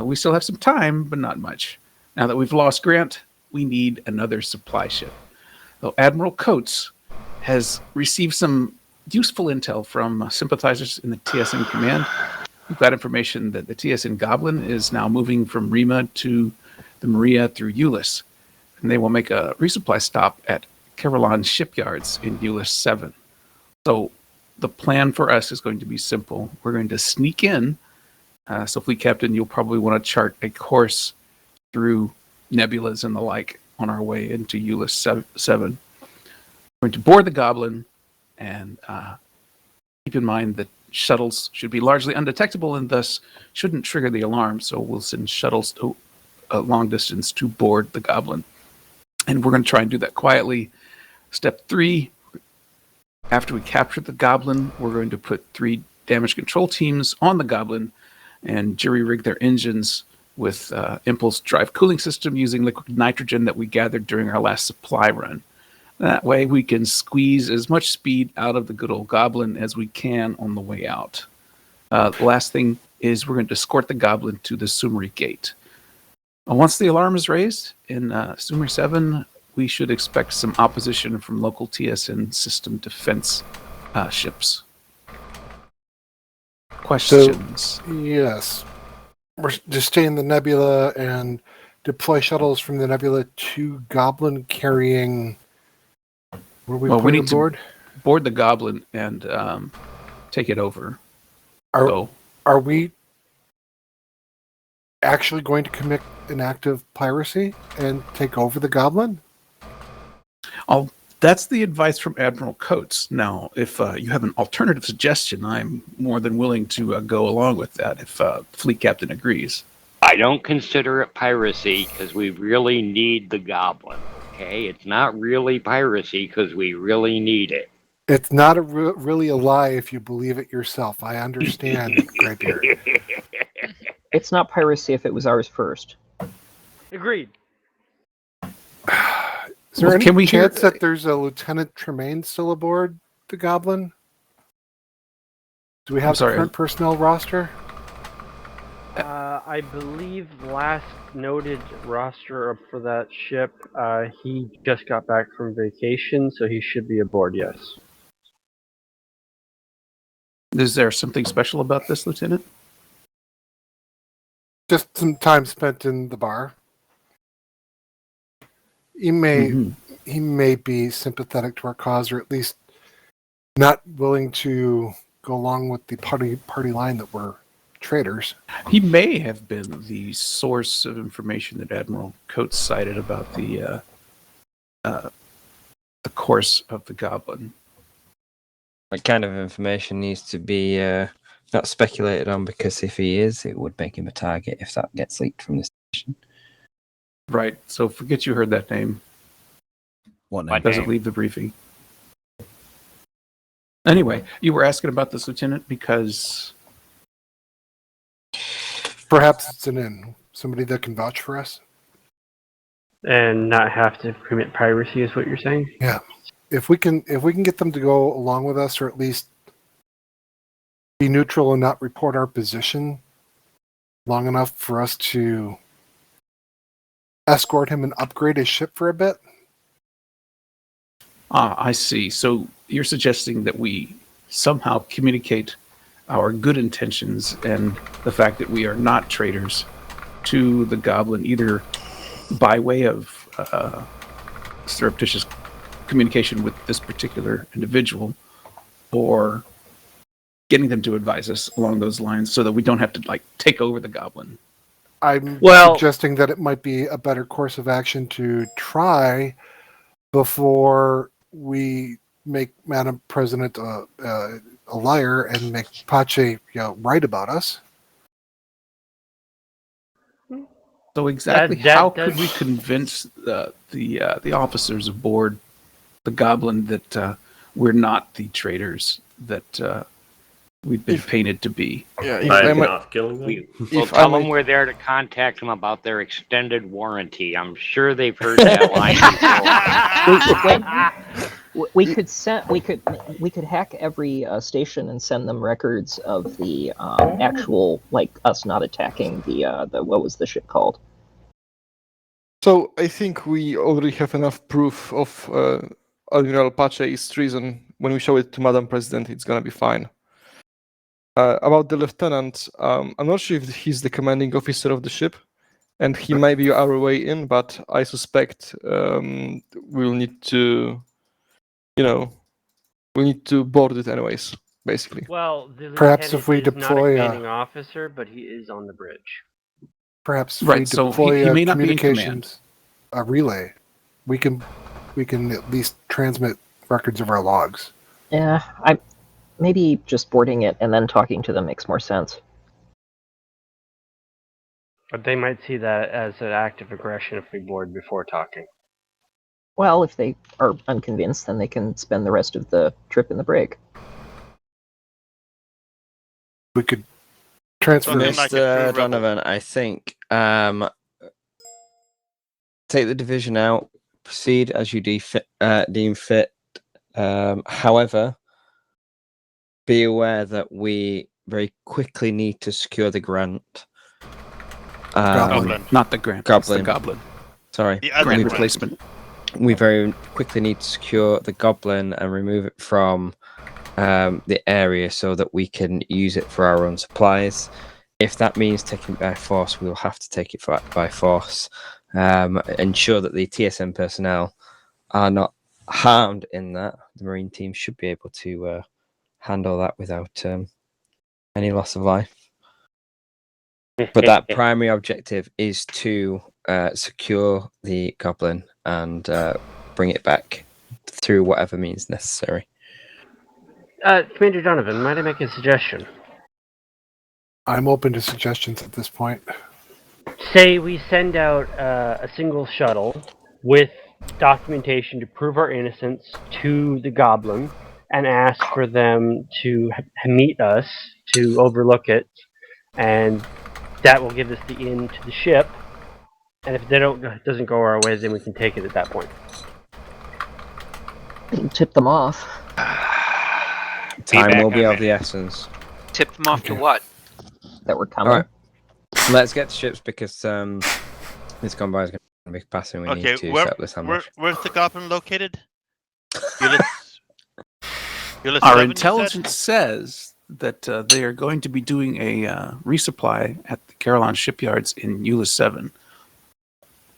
We still have some time, but not much. Now that we've lost Grant, we need another supply ship. Though Admiral Coates has received some useful intel from sympathizers in the TSN command. We've got information that the TSN Goblin is now moving from Rima to the Maria through Euless, and they will make a resupply stop at Caroline shipyards in Euless 7. So the plan for us is going to be simple. We're going to sneak in. So Fleet Captain, you'll probably want to chart a course through nebulas and the like on our way into Euless 7. We're going to board the Goblin and keep in mind that shuttles should be largely undetectable and thus shouldn't trigger the alarm. So we'll send shuttles to a long distance to board the Goblin. And we're going to try and do that quietly. Step 3, after we capture the Goblin, we're going to put 3 damage control teams on the Goblin and jury-rig their engines with impulse drive cooling system using liquid nitrogen that we gathered during our last supply run. That way we can squeeze as much speed out of the good old Goblin as we can on the way out. The last thing is we're going to escort the Goblin to the Sumeri Gate. Once the alarm is raised in Sumer 7, we should expect some opposition from local TSN system defense ships. Questions? So, yes. We're just stay in the nebula and deploy shuttles from the nebula to Goblin carrying... We need to board the Goblin and take it over. Are we actually going to commit an act of piracy and take over the Goblin? That's the advice from Admiral Coates. Now, if you have an alternative suggestion, I'm more than willing to go along with that if Fleet Captain agrees. I don't consider it piracy because we really need the Goblin. Okay, it's not really piracy because we really need it. It's not really a lie if you believe it yourself. I understand, Greybeard. It's not piracy if it was ours first. Agreed. Is there Well, any can we hear- chance that there's a Lieutenant Tremaine still aboard the Goblin? Do we have the current personnel roster? I believe last noted roster for that ship, he just got back from vacation, so he should be aboard, yes. Is there something special about this, Lieutenant? Just some time spent in the bar. He may be sympathetic to our cause, or at least not willing to go along with the party line that we're traitors. He may have been the source of information that Admiral Coates cited about the course of the Goblin. That kind of information needs to be not speculated on, because if he is, it would make him a target if that gets leaked from the station. Right. So forget you heard that name. What name? Doesn't leave the briefing. Anyway, you were asking about this, Lieutenant, because perhaps it's an in. Somebody that can vouch for us. And not have to commit piracy is what you're saying? Yeah. If we can get them to go along with us, or at least be neutral and not report our position long enough for us to escort him and upgrade his ship for a bit. Ah, I see. So you're suggesting that we somehow communicate our good intentions and the fact that we are not traitors to the Goblin, either by way of surreptitious communication with this particular individual, or getting them to advise us along those lines so that we don't have to take over the Goblin. I'm suggesting that it might be a better course of action to try before we make Madam President a liar and make Pache right about us. So exactly how could we convince the officers aboard the Goblin that we're not the traitors that we've been painted to be? Well, tell them we're there to contact them about their extended warranty. I'm sure they've heard that line before. We could hack every station and send them records of the actual, us not attacking the what was the ship called? So I think we already have enough proof of Admiral Pache's treason. When we show it to Madam President, it's gonna be fine. About the lieutenant, I'm not sure if he's the commanding officer of the ship, and he may be our way in, but I suspect we'll need to, we need to board it anyways, basically. Well, the Perhaps if we lieutenant is not a deploy commanding officer, but he is on the bridge. Perhaps if Right, we so deploy he may not be in communications, a relay, we can at least transmit records of our logs. Yeah, maybe just boarding it and then talking to them makes more sense. But they might see that as an act of aggression if we board before talking. Well, if they are unconvinced, then they can spend the rest of the trip in the brig. We could transfer. Mr. Donovan, I think take the division out, proceed as you deem fit. However, be aware that we very quickly need to secure the grant. Goblin. Not the grant. Goblin. It's the Goblin. Sorry. The other grant replacement. We very quickly need to secure the Goblin and remove it from the area so that we can use it for our own supplies. If that means taking it by force, we will have to take it by force. Ensure that the TSN personnel are not harmed in that. The Marine team should be able to handle that without any loss of life. But that primary objective is to secure the Goblin and bring it back through whatever means necessary. Commander Donovan, might I make a suggestion? I'm open to suggestions at this point. Say we send out a single shuttle with documentation to prove our innocence to the Goblin and ask for them to meet us to overlook it, and that will give us the in to the ship. And if it doesn't go our way, then we can take it at that point. Tip them off. Time will be on of the essence. Tip them off to what? That we're coming. All right, let's get to ships because this convoy is going to be passing. We need to set up this ambush. Where's the goblin located? Ulyss Our 7, intelligence says that they are going to be doing a resupply at the Carillon shipyards in Ulyss 7.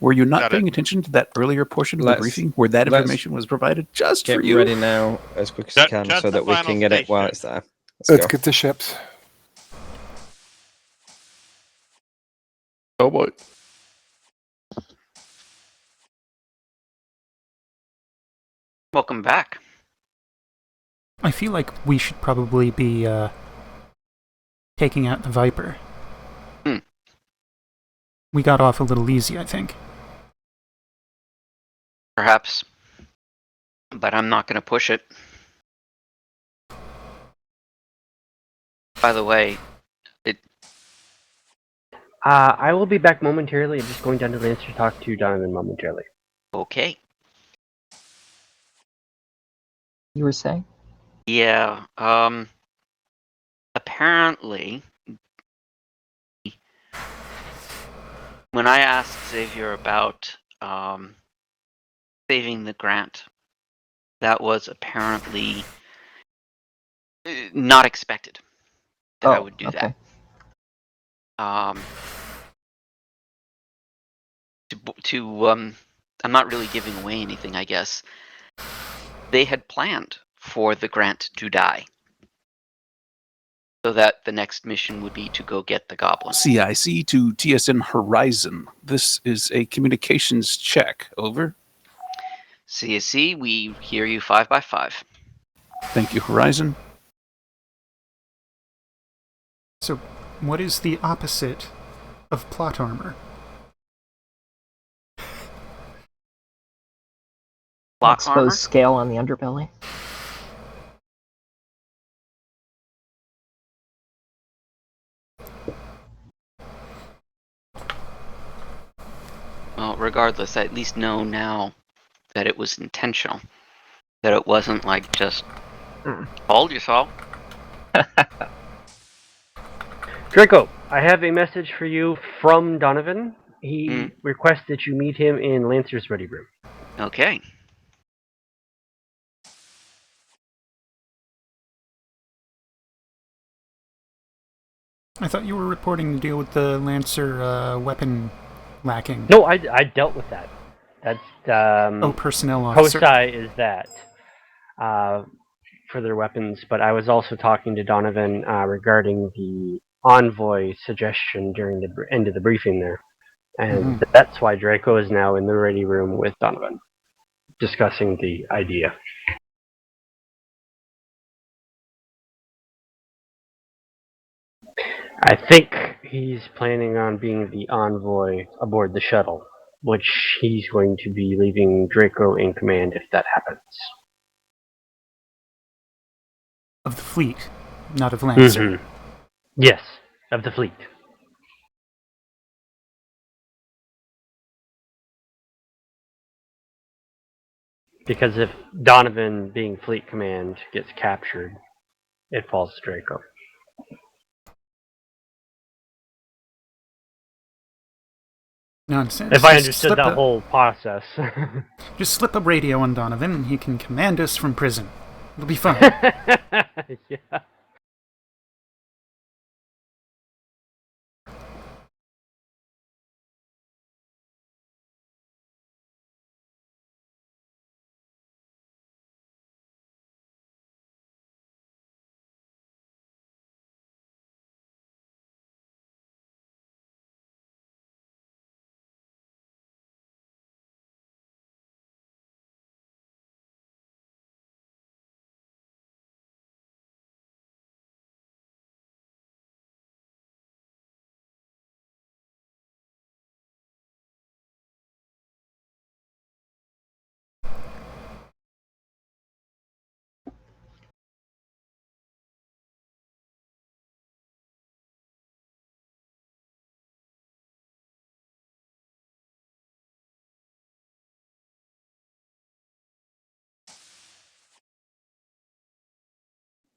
Were you not paying attention to that earlier portion of the briefing where that information was provided just for you? Get ready now as quick as you can so that we can get it while it's there. Let's get the ships. Oh boy. Welcome back. I feel like we should probably be taking out the Viper. We got off a little easy, I think. Perhaps. But I'm not going to push it. By the way, I will be back momentarily. I'm just going down to the answer to talk to Donovan momentarily. Okay. You were saying? Yeah. Apparently, when I asked Xavier about saving the grant, that was apparently not expected that I would do that. I'm not really giving away anything, I guess. They had planned for the grant to die, so that the next mission would be to go get the goblin. CIC to TSN Horizon. This is a communications check. Over. CSC, we hear you 5x5. Thank you, Horizon. So, what is the opposite of plot armor? Plot armor? Exposed scale on the underbelly. Well, regardless, I at least know now that it was intentional. That it wasn't like just, hold yourself. Draco, I have a message for you from Donovan. He requests that you meet him in Lancer's ready room. Okay. I thought you were reporting the deal with the Lancer weapon lacking. No, I dealt with that. That's personnel officer. Hosai is that for their weapons, but I was also talking to Donovan regarding the envoy suggestion during the end of the briefing there, and that's why Draco is now in the ready room with Donovan, discussing the idea. I think he's planning on being the envoy aboard the shuttle, which he's going to be leaving Draco in command if that happens. Of the fleet, not of Lancer. Yes, of the fleet. Because if Donovan, being fleet command, gets captured, it falls to Draco. Nonsense. If I understood that whole process. Just slip a radio on Donovan and he can command us from prison. It'll be fun. Yeah.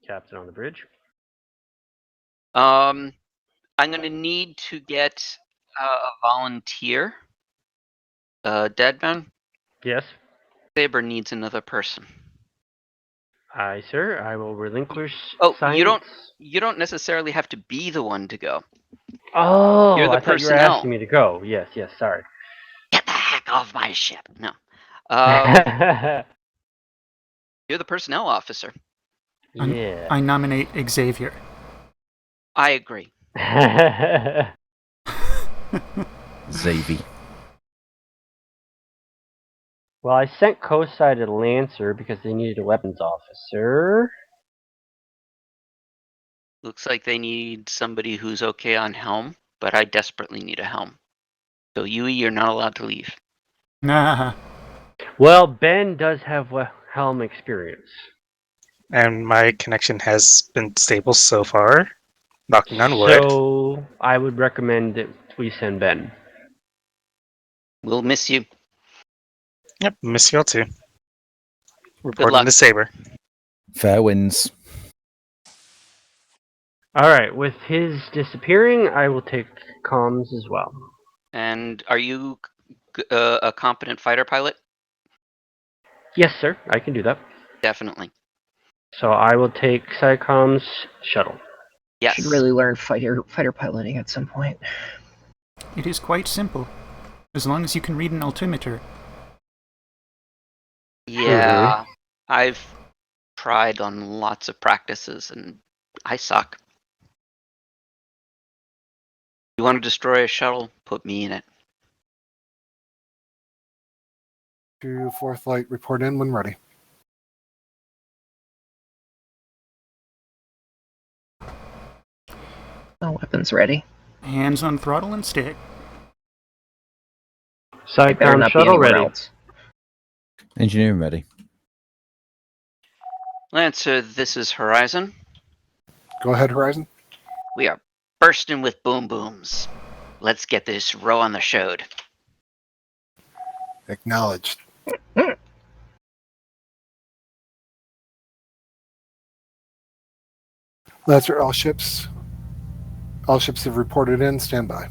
captain on the bridge. I'm going to need to get a volunteer. Deadman? Yes. Saber needs another person. Aye, sir. I will relinquish science. You don't necessarily have to be the one to go. Oh, You're the I thought you were personnel. asking me to go. Yes, sorry. Get the heck off my ship. No. You're the personnel officer. Yeah. I nominate Xavier. I agree. Xavier. Well, I sent Kosai to Lancer because they needed a weapons officer. Looks like they need somebody who's okay on helm, but I desperately need a helm. So Yui, you're not allowed to leave. Nah. Well, Ben does have helm experience. And my connection has been stable so far. Knocking on wood. So I would recommend that we send Ben. We'll miss you. Yep, miss y'all too. luck. Reporting to Saber. Fair winds. All right, with his disappearing, I will take comms as well. And are you a competent fighter pilot? Yes, sir. I can do that. Definitely. So I will take SciComm's shuttle. Yes. Should really learn fighter piloting at some point. It is quite simple, as long as you can read an altimeter. Yeah, I've tried on lots of practices and I suck. You want to destroy a shuttle? Put me in it. To fourth light, report in when ready. Oh, weapons ready. Hands on throttle and stick. SciComm shuttle ready. Else. Engineering ready. Lancer, this is Horizon. Go ahead, Horizon. We are bursting with boom booms. Let's get this row on the showed. Acknowledged. Lancer, all ships have reported in. Stand by.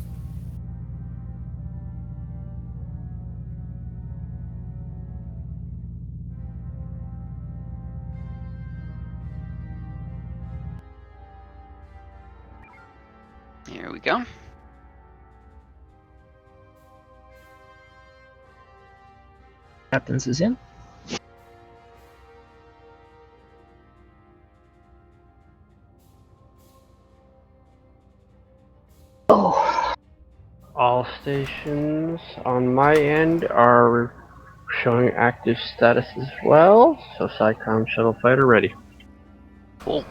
Here we go. Captain's is in. Oh. All stations on my end are showing active status as well. So SciComm shuttle fighter ready. Cool.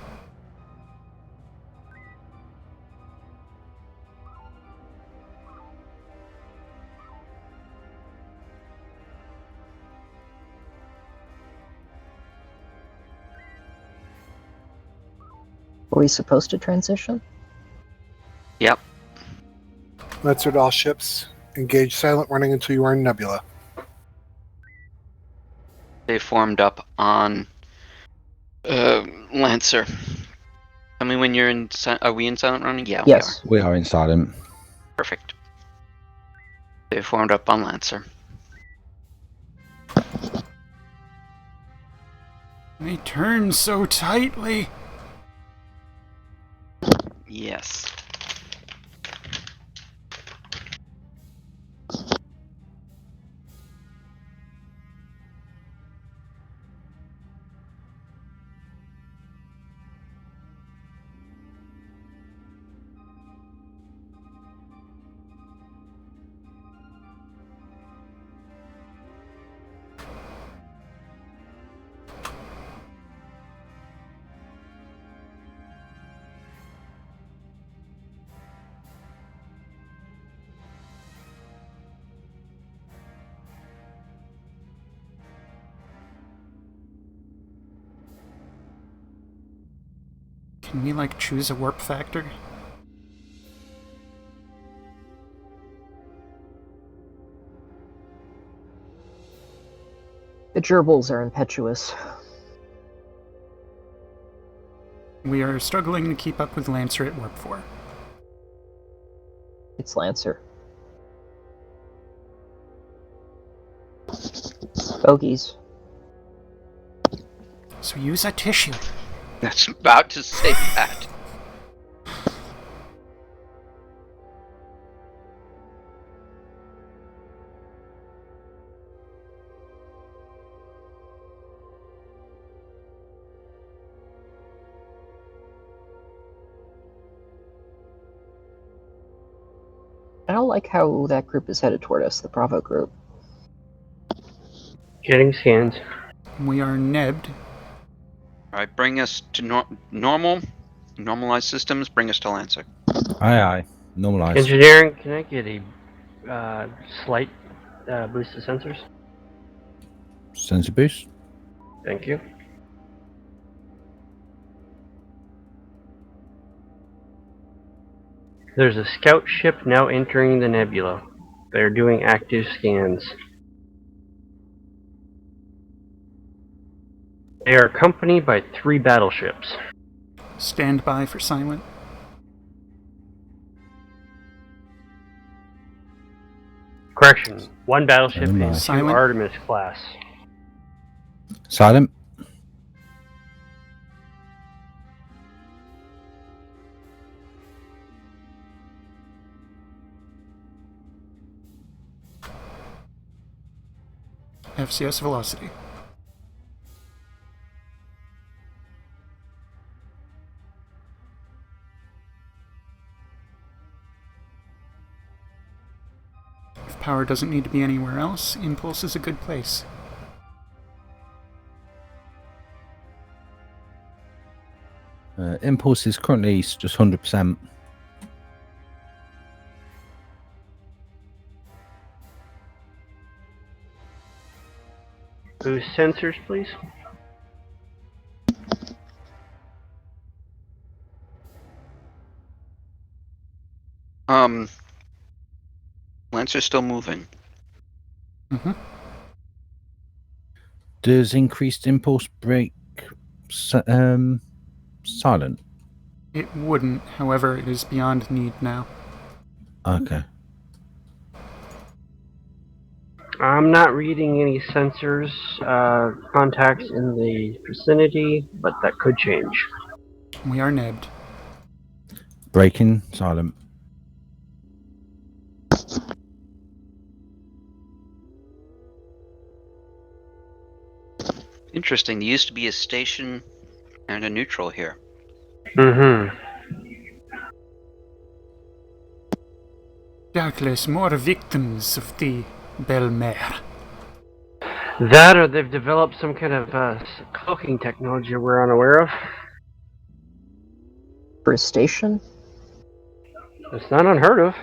Are we supposed to transition? Yep. Lancer to all ships. Engage silent running until you are in Nebula. They formed up on Lancer. Tell me when you're in. Are we in silent running? Yeah, yes. We are in silent. Perfect. They formed up on Lancer. They turn so tightly. Yes. Can we, like, choose a warp factor? The gerbils are impetuous. We are struggling to keep up with Lancer at Warp 4. It's Lancer. Bogies. So use a tissue. That's about to say that. I don't like how that group is headed toward us, the Bravo group. Getting scans. We are nebbed. Alright, bring us to normalized systems, bring us to Lancer. Aye. Normalized. Engineering, can I get a slight boost to sensors? Sensor boost. Thank you. There's a scout ship now entering the nebula. They're doing active scans. They are accompanied by 3 battleships. Stand by for silent. Correction, 1 battleship Stand by. and 2 Silent. Artemis class. Silent. FCS velocity. If power doesn't need to be anywhere else, impulse is a good place. Impulse is currently just 100%. Boost sensors, please. Lancer's still moving. Mm-hmm. Does increased impulse break silent? It wouldn't, however, it is beyond need now. Okay. I'm not reading any sensors, contacts in the vicinity, but that could change. We are nebbed. Breaking silent. Interesting, there used to be a station and a neutral here. Mm-hmm. Doubtless more victims of the Belmare. That or they've developed some kind of cloaking technology we're unaware of. For a station? It's not unheard of.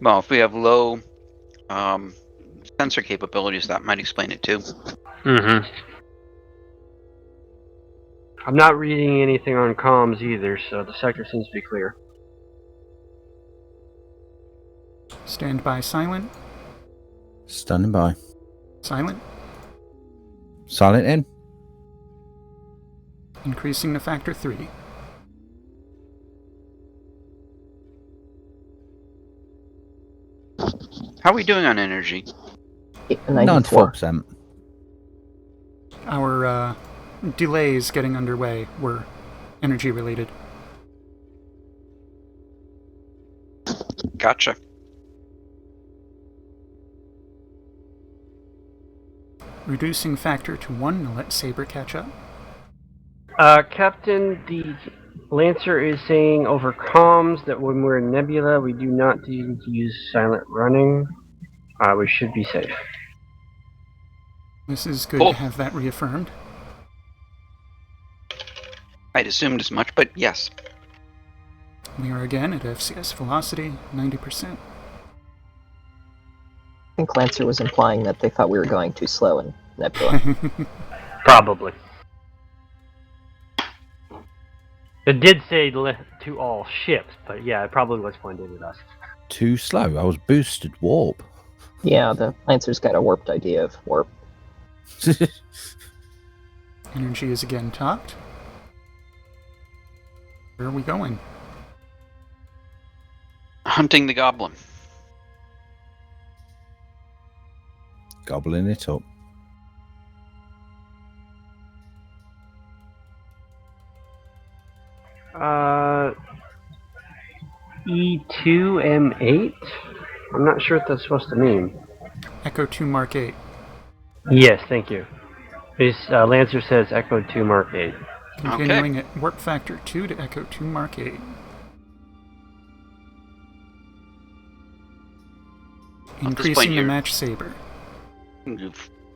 Well, if we have low sensor capabilities, that might explain it too. Mm-hmm. I'm not reading anything on comms either, so the sector seems to be clear. Stand by silent. Standing by. Silent. Silent in. Increasing to factor 3. How are we doing on energy? 94%. Our delays getting underway were energy related. Gotcha. Reducing factor to 1 to let Saber catch up. Captain, the Lancer is saying over comms that when we're in Nebula, we do not need to use silent running. We should be safe. This is good to have that reaffirmed. I'd assumed as much, but yes. We are again at FCS velocity, 90%. I think Lancer was implying that they thought we were going too slow in Nebula. Probably. It did say to all ships, but yeah, it probably was pointed at us. Too slow. I was boosted warp. Yeah, the Lancer's got a warped idea of warp. Energy is again topped. Where are we going? Hunting the goblin. Gobbling it up. E2M8? I'm not sure what that's supposed to mean. Echo 2 Mark 8. Yes, thank you. His Lancer says Echo 2 Mark 8. Continuing at warp factor 2 to Echo 2 Mark 8. Increasing the match saber.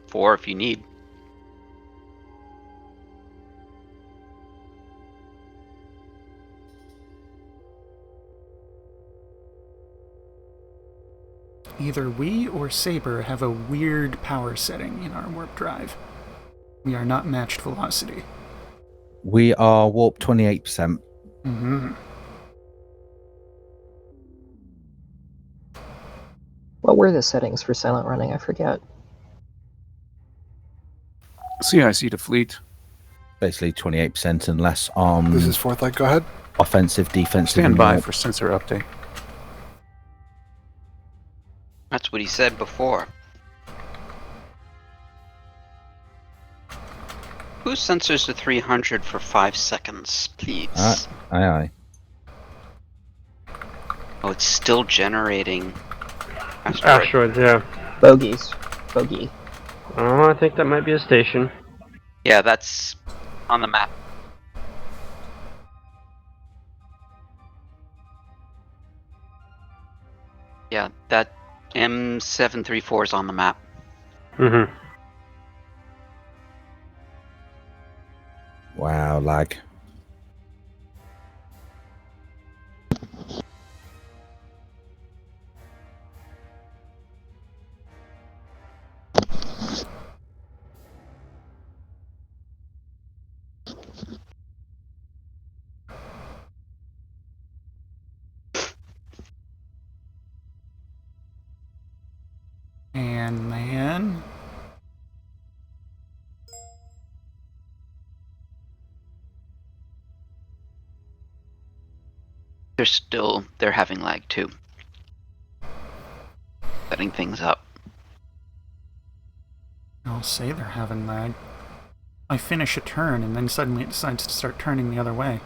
4 if you need. Either we or Saber have a weird power setting in our warp drive. We are not matched velocity. We are warp 28%. Mm-hmm. What were the settings for silent running? I forget. CIC to fleet. Basically 28% and less on... This is fourth light, go ahead. Offensive, defensive... Stand by for sensor update. That's what he said before. Whose sensors to 300 for 5 seconds, please? Aye. Oh, it's still generating asteroids, yeah. Bogies. Bogey. I think that might be a station. Yeah, that's on the map. Yeah, that M734 is on the map. Mm-hmm. Wow, lag. And then... They're having lag too. Setting things up. I'll say they're having lag. I finish a turn and then suddenly it decides to start turning the other way.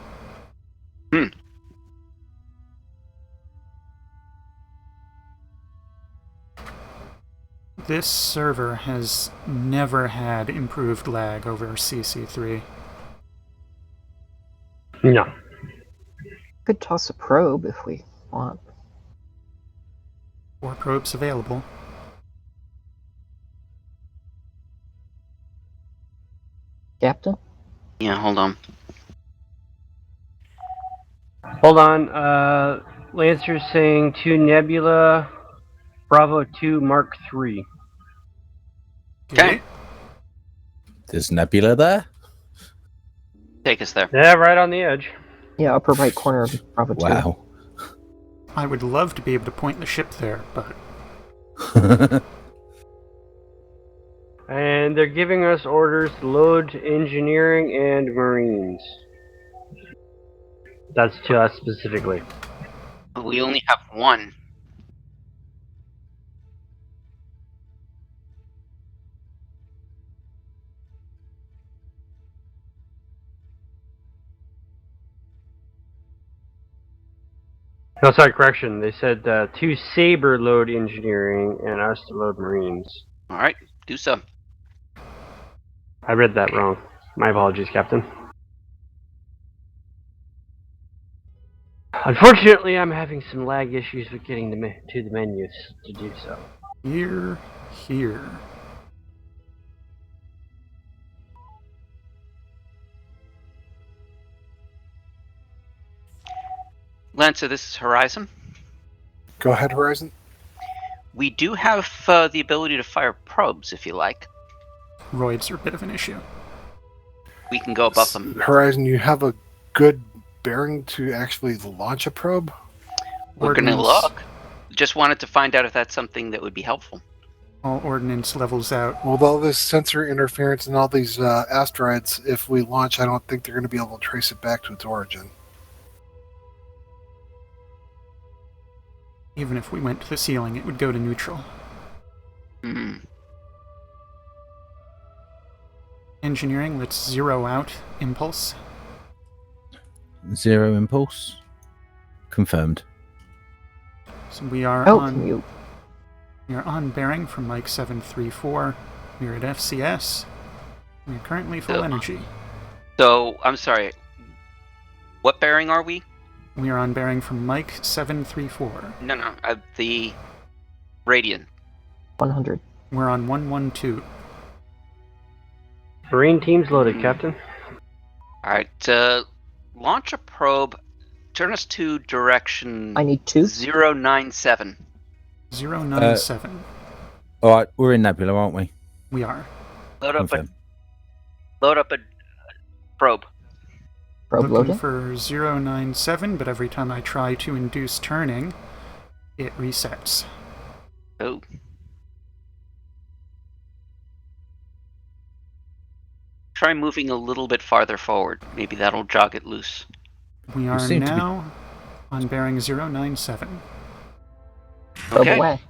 This server has never had improved lag over CC3. No. Could toss a probe if we want. 4 probes available. Captain? Yeah, hold on. Hold on. Lancer's saying 2 Nebula, Bravo 2 Mark 3. Okay. There's Nebula there? Take us there. Yeah, right on the edge. Yeah, upper right corner of Bravo 2. Wow. I would love to be able to point the ship there, but... And they're giving us orders to load engineering and marines. That's to us specifically. We only have 1. No, sorry, correction. They said 2 Saber load engineering and us to load marines. Alright, do so. I read that wrong. My apologies, Captain. Unfortunately, I'm having some lag issues with getting to the menus to do so. Here. Lancer, this is Horizon. Go ahead, Horizon. We do have the ability to fire probes if you like. Roids are a bit of an issue. We can go above them. Horizon, you have a good bearing to actually launch a probe? We're going to look. Just wanted to find out if that's something that would be helpful. All ordnance levels out. With all this sensor interference and all these asteroids, if we launch, I don't think they're going to be able to trace it back to its origin. Even if we went to the ceiling, it would go to neutral. Hmm. Engineering, let's zero out impulse. 0 impulse. Confirmed. So we are commute. We are on bearing from Mike 734. We're at FCS. We're currently full energy. So, I'm sorry. What bearing are we? We are on bearing from Mike 734. No. The radian. 100. We're on 112. Marine team's loaded, Captain. Alright, launch a probe. Turn us to direction... I need 2. 097. 097. Alright, we're in Nebula, aren't we? We are. Load up a probe. Probe Looking loading? for 097, but every time I try to induce turning, it resets. Oh. Try moving a little bit farther forward. Maybe that'll jog it loose. We are now on bearing 097. Probe away.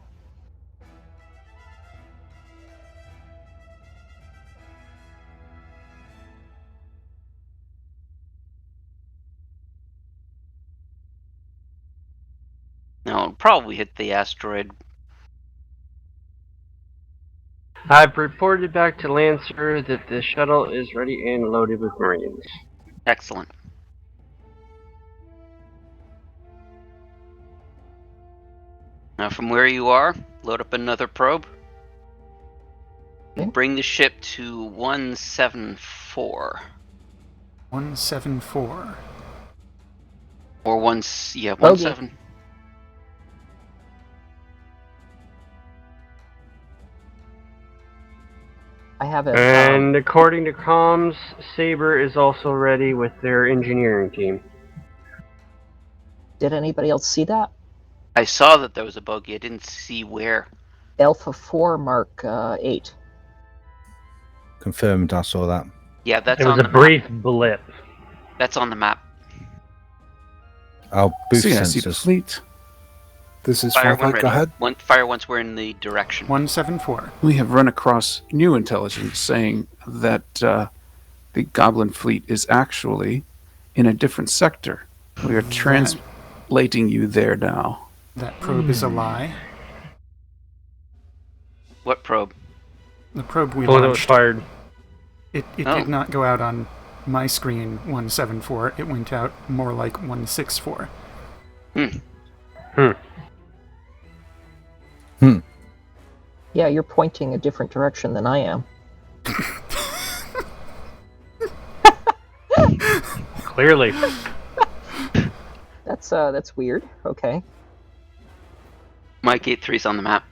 No, it'll probably hit the asteroid. I've reported back to Lancer that the shuttle is ready and loaded with Marines. Excellent. Now from where you are, load up another probe. Okay. Bring the ship to 174. 174. Or 17. I have it. And according to comms, Saber is also ready with their engineering team. Did anybody else see that? I saw that there was a bogey. I didn't see where. Alpha 4 Mark 8. Confirmed, I saw that. Yeah, that's it on was the a brief blip. That's on the map. I'll boost See, I see the sensors. fleet. This is Fire Farlight. Go ahead. Fire once we're in the direction. 174. We have run across new intelligence saying that the Goblin fleet is actually in a different sector. We are translating you there now. That probe is a lie. What probe? The probe we that was launched. fired. It did not go out on my screen 174. It went out more like 164. Yeah, you're pointing a different direction than I am. Clearly. That's weird. Okay. Mike 83's on the map.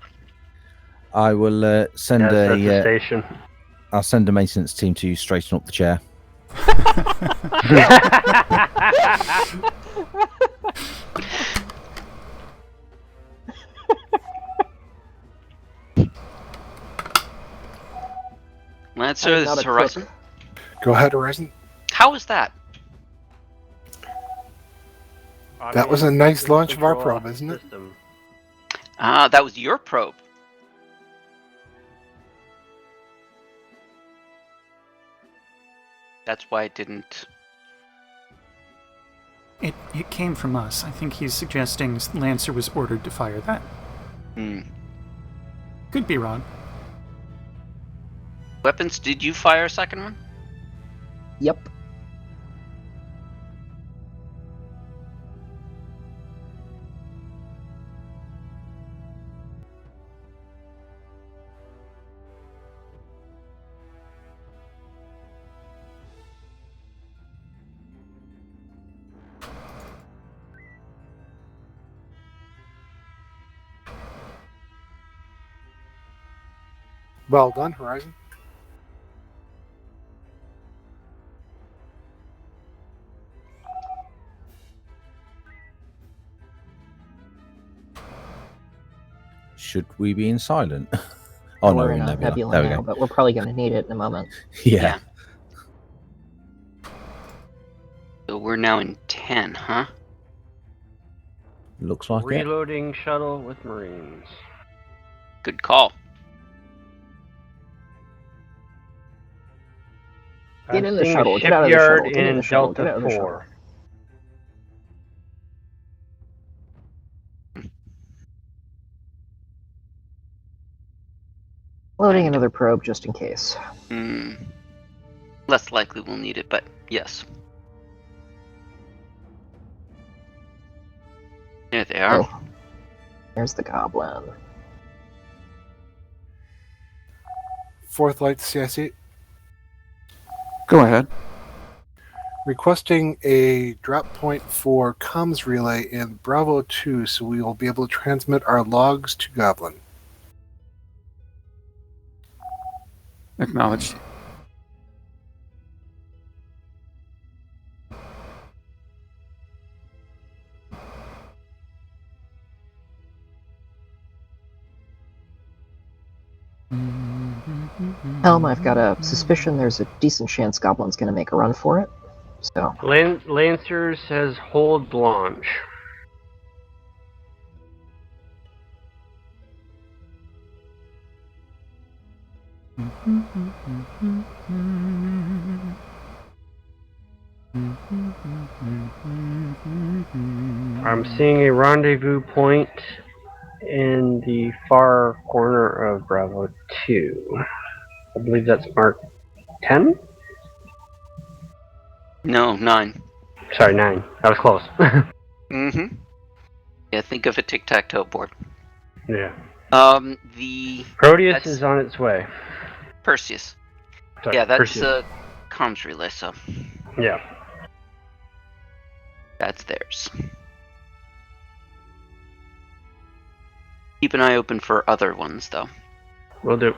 I will send That's the station. I'll send a maintenance team to straighten up the chair. Lancer, this is Horizon. Go ahead, Horizon. How was that? That was a nice launch of our probe, isn't it? Ah, that was your probe. That's why it didn't... It came from us. I think he's suggesting Lancer was ordered to fire that. Could be wrong. Weapons, did you fire a second one? Yep. Well done, Horizon. Should we be in silent? Oh, no, we're we're in in a Nebula. nebula now, but we're probably going to need it in a moment. Yeah. So we're now in 10, huh? Looks like it. Reloading shuttle with Marines. Good call. Get in the Seeing shuttle. a Get out of the shipyard shuttle. Get in in the shuttle. Get Delta out of the shuttle. 4. Loading another probe just in case. Less likely we'll need it, but yes. There they are. Oh. There's the Goblin. Fourth Light CIC. Go ahead. Requesting a drop point for comms relay in Bravo 2 so we will be able to transmit our logs to Goblin. Acknowledged. Helm, I've got a suspicion there's a decent chance Goblin's going to make a run for it. So Lancer says hold launch. I'm seeing a rendezvous point in the far corner of Bravo 2. I believe that's mark 10? No, 9. Sorry, 9. That was close. Mm-hmm. Yeah, think of a tic-tac-toe board. Yeah. The Proteus is on its way. Perseus. Sorry, Yeah, that's Perseus. comms relay, so Yeah. that's theirs. Keep an eye open for other ones, though. Will do.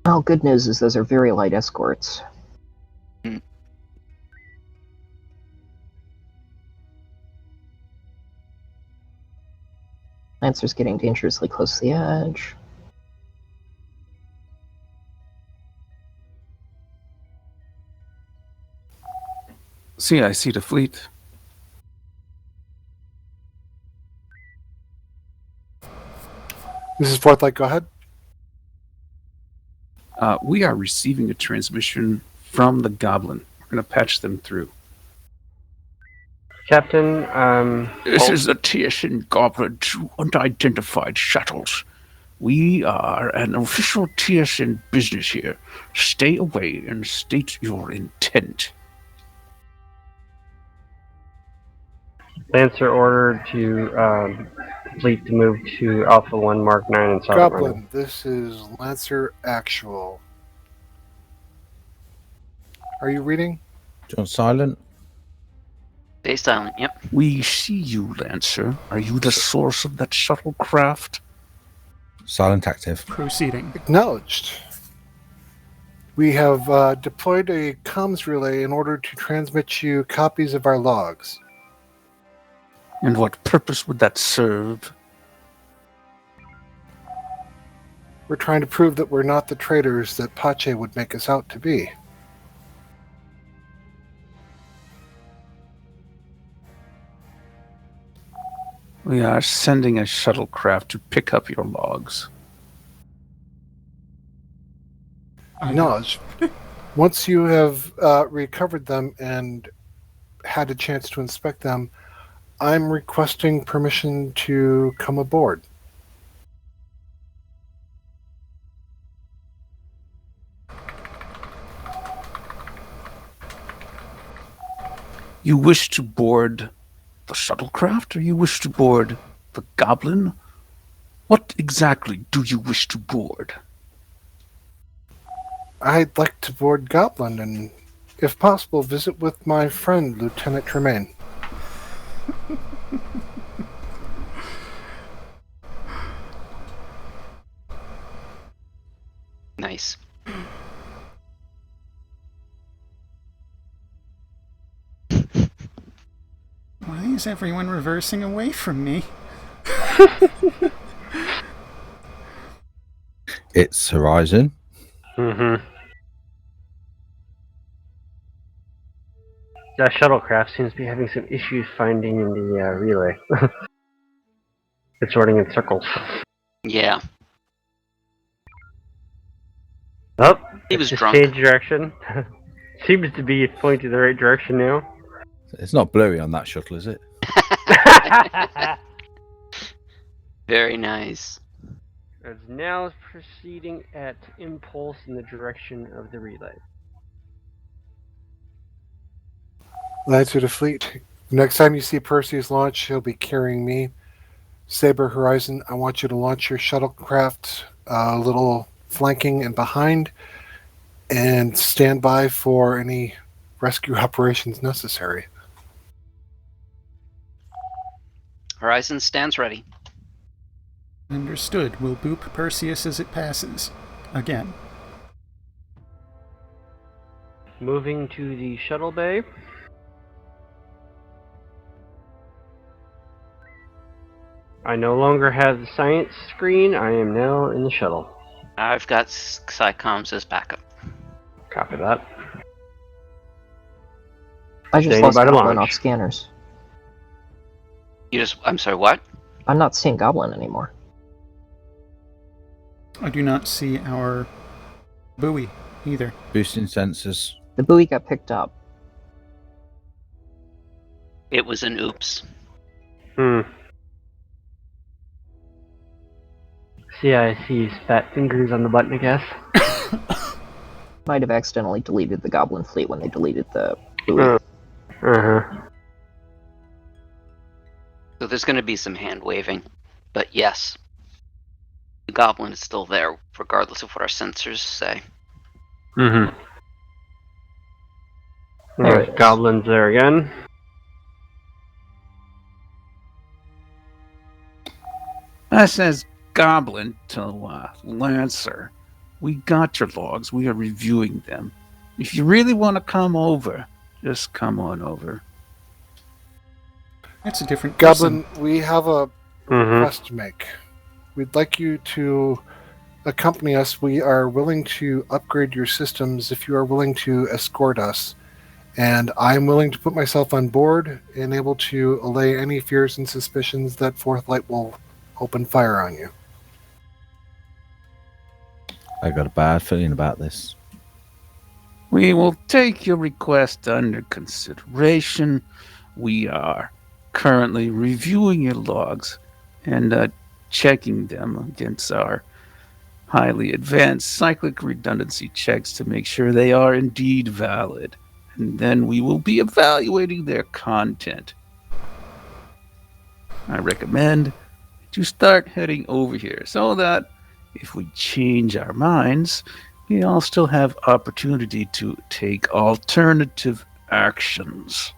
well, good news is those are very light escorts. Lancer's getting dangerously close to the edge. CIC to fleet. This is Fourth Light, go ahead. We are receiving a transmission from the Goblin. We're going to patch them through. Captain, This is the TSN Goblin to unidentified shuttles. We are an official TSN business here. Stay away and state your intent. Lancer ordered to fleet to move to Alpha 1 Mark 9 and Southern Goblin, Runway. this is Lancer Actual. Are you reading? John silent. Stay silent, yep. We see you, Lancer. Are you the source of that shuttlecraft? Silent active. Proceeding. Acknowledged. We have deployed a comms relay in order to transmit you copies of our logs. And what purpose would that serve? We're trying to prove that we're not the traitors that Pache would make us out to be. We are sending a shuttlecraft to pick up your logs. Acknowledged. Once you have recovered them and had a chance to inspect them, I'm requesting permission to come aboard. You wish to board the shuttlecraft, or you wish to board the Goblin? What exactly do you wish to board? I'd like to board Goblin and, if possible, visit with my friend, Lieutenant Tremaine. Nice. Why is everyone reversing away from me? It's Horizon. Mm-hmm. That shuttlecraft seems to be having some issues finding in the relay. It's running in circles. Yeah. Oh, He it's was just drunk. changed direction. Seems to be pointing the right direction now. It's not blurry on that shuttle, is it? Very nice. It's now proceeding at impulse in the direction of the relay. Lancer to fleet. Next time you see Perseus launch, he'll be carrying me. Saber Horizon, I want you to launch your shuttlecraft a little flanking and behind, and stand by for any rescue operations necessary. Horizon stands ready. Understood. We'll boop Perseus as it passes. Again. Moving to the shuttle bay. I no longer have the science screen. I am now in the shuttle. I've got Psycoms as backup. Copy that. I just Standing lost by to Goblin launch. off scanners. I'm sorry, what? I'm not seeing Goblin anymore. I do not see our buoy either. Boosting sensors. The buoy got picked up. It was an oops. CIC's fat fingers on the button, I guess. Might have accidentally deleted the Goblin fleet when they deleted the buoy. So there's going to be some hand waving. But yes, the Goblin is still there, regardless of what our sensors say. Mm-hmm. There Alright, it is. Goblin's there again. That says Goblin to Lancer. We got your logs. We are reviewing them. If you really want to come over, just come on over. That's a different Goblin, person. we have a request to make. We'd like you to accompany us. We are willing to upgrade your systems if you are willing to escort us. And I'm willing to put myself on board and able to allay any fears and suspicions that Fourth Light will open fire on you. I got a bad feeling about this. We will take your request under consideration. We are currently reviewing your logs and checking them against our highly advanced cyclic redundancy checks to make sure they are indeed valid. And then we will be evaluating their content. I recommend that you start heading over here so that if we change our minds, we all still have opportunity to take alternative actions.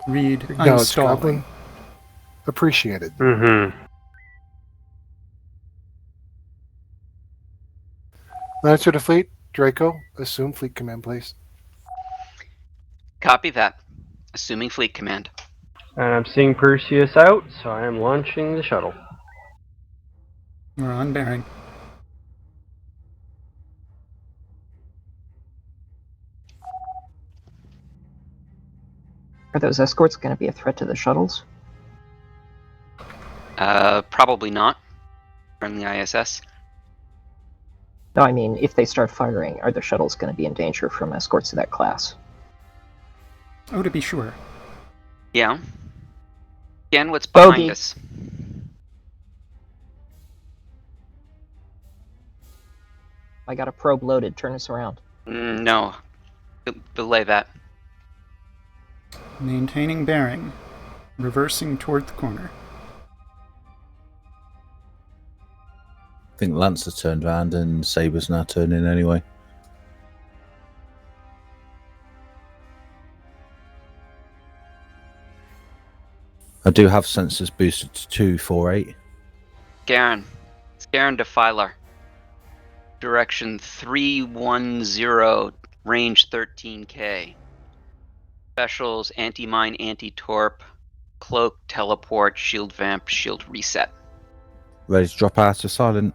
Read Acknowledged, uninstalling. Goblin. Appreciated. Lancer to fleet. Draco, assume fleet command, please. Copy that. Assuming fleet command. And I'm seeing Perseus out, so I am launching the shuttle. We're on bearing. Are those escorts going to be a threat to the shuttles? Probably not. From the ISS. No, I mean, if they start firing, are the shuttles going to be in danger from escorts of that class? Oh, to be sure. Yeah. Again, what's behind Bogey. us? I got a probe loaded. Turn us around. No. Belay that. Maintaining bearing. Reversing toward the corner. I think Lancer turned around and Saber's now turning anyway. I do have sensors boosted to 248. Garen. It's Garen to Filar. Direction 310, range 13K. Specials, anti-mine, anti-torp, cloak, teleport, shield vamp, shield reset. Ready to drop out of silent.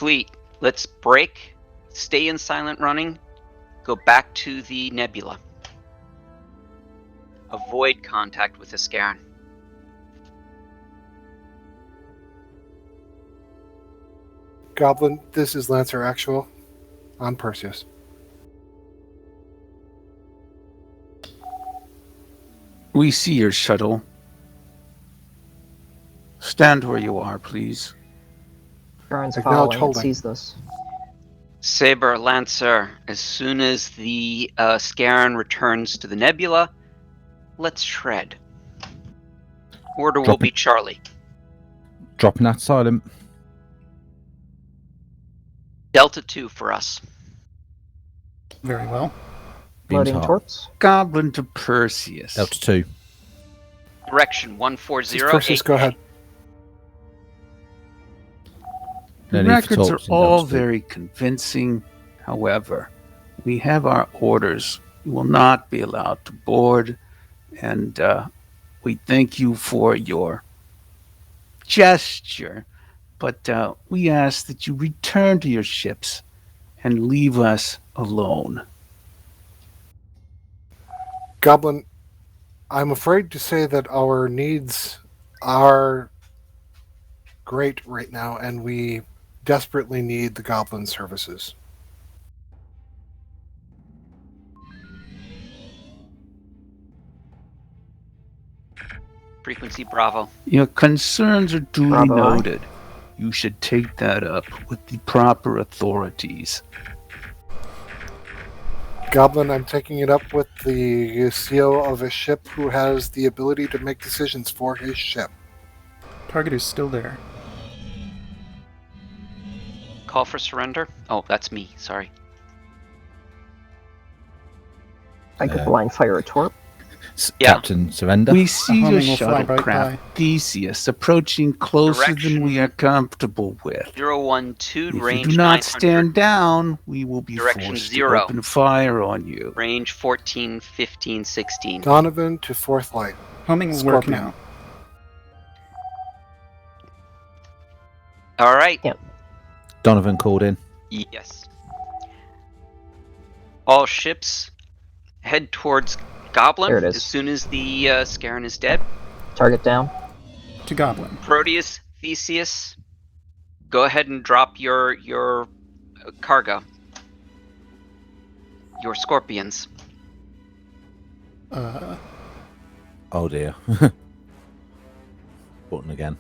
Fleet, let's break, stay in silent running, go back to the nebula. Avoid contact with the Scaran. Goblin, this is Lancer Actual on Perseus. We see your shuttle. Stand where you are, please. Terran's Acknowledge following. It holding. sees this. Saber, Lancer, as soon as the Scaran returns to the nebula, let's shred. Order will be Charlie. Dropping that silent. Delta 2 for us. Very well. Loading hot. torps. Goblin to Perseus. Delta 2. Direction 140. Perseus, go ahead. The No need for records are torps in all Delta 2. very convincing. However, we have our orders. You will not be allowed to board, and we thank you for your gesture, but we ask that you return to your ships and leave us alone. Goblin, I'm afraid to say that our needs are great right now, and we desperately need the Goblin services. Frequency Bravo. Your concerns are duly Bravo. noted. You should take that up with the proper authorities. Goblin, I'm taking it up with the CEO of a ship who has the ability to make decisions for his ship. Target is still there. Call for surrender? Oh, that's me. Sorry. I could blind fire a torp. Yeah. Captain, surrender. We see your Humming will fly right shuttlecraft, by. Theseus, approaching closer Direction. than we are comfortable with. 012, If you range do not 900. stand down, we will be Direction forced 0. to open fire on you. Range 14, 15, 16. Donovan to fourth light. Homing will work Scorpion. now. All right. Yep. Donovan called in. Yes. All ships head towards Goblin There it is. as soon as the Scaran is dead. Target down. To Goblin. Proteus, Theseus, go ahead and drop your cargo. Your scorpions. Oh dear. Button again.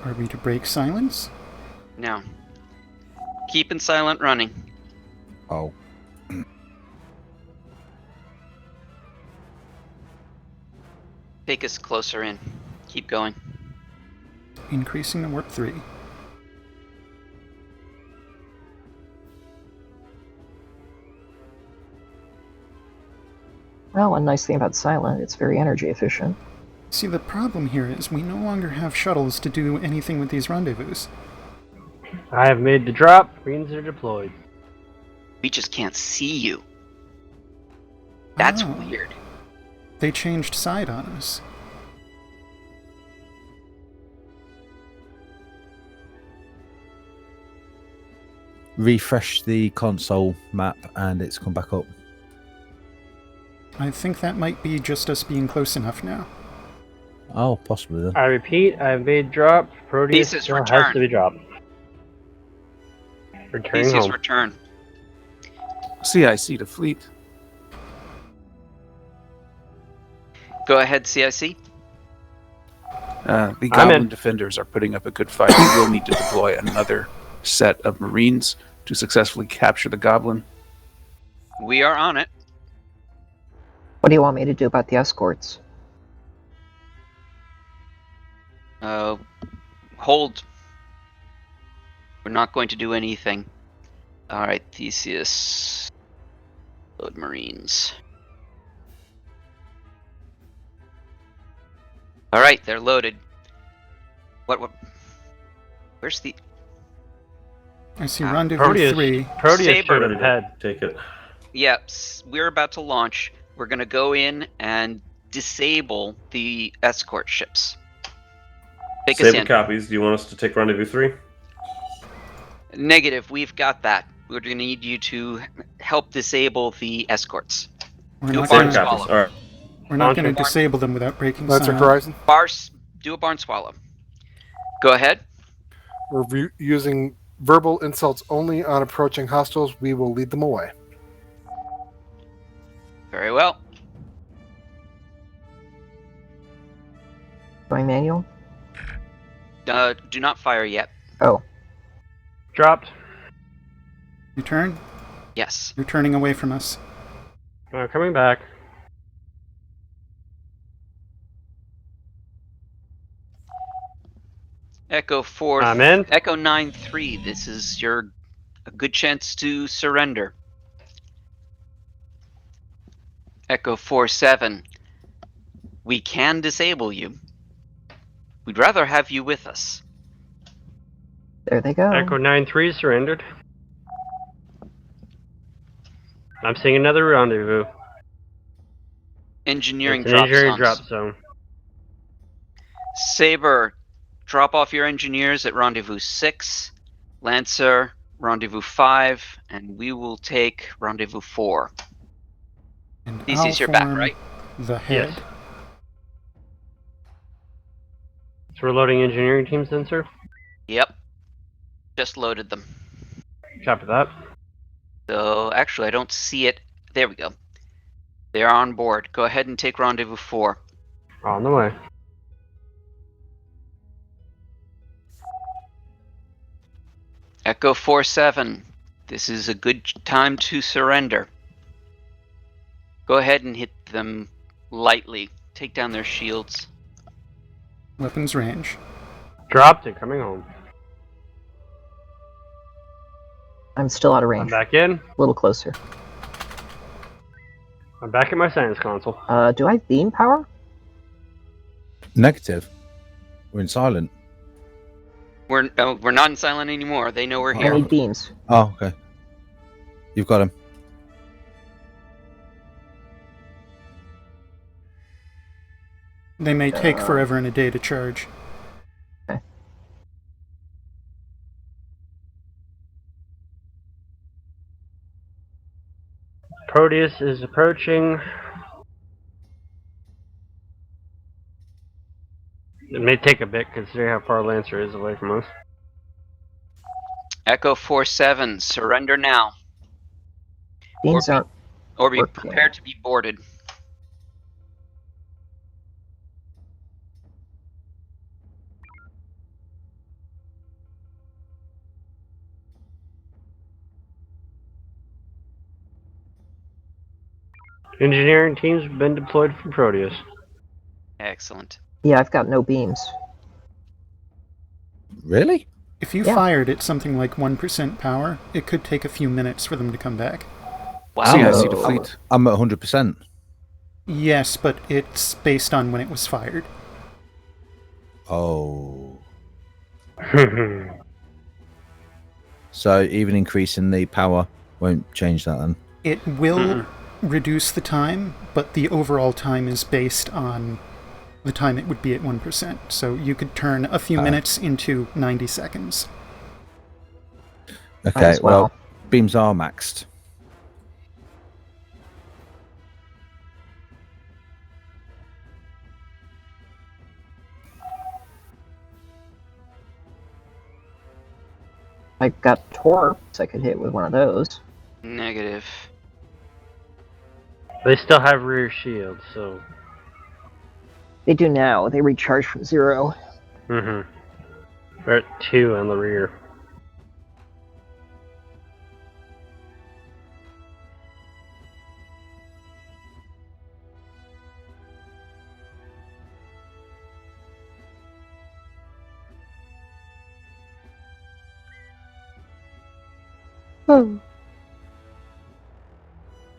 Are we to break silence? No. Keep in silent running. Oh. Take us closer in. Keep going. Increasing the warp 3. Well, one nice thing about silent, it's very energy efficient. See, the problem here is we no longer have shuttles to do anything with these rendezvous. I have made the drop. Marines are deployed. We just can't see you. That's Oh. weird. They changed side on us. Refresh the console map and it's come back up. I think that might be just us being close enough now. Oh, possibly then. I repeat, I have made drop. Proteus Theseus, still return. has to be dropped. Returning Theseus, home. return. CIC to fleet. Go ahead, CIC. The I'm Goblin in. defenders are putting up a good fight. We will need to deploy another set of Marines to successfully capture the Goblin. We are on it. What do you want me to do about the escorts? Hold. We're not going to do anything. Alright, Theseus. Load Marines. Alright, they're loaded. What? Where's the... I see rendezvous Proteus. 3. Proteus Saber. should have had. Take it. Yeah, we're about to launch. We're going to go in and disable the escort ships. Take us Save in. copies. Do you want us to take Rendezvous 3? Negative. We've got that. We're going to need you to help disable the escorts. We're Do a not barn gonna- swallow. All right. We're not going to disable them without breaking That's silence. Horizon. Do a barn swallow. Go ahead. We're using verbal insults only on approaching hostiles. We will lead them away. Very well. My manual? Do not fire yet. Oh. Dropped. You turn? Yes. You're turning away from us. Coming back. Echo 4. I'm in. Echo 9-3. This is a good chance to surrender. Echo 4-7. We can disable you. We'd rather have you with us. There they go. Echo 9-3 surrendered. I'm seeing another rendezvous. Engineering It's an drop engineering zones. drop zone. Saber, drop off your engineers at Rendezvous 6. Lancer, Rendezvous 5. And we will take Rendezvous 4. And DC's your back, right? The head. Yes. So we're loading engineering teams then, sir? Yep. Just loaded them. Copy that. So, actually, I don't see it. There we go. They are on board. Go ahead and take Rendezvous 4. On the way. Echo 4-7. This is a good time to surrender. Go ahead and hit them lightly. Take down their shields. Weapons range. Dropped and coming home. I'm still out of range. I'm back in. A little closer. I'm back at my science console. Do I have beam power? Negative. We're in silent. We're not in silent anymore. They know we're I here. need beams. Oh, okay. You've got him. They may take forever and a day to charge. Okay. Proteus is approaching. It may take a bit considering how far Lancer is away from us. Echo 4-7. Surrender now. Beams aren't Or be working. prepared to be boarded. Engineering teams have been deployed from Proteus. Excellent. Yeah, I've got no beams. Really? If you Yeah. fired at something like 1% power, it could take a few minutes for them to come back. Wow. See, I see the fleet. I'm at 100%. Yes, but it's based on when it was fired. Oh. So even increasing the power won't change that then? It will reduce the time, but the overall time is based on the time it would be at 1%. So you could turn a few minutes into 90 seconds. Okay, as well. well, beams are maxed. I've got torps I could hit with one of those. Negative. They still have rear shields, so. They do now. They recharge from 0. They're at 2 on the rear. Oh.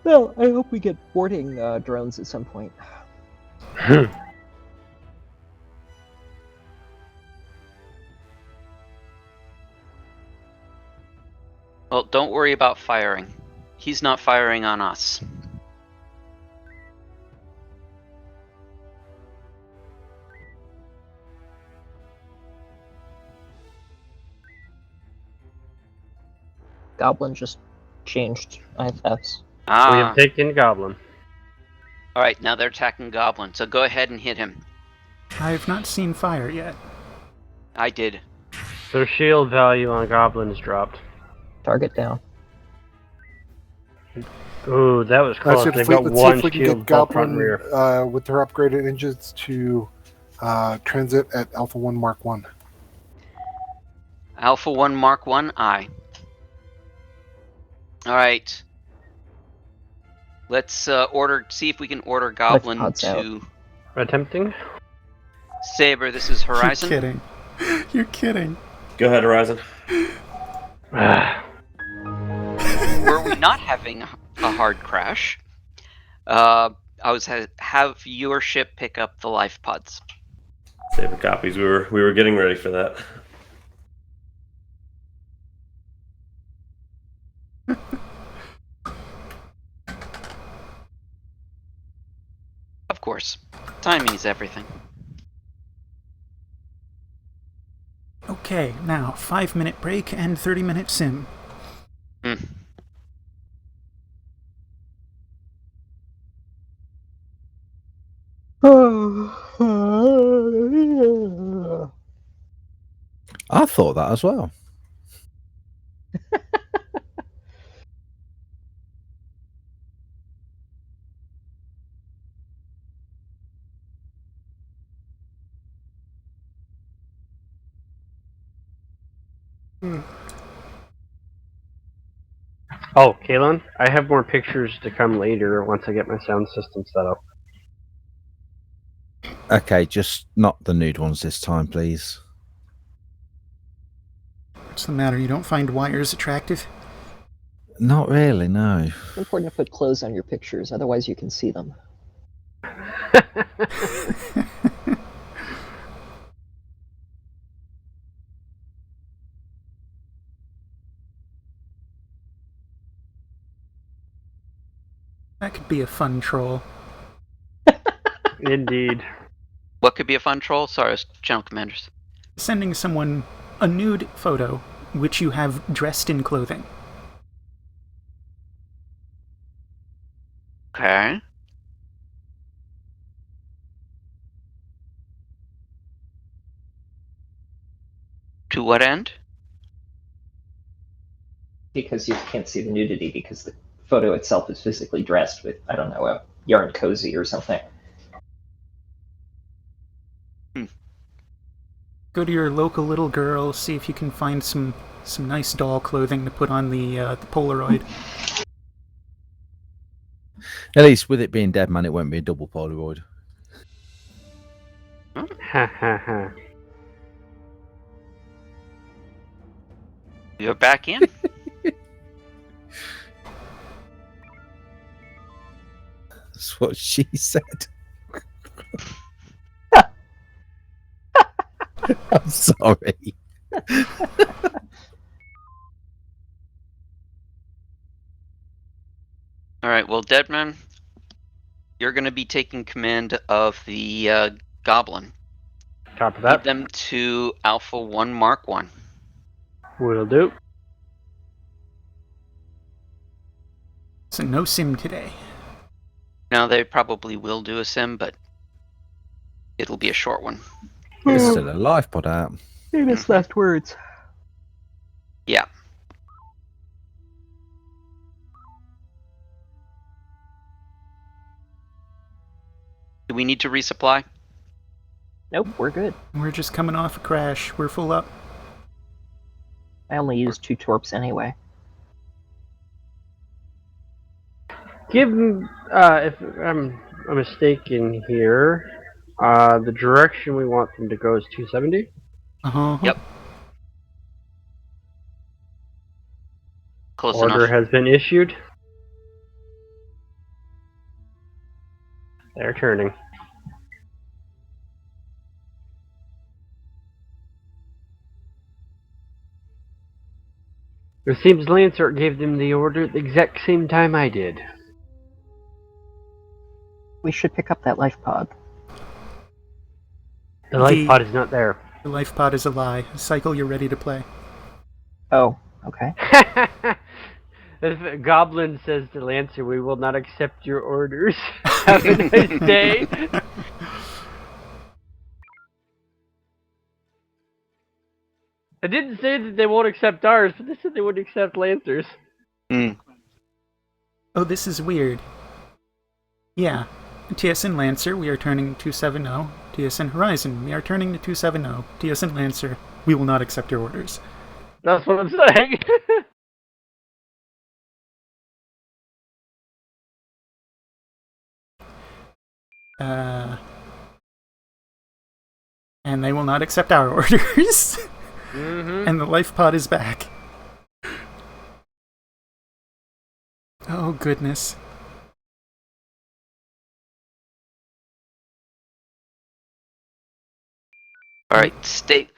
Well, I hope we get boarding drones at some point. Well, don't worry about firing. He's not firing on us. Goblin just changed IFFs. We have taken Goblin. Alright, now they're attacking Goblin, so go ahead and hit him. I've not seen fire yet. I did. Their shield value on Goblins dropped. Target down. Ooh, that was close. They've got let's see one if we can shield get both front and Goblin rear. with their upgraded engines to transit at Alpha 1 Mark 1. Alpha 1 Mark 1, aye. Alright. Let's see if we can order Goblin to... Attempting? Saber, this is Horizon. You're kidding. You're kidding. Go ahead, Horizon. Were we not having a hard crash, I was have your ship pick up the life pods. Saber copies. We were getting ready for that. Of course. Timing is everything. Okay, now 5-minute break and 30-minute sim. I thought that as well. Oh, Kalen, I have more pictures to come later once I get my sound system set up. Okay, just not the nude ones this time, please. What's the matter? You don't find wires attractive? Not really, no. It's important to put clothes on your pictures, otherwise you can see them. That could be a fun troll. Indeed. What could be a fun troll? Sorry, General Commanders. Sending someone a nude photo which you have dressed in clothing. Okay. To what end? Because you can't see the nudity because the photo itself is physically dressed with, I don't know, a yarn cozy or something. Go to your local little girl, see if you can find some nice doll clothing to put on the Polaroid. At least with it being dead man, it won't be a double Polaroid. Ha ha ha. You're back in? That's what she said. I'm sorry. Alright, well, Deadman, you're going to be taking command of the Goblin. Copy that. Lead them to Alpha 1 Mark 1. Will do. So no sim today. Now, they probably will do a sim, but it'll be a short one. There's still a life pod out. Famous last words. Yeah. Do we need to resupply? Nope, we're good. We're just coming off a crash. We're full up. I only used 2 torps anyway. Give them, if I'm mistaken here, the direction we want them to go is 270. Uh-huh. Yep. Close Order enough. has been issued. They're turning. It seems Lancer gave them the order at the exact same time I did. We should pick up that life pod. The life pod is not there. The life pod is a lie. Cycle, you're ready to play. Oh, okay. If Goblin says to Lancer, "We will not accept your orders." Have a nice day. I didn't say that they won't accept ours, but they said they wouldn't accept Lancer's. Oh, this is weird. Yeah. TSN Lancer, we are turning to 270. TSN Horizon, we are turning to 270. TSN Lancer, we will not accept your orders. That's what I'm saying. And they will not accept our orders. Mm-hmm. And the life pod is back. Oh, goodness. Alright, stay.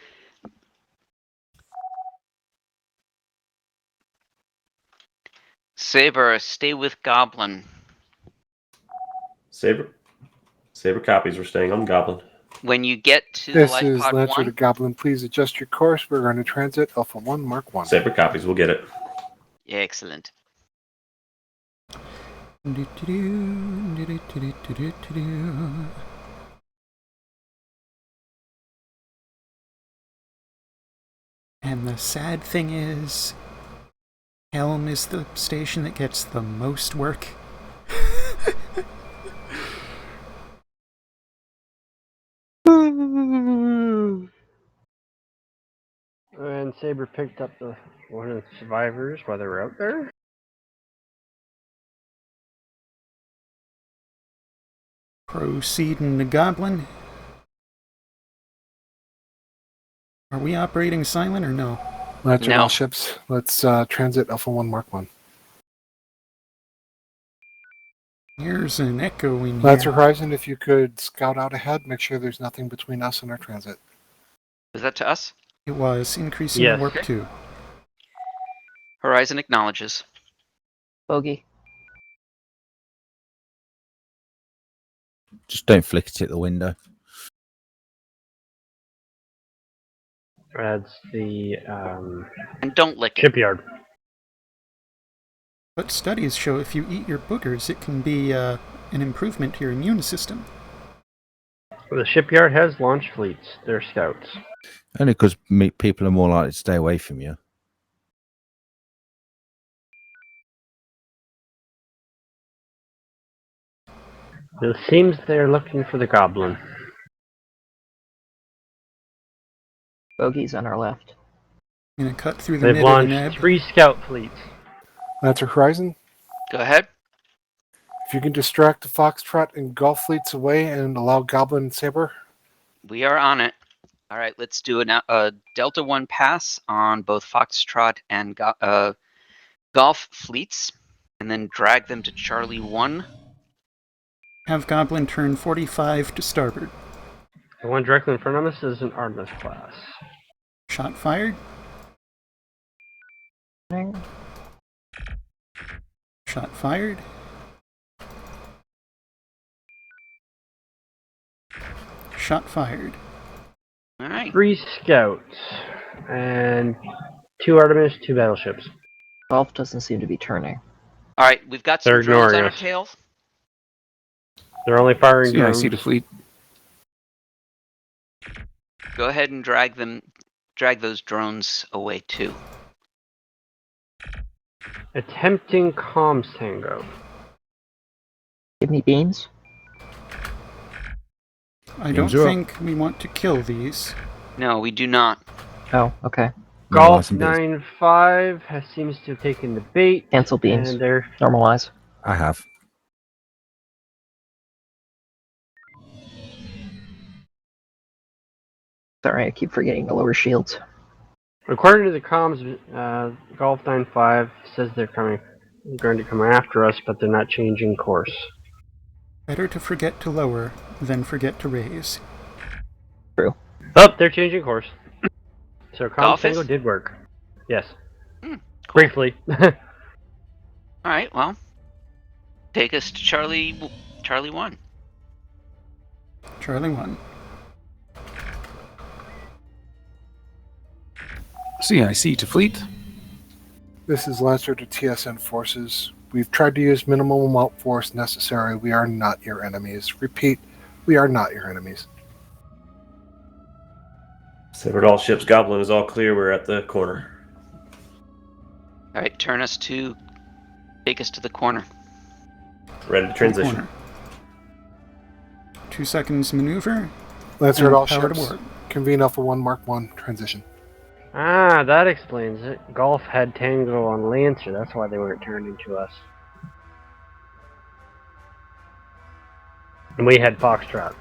Saber, stay with Goblin. Saber copies. We're staying on Goblin. When you get to the This life is pod Lancer 1, to Goblin. Please adjust your course. We're going to transit Alpha 1 Mark 1. Saber copies. We'll get it. excellent. And the sad thing is, Helm is the station that gets the most work. And Saber picked up one of the survivors while they were out there. Proceeding to Goblin. Are we operating silent or no? Lancer No. all ships. Let's transit Alpha 1 Mark 1. Here's an echo in Lancer here. Horizon, if you could scout out ahead, make sure there's nothing between us and our transit. Was that to us? It was increasing Yes. warp 2. Horizon acknowledges. Bogey. Just don't flick it at the window. That's the And don't lick it. shipyard. But studies show if you eat your boogers, it can be an improvement to your immune system. The shipyard has launch fleets. They're scouts. Only because people are more likely to stay away from you. It seems they're looking for the Goblin. Bogey's on our left. I'm gonna cut through the They've mid of the launched neb. 3 scout fleets. Lancer Horizon, Go ahead. if you can distract the Foxtrot and Gulf fleets away and allow Goblin and Saber. We are on it. All right, let's do a Delta 1 pass on both Foxtrot and Golf fleets, and then drag them to Charlie 1. Have Goblin turn 45 to starboard. The one directly in front of us is an Artemis class. Shot fired. Shot fired. Shot fired. All right. 3 scouts and 2 Artemis, 2 battleships. Golf doesn't seem to be turning. All right, we've got some They're drones on ignoring our us. tail. They're only firing See, I drones. see the fleet. Go ahead and drag those drones away too. Attempting comms tango. Give me beans. I don't Beans are up. think we want to kill these. No, we do not. Oh, okay. Golf Normalize and beans. 9-5 seems to have taken the bait. Cancel beans. And they're Normalize. I have. Sorry, I keep forgetting to lower shields. according to the comms. Golf 9-5 says they're going to come after us, but they're not changing course. Better to forget to lower than forget to raise. True. Oh, they're changing course. So comms Golf tango is? did work. Yes. Cool. Briefly. All right, well, take us to Charlie 1. Charlie 1. CIC to fleet. This is Lancer to TSN forces. We've tried to use minimum amount force necessary. We are not your enemies. Repeat, we are not your enemies. Severed all ships. Goblin is all clear. We're at the corner. All right, turn us to take us to the corner. Ready to transition. Corner. 2 seconds maneuver. Lancer at all power to ships. warp. Convene Alpha 1 Mark 1 transition. Ah, that explains it. Golf had Tango on Lancer. That's why they weren't turning to us. And we had Foxtrot.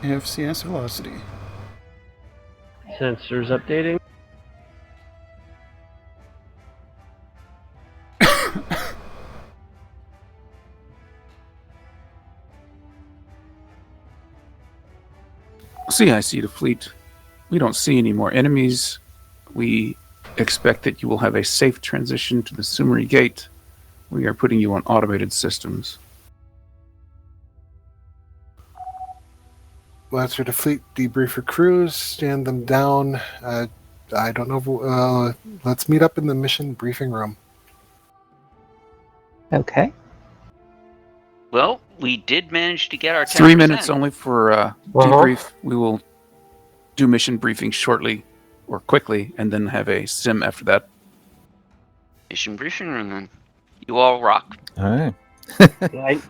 FCS velocity. Sensors updating. CIC to fleet. We don't see any more enemies. We expect that you will have a safe transition to the Sumery Gate. We are putting you on automated systems. Lancer to fleet, debrief for crews, stand them down. I don't know. Let's meet up in the mission briefing room. Okay. Well, we did manage to get our 10%. 3 minutes only for debrief. We will do mission briefing shortly or quickly and then have a sim after that. Mission briefing room then. You all rock. All right. Right.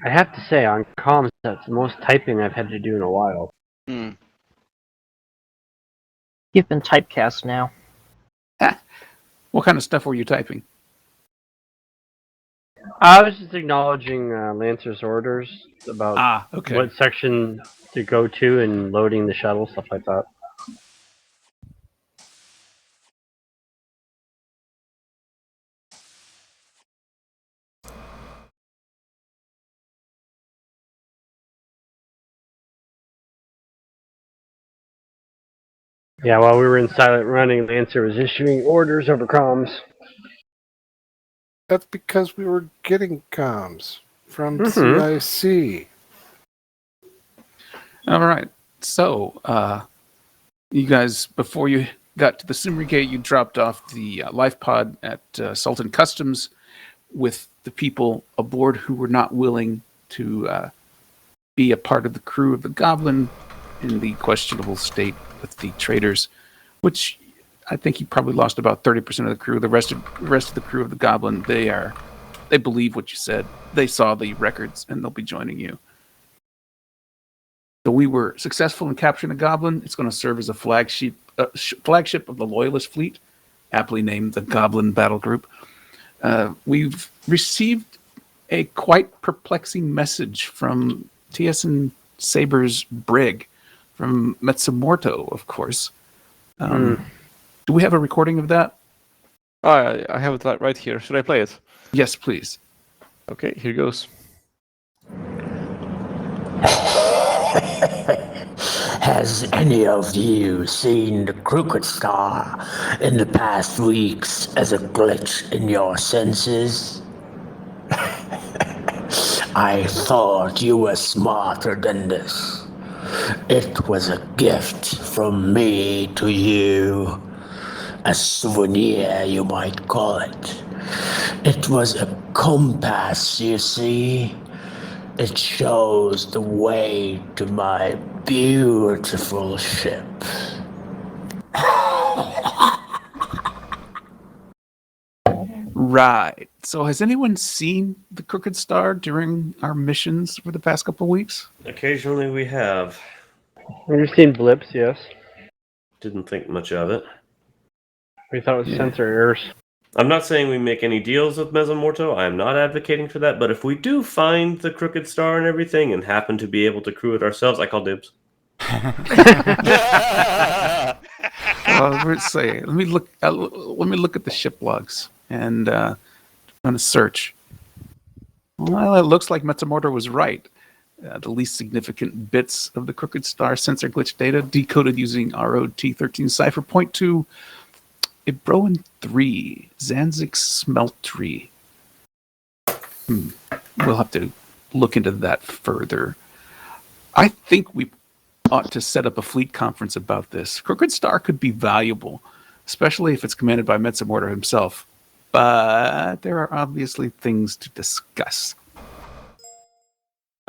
I have to say, on comms, that's the most typing I've had to do in a while. Hmm. You've been typecast now. What kind of stuff were you typing? I was just acknowledging Lancer's orders about okay. what section to go to and loading the shuttle, stuff like that. Yeah, while we were in silent running, Lancer was issuing orders over comms. That's because we were getting comms from CIC. All right. So, you guys, before you got to the Sumery Gate, you dropped off the life pod at Sultan Customs with the people aboard who were not willing to be a part of the crew of the Goblin in the questionable state with the traders, which I think you probably lost about 30% of the crew. The rest of the crew of the Goblin, they believe what you said. They saw the records, and they'll be joining you. So we were successful in capturing the Goblin. It's going to serve as a flagship of the Loyalist fleet, aptly named the Goblin Battle Group. We've received a quite perplexing message from TSN Saber's brig, from Mezzamorto, of course. Do we have a recording of that? I have it right here. Should I play it? Yes, please. Okay, here goes. Has any of you seen the Crooked Star in the past weeks as a glitch in your senses? I thought you were smarter than this. It was a gift from me to you, A souvenir, you might call it. It was a compass, you see. It shows the way to my beautiful ship. Right. So has anyone seen the Crooked Star during our missions for the past couple of weeks? Occasionally we have. We've seen blips, yes. Didn't think much of it. We thought it was sensor errors. I'm not saying we make any deals with Mezzamorto. I am not advocating for that. But if we do find the Crooked Star and everything and happen to be able to crew it ourselves, I call dibs. Let's say, let me look at the ship logs and I'm gonna search. Well, it looks like Mezzamorto was right. The least significant bits of the Crooked Star sensor glitch data decoded using ROT13 cipher point to Ibroan 3, Zanzik Smeltery. We'll have to look into that further. I think we ought to set up a fleet conference about this. Crooked Star could be valuable, especially if it's commanded by Mezzamorto himself. But there are obviously things to discuss.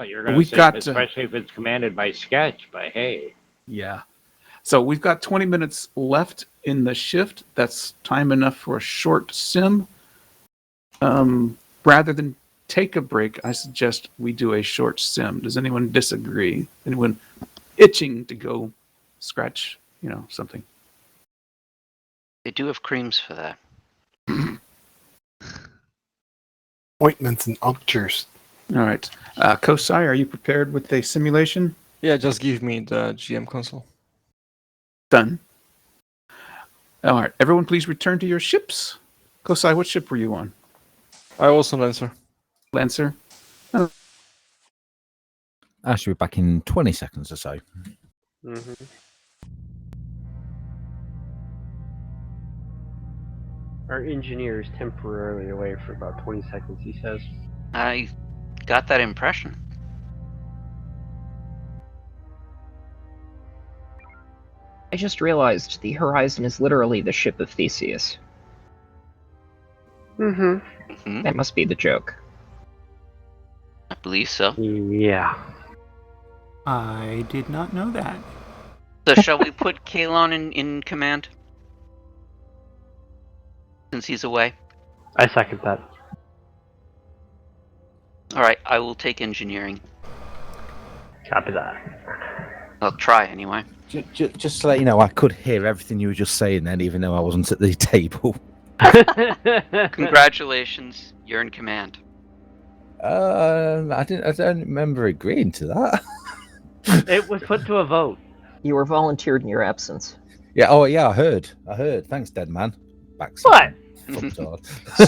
Oh, you're going to say, especially if it's commanded by Sketch, but hey. Yeah. So we've got 20 minutes left in the shift. That's time enough for a short sim. Rather than take a break, I suggest we do a short sim. Does anyone disagree? Anyone itching to go scratch, something? They do have creams for that. Ointments and unctures. All right. Kosai, are you prepared with a simulation? Yeah, just give me the GM console. Done. All right. Everyone, please return to your ships. Kosai, what ship were you on? I was on Lancer. Lancer? I should be back in 20 seconds or so. Mm-hmm. Our engineer is temporarily away for about 20 seconds, he says. I got that impression. I just realized the Horizon is literally the ship of Theseus. Mm-hmm. That must be the joke. I believe so. Yeah. I did not know that. So shall we put Kalon in command? Since he's away? I second that. Alright, I will take engineering. Copy that. I'll try anyway. Just to let you know, I could hear everything you were just saying then, even though I wasn't at the table. Congratulations, you're in command. I don't remember agreeing to that. It was put to a vote. You were volunteered in your absence. Yeah. Oh, yeah. I heard. Thanks, dead man. What?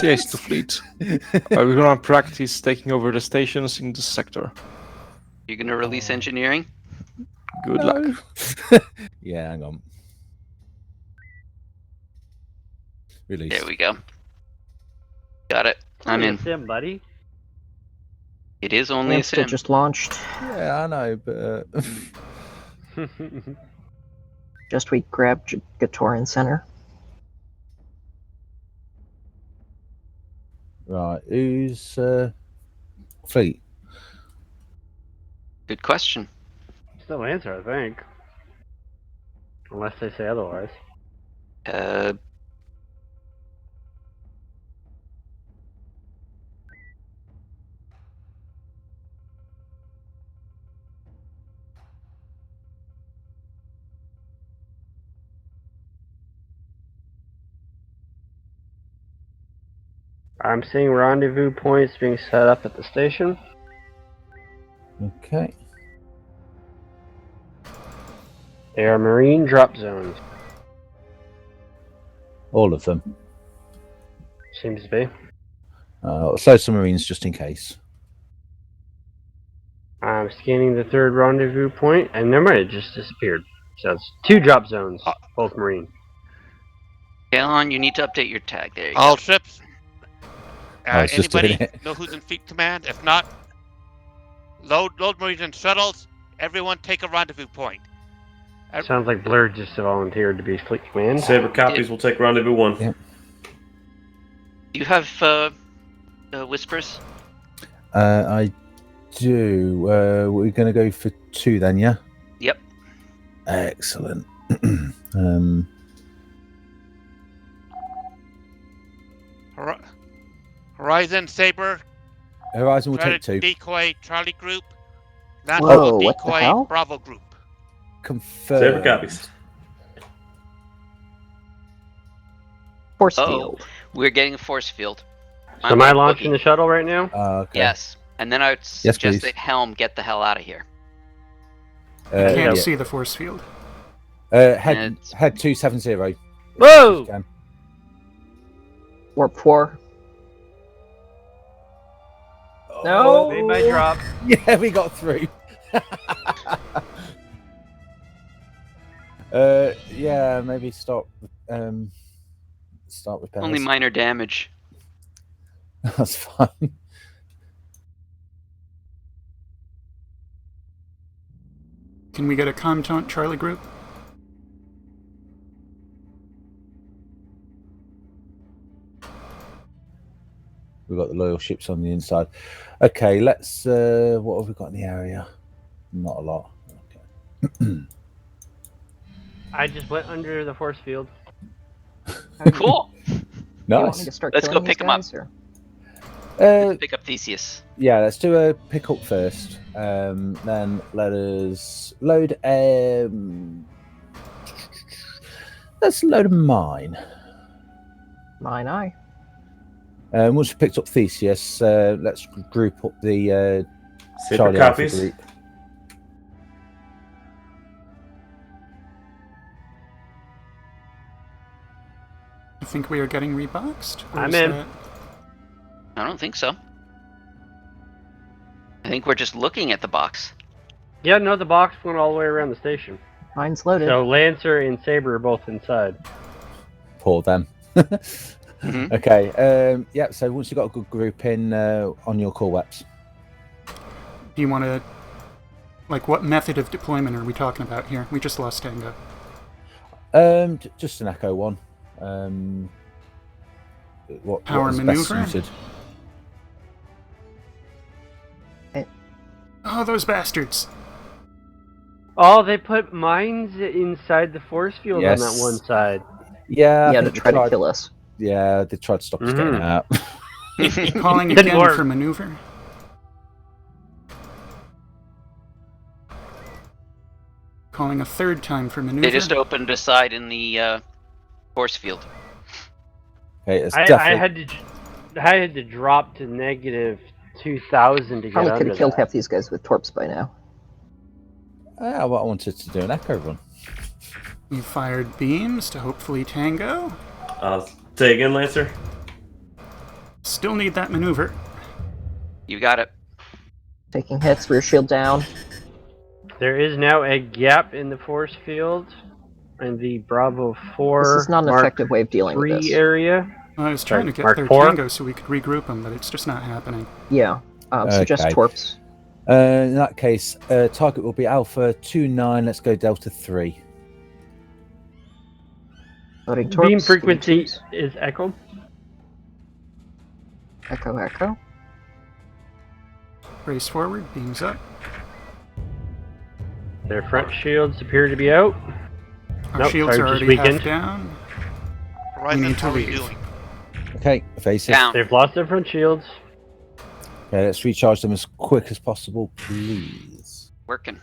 Yes, to fleet. We're gonna practice taking over the stations in this sector. You're gonna release engineering? Good luck. Yeah, hang on. Release. There we go. Got it. I'm in. Sim, buddy. It is only a sim. Just launched. Yeah, I know, but Just we grabbed Gatoran Center. right. Who's fleet? Good question. Still answer, I think. Unless they say otherwise. I'm seeing rendezvous points being set up at the station. Okay. They are marine drop zones. All of them. Seems to be. So some marines just in case. I'm scanning the third rendezvous point, and never mind, it just disappeared. So it's 2 drop zones, both marine. Kalon, you need to update your tag. There you All go. ships. Anybody it. know who's in fleet command? If not, load marines and shuttles. Everyone take a rendezvous point. Sounds like Blur just volunteered to be fleet command. Saber copies will take rendezvous 1. Yep. Do you have whispers? I do. We're going to go for 2 then, yeah? Yep. Excellent. Horizon, Saber. Horizon will try take to 2. Decoy Charlie Group. Whoa, National will what the decoy hell? Bravo Group. Confirmed. Saber copies. Force field. We're getting a force field. So am I launching the shuttle right now? Okay. Yes. And then I would suggest that Helm get the hell out of here. I can't see the force field. Head 270. Whoa! Warp 4. No! Made my drop. Yeah, we got through. Yeah, maybe start repairs. Only minor damage. That's fine. Can we get a comm Charlie Group? We've got the loyal ships on the inside. Okay, let's. What have we got in the area? Not a lot. Okay. I just went under the force field. Cool. Nice. Let's go pick him up. Let's pick up Theseus. Yeah, let's do a pick up first. Then let us load. Let's load a mine. Mine, aye. Once we picked up Theseus, let's group up the Charlie Alpha copies. group. I think we are getting reboxed. Or I'm is in. that- I don't think so. I think we're just looking at the box. Yeah, no, the box went all the way around the station. Mine's loaded. So Lancer and Saber are both inside. Poor them. Okay. Yeah. So once you've got a good group in on your core weps. Do you want to... Like, what method of deployment are we talking about here? We just lost Tango. Just an Echo one. What Power is maneuver? best suited? Oh, those bastards. Oh, they put mines inside the force field on that one side. Yeah. I Yeah, think to try to kill us. Yeah, they tried to stop us getting out. Calling Didn't again work. for maneuver. Calling a third time for maneuver. They just opened a side in the force field. Okay, it's I definitely. had to drop to negative 2,000 to get Probably could under have killed that. half these guys with torps by now. Well, I wanted to do an Echo run. You fired beams to hopefully Tango. Say again, Lancer. Still need that maneuver. You got it. Taking hits, rear shield down. There is now a gap in the force field in the Bravo 4 This is not an Mark effective way of dealing with 3 this. area. I was trying to get Mark their 4? Tango so we could regroup them, but it's just not happening. Yeah. Suggest Okay. torps. In that case, target will be Alpha 29. Let's go Delta 3. Loading torps. Beam giving frequency twos. is Echo. Echo, echo. Brace forward, beams up. Their front shields appear to be out. Our Nope, shields sorry, are just already half weakened. down. Horizon, need to how are we leave. doing? Okay, evasive. Down. They've lost their front shields. Okay, let's recharge them as quick as possible, please. Working.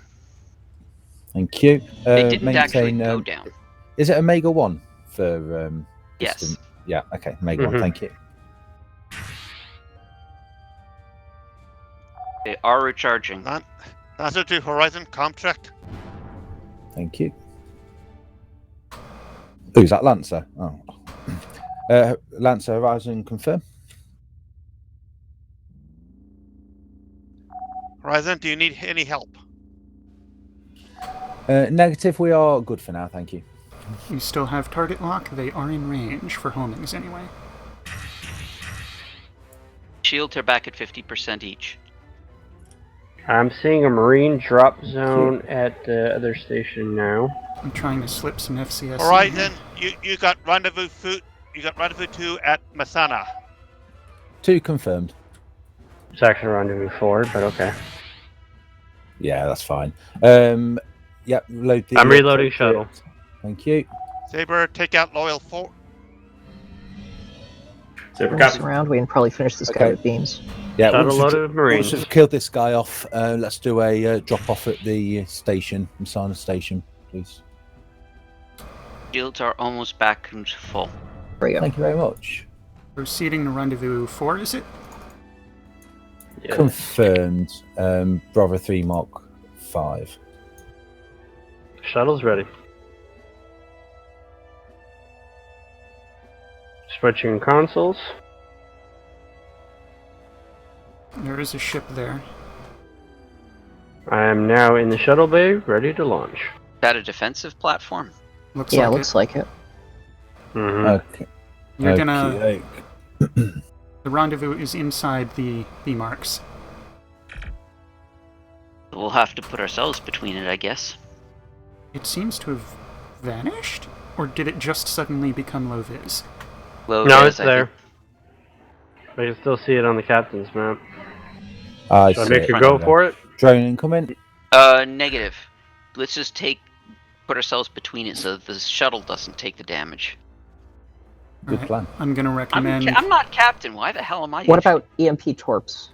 Thank you. They didn't actually maintain, go down. Is it Omega 1 for Yes. distant? Yeah, okay, Omega 1, thank you. They are recharging. Lancer to Horizon, contract. Thank you. Who's that, Lancer? Oh. Lancer Horizon confirm. Horizon, do you need any help? Negative, we are good for now, thank you. You still have target lock. They are in range for homings anyway. Shields are back at 50% each. I'm seeing a marine drop zone at the other station now. I'm trying to slip some FCS in Horizon, here. you got rendezvous 2 at Masana. 2 confirmed. It's actually rendezvous 4, but okay. Yeah, that's fine. Yep, load the. I'm reloading shuttle. Thank you. Saber, take out Loyal 4. Saber Bring us copy. around. We can probably finish this guy with beams. Yeah, Shuttle once loaded with Marines. we've killed this guy off, let's do a drop off at the station, Masana station, please. Shields are almost back and full. There you go. Thank you very much. Proceeding to rendezvous 4, is it? Yeah. Confirmed. Bravo 3 Mark 5. Shuttle's ready. Switching consoles. There is a ship there. I am now in the shuttle bay, ready to launch. Is that a defensive platform? Looks Yeah, like looks like it. Okay. You're gonna. Okay. The rendezvous is inside the B marks. We'll have to put ourselves between it, I guess. It seems to have vanished, or did it just suddenly become low vis? Low No, res, it's I there. I can still see it on the captain's map. I Should I see make it. a go for it? Drone incoming. think. Negative. Let's just put ourselves between it so that the shuttle doesn't take the damage. Good Alright, plan. I'm gonna recommend. I'm not captain. Why the hell am I? What about EMP torps?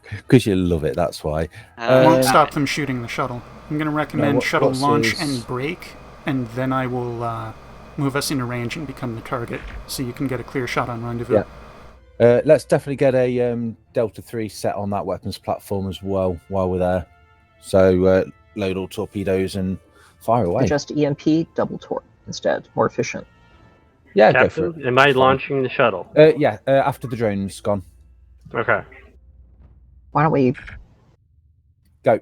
Because you love it, that's why. Won't stop them shooting the shuttle. I'm gonna recommend what- shuttle what's launch his- and brake, and then I will move us into range and become the target, so you can get a clear shot on rendezvous. Yeah. Let's definitely get a Delta 3 set on that weapons platform as well while we're there. So load all torpedoes and fire away. Just EMP double torp instead. More efficient. Yeah, go for Captain, it. am I launching the shuttle? Yeah, after the drone's gone. Okay. Why don't we? Go.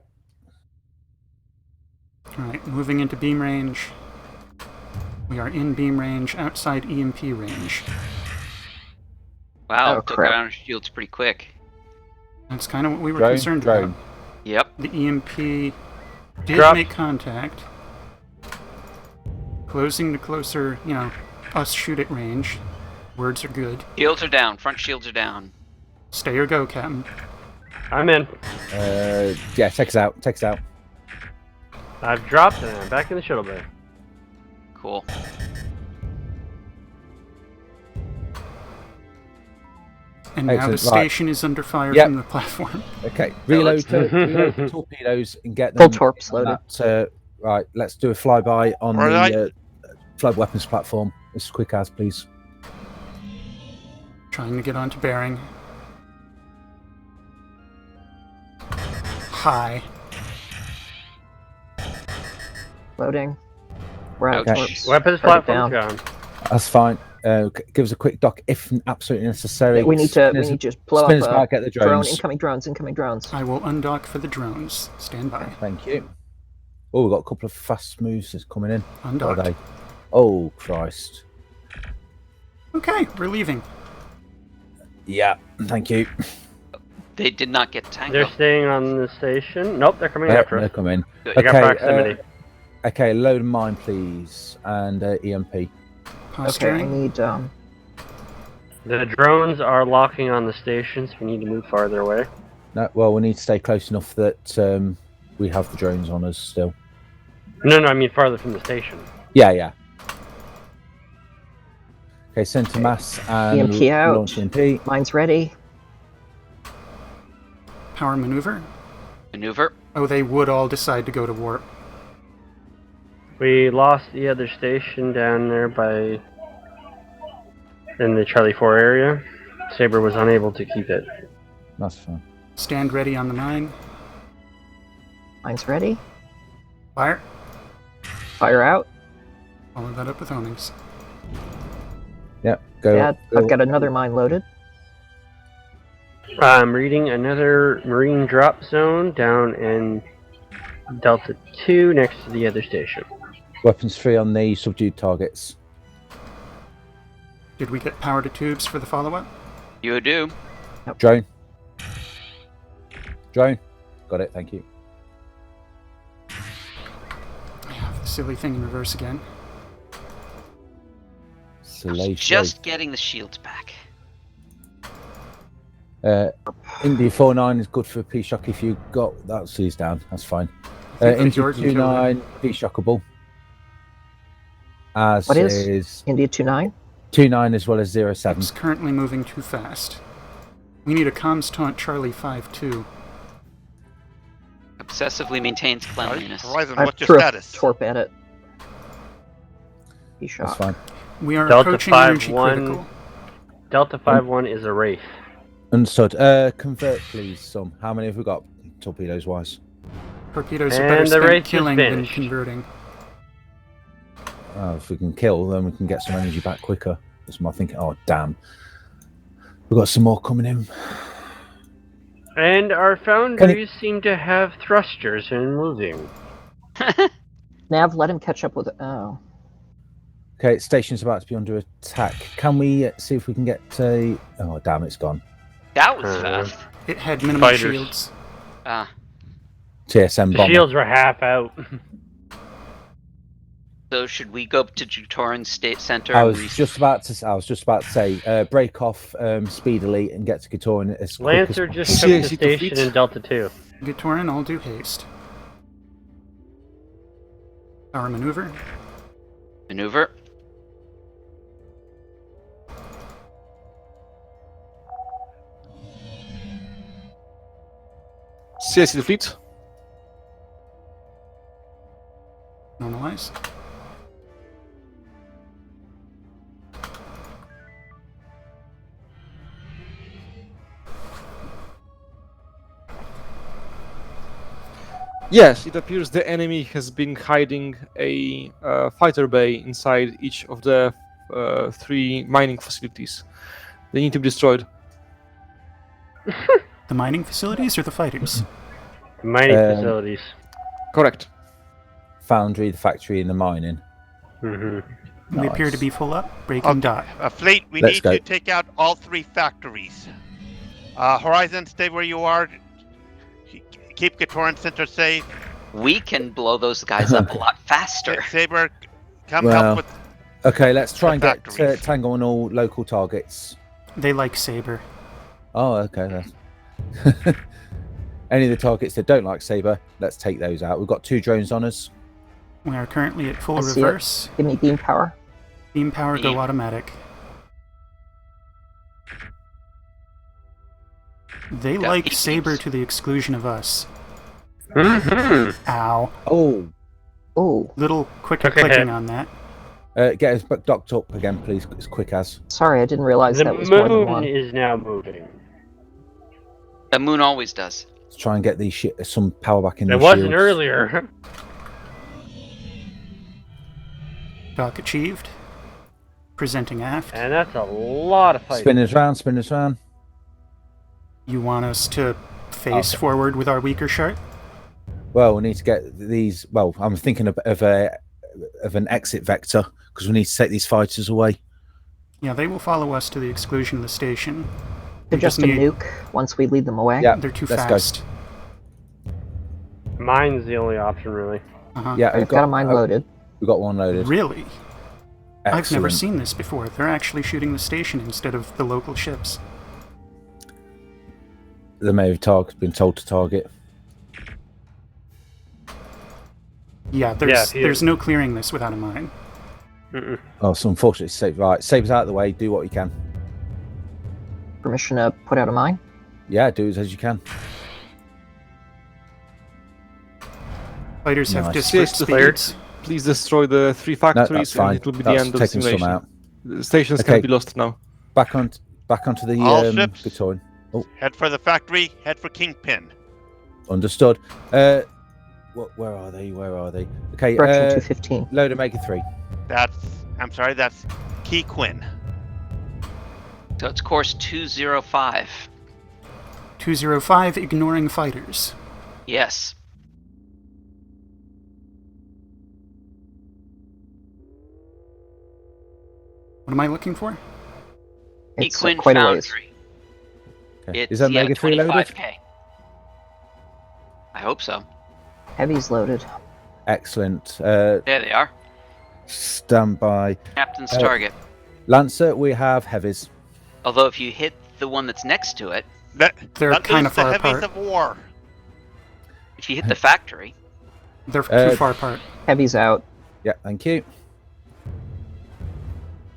Alright, moving into beam range. We are in beam range, outside EMP range. Wow, Oh, took crap. out our shields pretty quick. That's kind of what we were Drone, concerned drone. about. Yep. The EMP did Drop. make contact. Closing to closer, us shoot at range. Words are good. Shields are down. Front shields are down. Stay or go, Captain. I'm in. Yeah, take us out. Take us out. I've dropped and I'm back in the shuttle bay. Cool. And now the Excellent, right. station is under fire Yep. from the platform. Okay, let's- reload the torpedoes and get Full them. torps loaded. Right, let's do a flyby on Right. the flood weapons platform as quick as, please. Trying to get onto bearing. High. Loading. We're out of Okay. torps. Weapons Target platform's down. gone. That's fine. Give us a quick dock if absolutely necessary. We need to just blow spin up us back, get the drone. drones. Incoming drones. I will undock for the drones. Stand by. Thank you. Oh, we've got a couple of fast moves that's coming in. What are Undocked. they? Oh, Christ. Okay, we're leaving. Yeah, thank you. They did not get tango. They're staying on the station. Nope, they're coming Yep, after they're us. coming. Good. I got proximity. Okay, load mine, please, and EMP. Okay, I Posturing. need The drones are locking on the stations. We need to move farther away. No, well, we need to stay close enough that we have the drones on us still. No, I mean farther from the station. Yeah. Okay, center mass and EMP out. launch EMP. Mine's ready. Power maneuver. Maneuver. Oh, they would all decide to go to warp. We lost the other station down there in the Charlie 4 area. Saber was unable to keep it. That's fine. Stand ready on the 9. Mine's ready. Fire. Fire out. Follow that up with homings. Yep, go. Dad, go. I've got another mine loaded. I'm reading another marine drop zone down in Delta 2 next to the other station. Weapons free on the subdued targets. Did we get power to tubes for the follow-up? You do. Drone. Got it. Thank you. Silly thing in reverse again. Just getting the shields back. India 49 is good for P-Shock if you got that. So he's down. That's fine. India 29 P-Shockable. As what is India 29? 29 as well as 07. It's currently moving too fast. We need a comms taunt Charlie 5-2. Obsessively maintains cleanliness. Horizon, what's your status? Torp at it. That's fine. We are approaching energy critical. Delta 5-1 is a wraith. Understood. Convert, please. Some. How many have we got, torpedoes wise? Torpedoes are better spent killing than converting. If we can kill, then we can get some energy back quicker. That's my thinking. Oh, damn. We've got some more coming in. And our foundries seem to have thrusters and moving. Nav, let him catch up with it. Oh. Okay, station's about to be under attack. Can we see if we can get a... Oh, damn, it's gone. That was fast. It had minimum shields. TSN bomber. The shields were half out. So should we go to Jutoran State Center? I was just about to say, break off speedily and get to Gatoran as quick Lancer as just took the station in Delta 2. Gatoran, all due haste. Power maneuver. Maneuver. CIC the fleet. Normalize. Yes, it appears the enemy has been hiding a fighter bay inside each of the 3 mining facilities. They need to be destroyed. The mining facilities or the fighters? Mining facilities. Correct. Foundry, the factory, and the mining. Mm-hmm. We appear to be full up. Break and dot. Fleet, we need to take out all 3 factories. Horizon, stay where you are. Keep Gatoran Center safe. We can blow those guys up a lot faster. Saber, come help with. Okay, let's try and get Tango on all local targets. They like Saber. Oh, okay. That's... Any of the targets that don't like Saber, let's take those out. We've got 2 drones on us. We are currently at full reverse. Give me beam power. Beam power, go automatic. They like Saber to the exclusion of us. Ow. Oh. Little quicker clicking on that. Get us docked up again, please, as quick as. Sorry, I didn't realize that was more than one. The moon is now moving. The moon always does. Let's try and get these some power back in. It wasn't earlier. Dock achieved. Presenting aft. And that's a lot of fighting. Spin us round. You want us to face forward with our weaker shart? Well, we need to get these. Well, I'm thinking of an exit vector because we need to take these fighters away. Yeah, they will follow us to the exclusion of the station. They're just a nuke once we lead them away. Yeah, they're too fast. Mine's the only option, really. Yeah, I've got a mine loaded. We've got one loaded. Really? Excellent. I've never seen this before. They're actually shooting the station instead of the local ships. They may have been told to target. Yeah, there's no clearing this without a mine. Oh, so unfortunately, right, Saber's out of the way. Do what you can. Permission to put out a mine? Yeah, do as you can. Fighters have disparate speeds. Please destroy the 3 factories, and it will be the end of the simulation. Some out. The stations can be lost now. Back onto the all ships. Gatoran. Oh. Head for the factory. Head for Kingpin. Understood. Where are they? Okay. Direction 215. Load Omega 3. That's Key Quinn. So it's course 205. 205, ignoring fighters. Yes. What am I looking for? It's Quinn quite a ways. Foundry. Okay. It's, Is that Omega 3 loaded? 25K. I hope so. Heavy's loaded. Excellent. There they are. Stand by. Captain's target. Lancer, we have heavies. Although if you hit the one that's next to it, They're kind of far the heavies apart. of war. if you hit the factory, They're too far apart. Heavy's out. Yeah, thank you.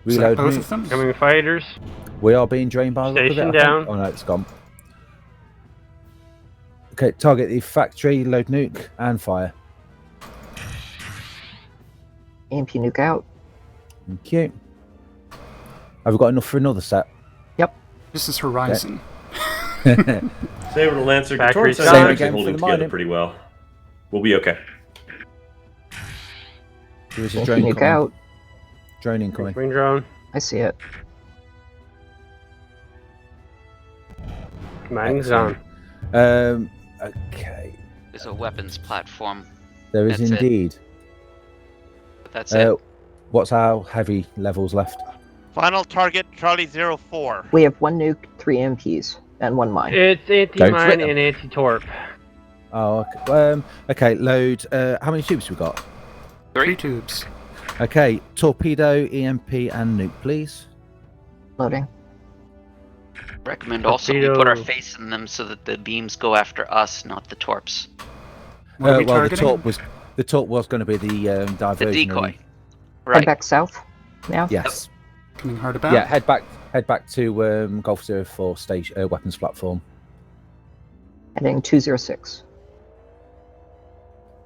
Is that Reload both nuke. of them? Incoming fighters. We are being drained by the look of it, Station I think. down. Oh no, it's gone. Okay, target the factory, load nuke, and fire. EMP nuke out. Thank you. Have we got enough for another set? Yep. This is Horizon. Saber the Lancer. Factory's Torrance done. are actually Again for holding the together mining. pretty well. We'll be okay. There is a EMP drone nuke coming. out. Drone incoming. Wing drone. I see it. Mining's on. Okay. there's a weapons platform. There is That's it. indeed. But that's it. What's our heavy levels left? Final target, Charlie 04. We have 1 nuke, 3 MPs, and 1 mine. It's Go for anti-mine it. and anti-torp. Oh, okay. Okay, load. How many tubes we got? 3 tubes. Okay, torpedo, EMP, and nuke, please. Loading. Recommend also we put our Torpedo. face in them so that the beams go after us, not the torps. What are we Well, targeting? the torp was going to be the diversion. The decoy. Head Right. back south now. Yes. Coming hard about. Yeah, head back to Golf 04 station weapons platform. Heading 206.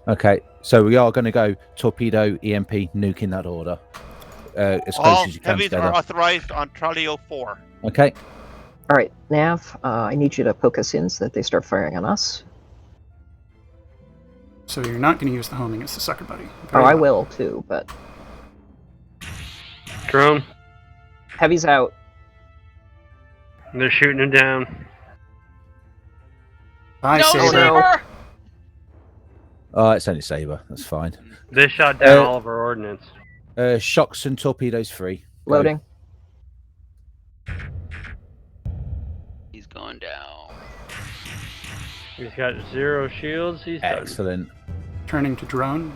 Okay, so we are going to go torpedo, EMP, nuke in that order. As close All as you can heavies together. are authorized on Charlie 04. Okay. All right, Nav, I need you to poke us in so that they start firing on us. So you're not going to use the homing as the sucker buddy. Oh, Very I well. will too, but Drone. Heavy's out. They're shooting him down. Bye, No, Saber. Saber! Oh, it's only Saber. That's fine. They shot down all of our ordnance. Shocks and torpedoes free. Go. Loading. He's going down. He's got 0 shields. He's done. Excellent. Turning to drone.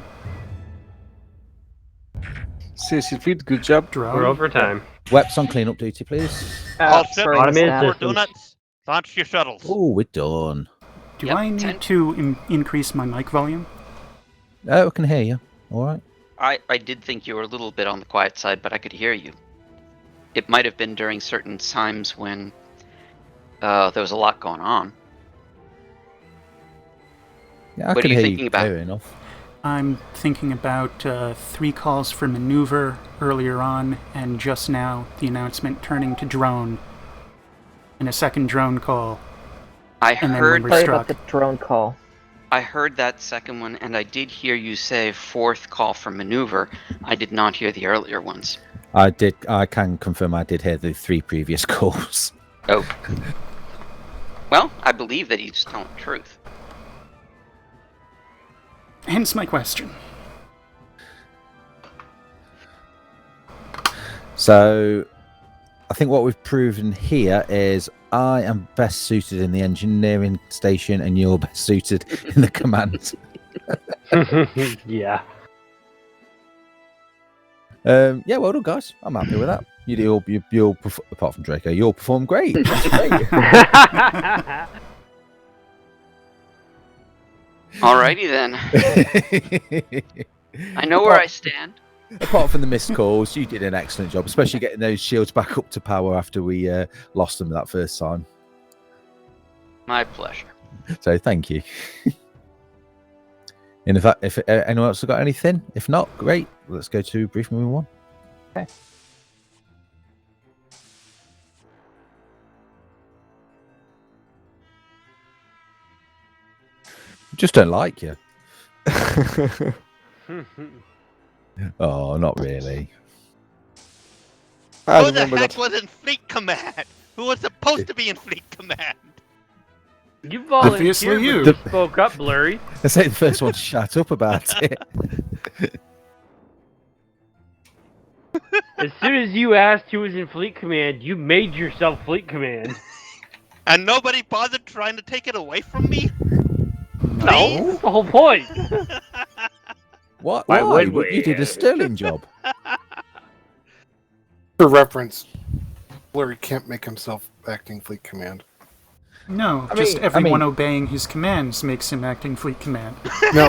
CSC Fleet, good job. Drone. We're over time. Weps on cleanup duty, please. All ships, sorry, Automated missed that. systems. donuts, launch your shuttles. Oh, we're done. Do Yep, I need 10. to increase my mic volume? Oh, I can hear you. All right. I did think you were a little bit on the quiet side, but I could hear you. It might have been during certain times when there was a lot going on. Yeah, I What can are you hear thinking you about? clear enough. I'm thinking about 3 calls for maneuver earlier on, and just now the announcement turning to drone. And a second drone call. I And then heard when Sorry we're about the struck. drone call. I heard that second one, and I did hear you say 4th call for maneuver. I did not hear the earlier ones. I can confirm I did hear the 3 previous calls. Oh. Well, I believe that he's telling the truth. Hence my question. So, I think what we've proven here is I am best suited in the engineering station, and you're best suited in the command. Yeah. Yeah, well done, guys. I'm happy with that. You'll apart from Draco, you'll perform great. That's great. Alrighty then. I know where I stand. Apart from the missed calls, you did an excellent job, especially getting those shields back up to power after we lost them that first time. My pleasure. So thank you. And if anyone else has got anything, if not, great. Let's go to brief moving 1. Okay. Just don't like you. Oh, not really. Who the heck was in Fleet Command? Who was supposed to be in Fleet Command? You volunteered, Obviously you. but you spoke up, Blurry. I say the first one to shut up about it. As soon as you asked who was in Fleet Command, you made yourself Fleet Command. And nobody bothered trying to take it away from me? No, that's the whole point. What? Why Why? would we? You did a sterling job. For reference, Blurry can't make himself acting fleet command. No, I just mean- everyone obeying his commands makes him acting fleet command. No.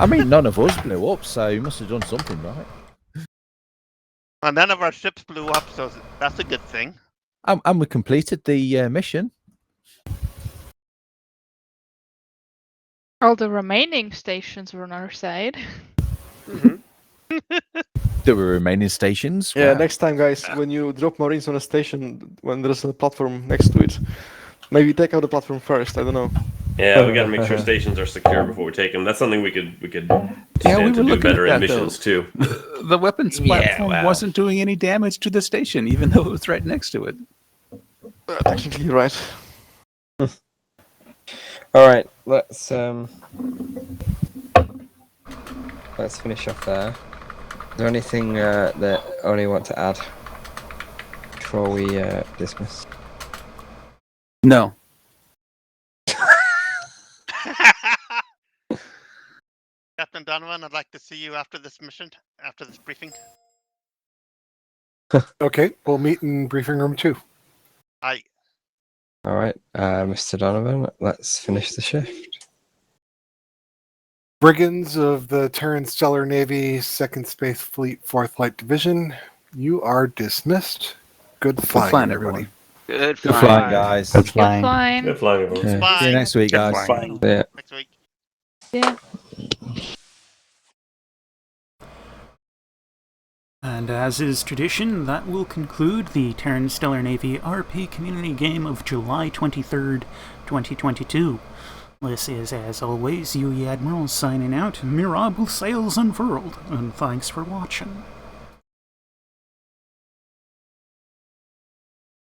I mean, none of us blew up, so you must have done something right. Well, none of our ships blew up, so that's a good thing. And we completed the mission. All the remaining stations were on our side. There were remaining stations. Yeah, Wow. next time, guys, when you drop Marines on a station, when there's a platform next to it, maybe take out the platform first. I don't know. Yeah, we got to make sure stations are secure before we take them. That's something we could stand to do better in missions too. The weapons platform wasn't doing any damage to the station, even though it was right next to it. Technically, right. All right, let's finish off there. Is there anything that only want to add before we dismiss? No. Captain Donovan, I'd like to see you after this mission, after this briefing. Okay, we'll meet in briefing room 2. Aye. All right, Mr. Donovan, let's finish the shift. Brigands of the Terran Stellar Navy, 2nd Space Fleet, 4th Light Division, you are dismissed. Good flying, everybody. Good Good flying. flying, guys. Good flying. Good flying. Good flying, everyone. Yeah. See you next week, Good guys. flying. Yeah. Next week. Yeah. And as is tradition, that will conclude the Terran Stellar Navy RP Community Game of July 23rd, 2022. This is, as always, UE Admiral signing out. Mirable sails unfurled, and thanks for watching.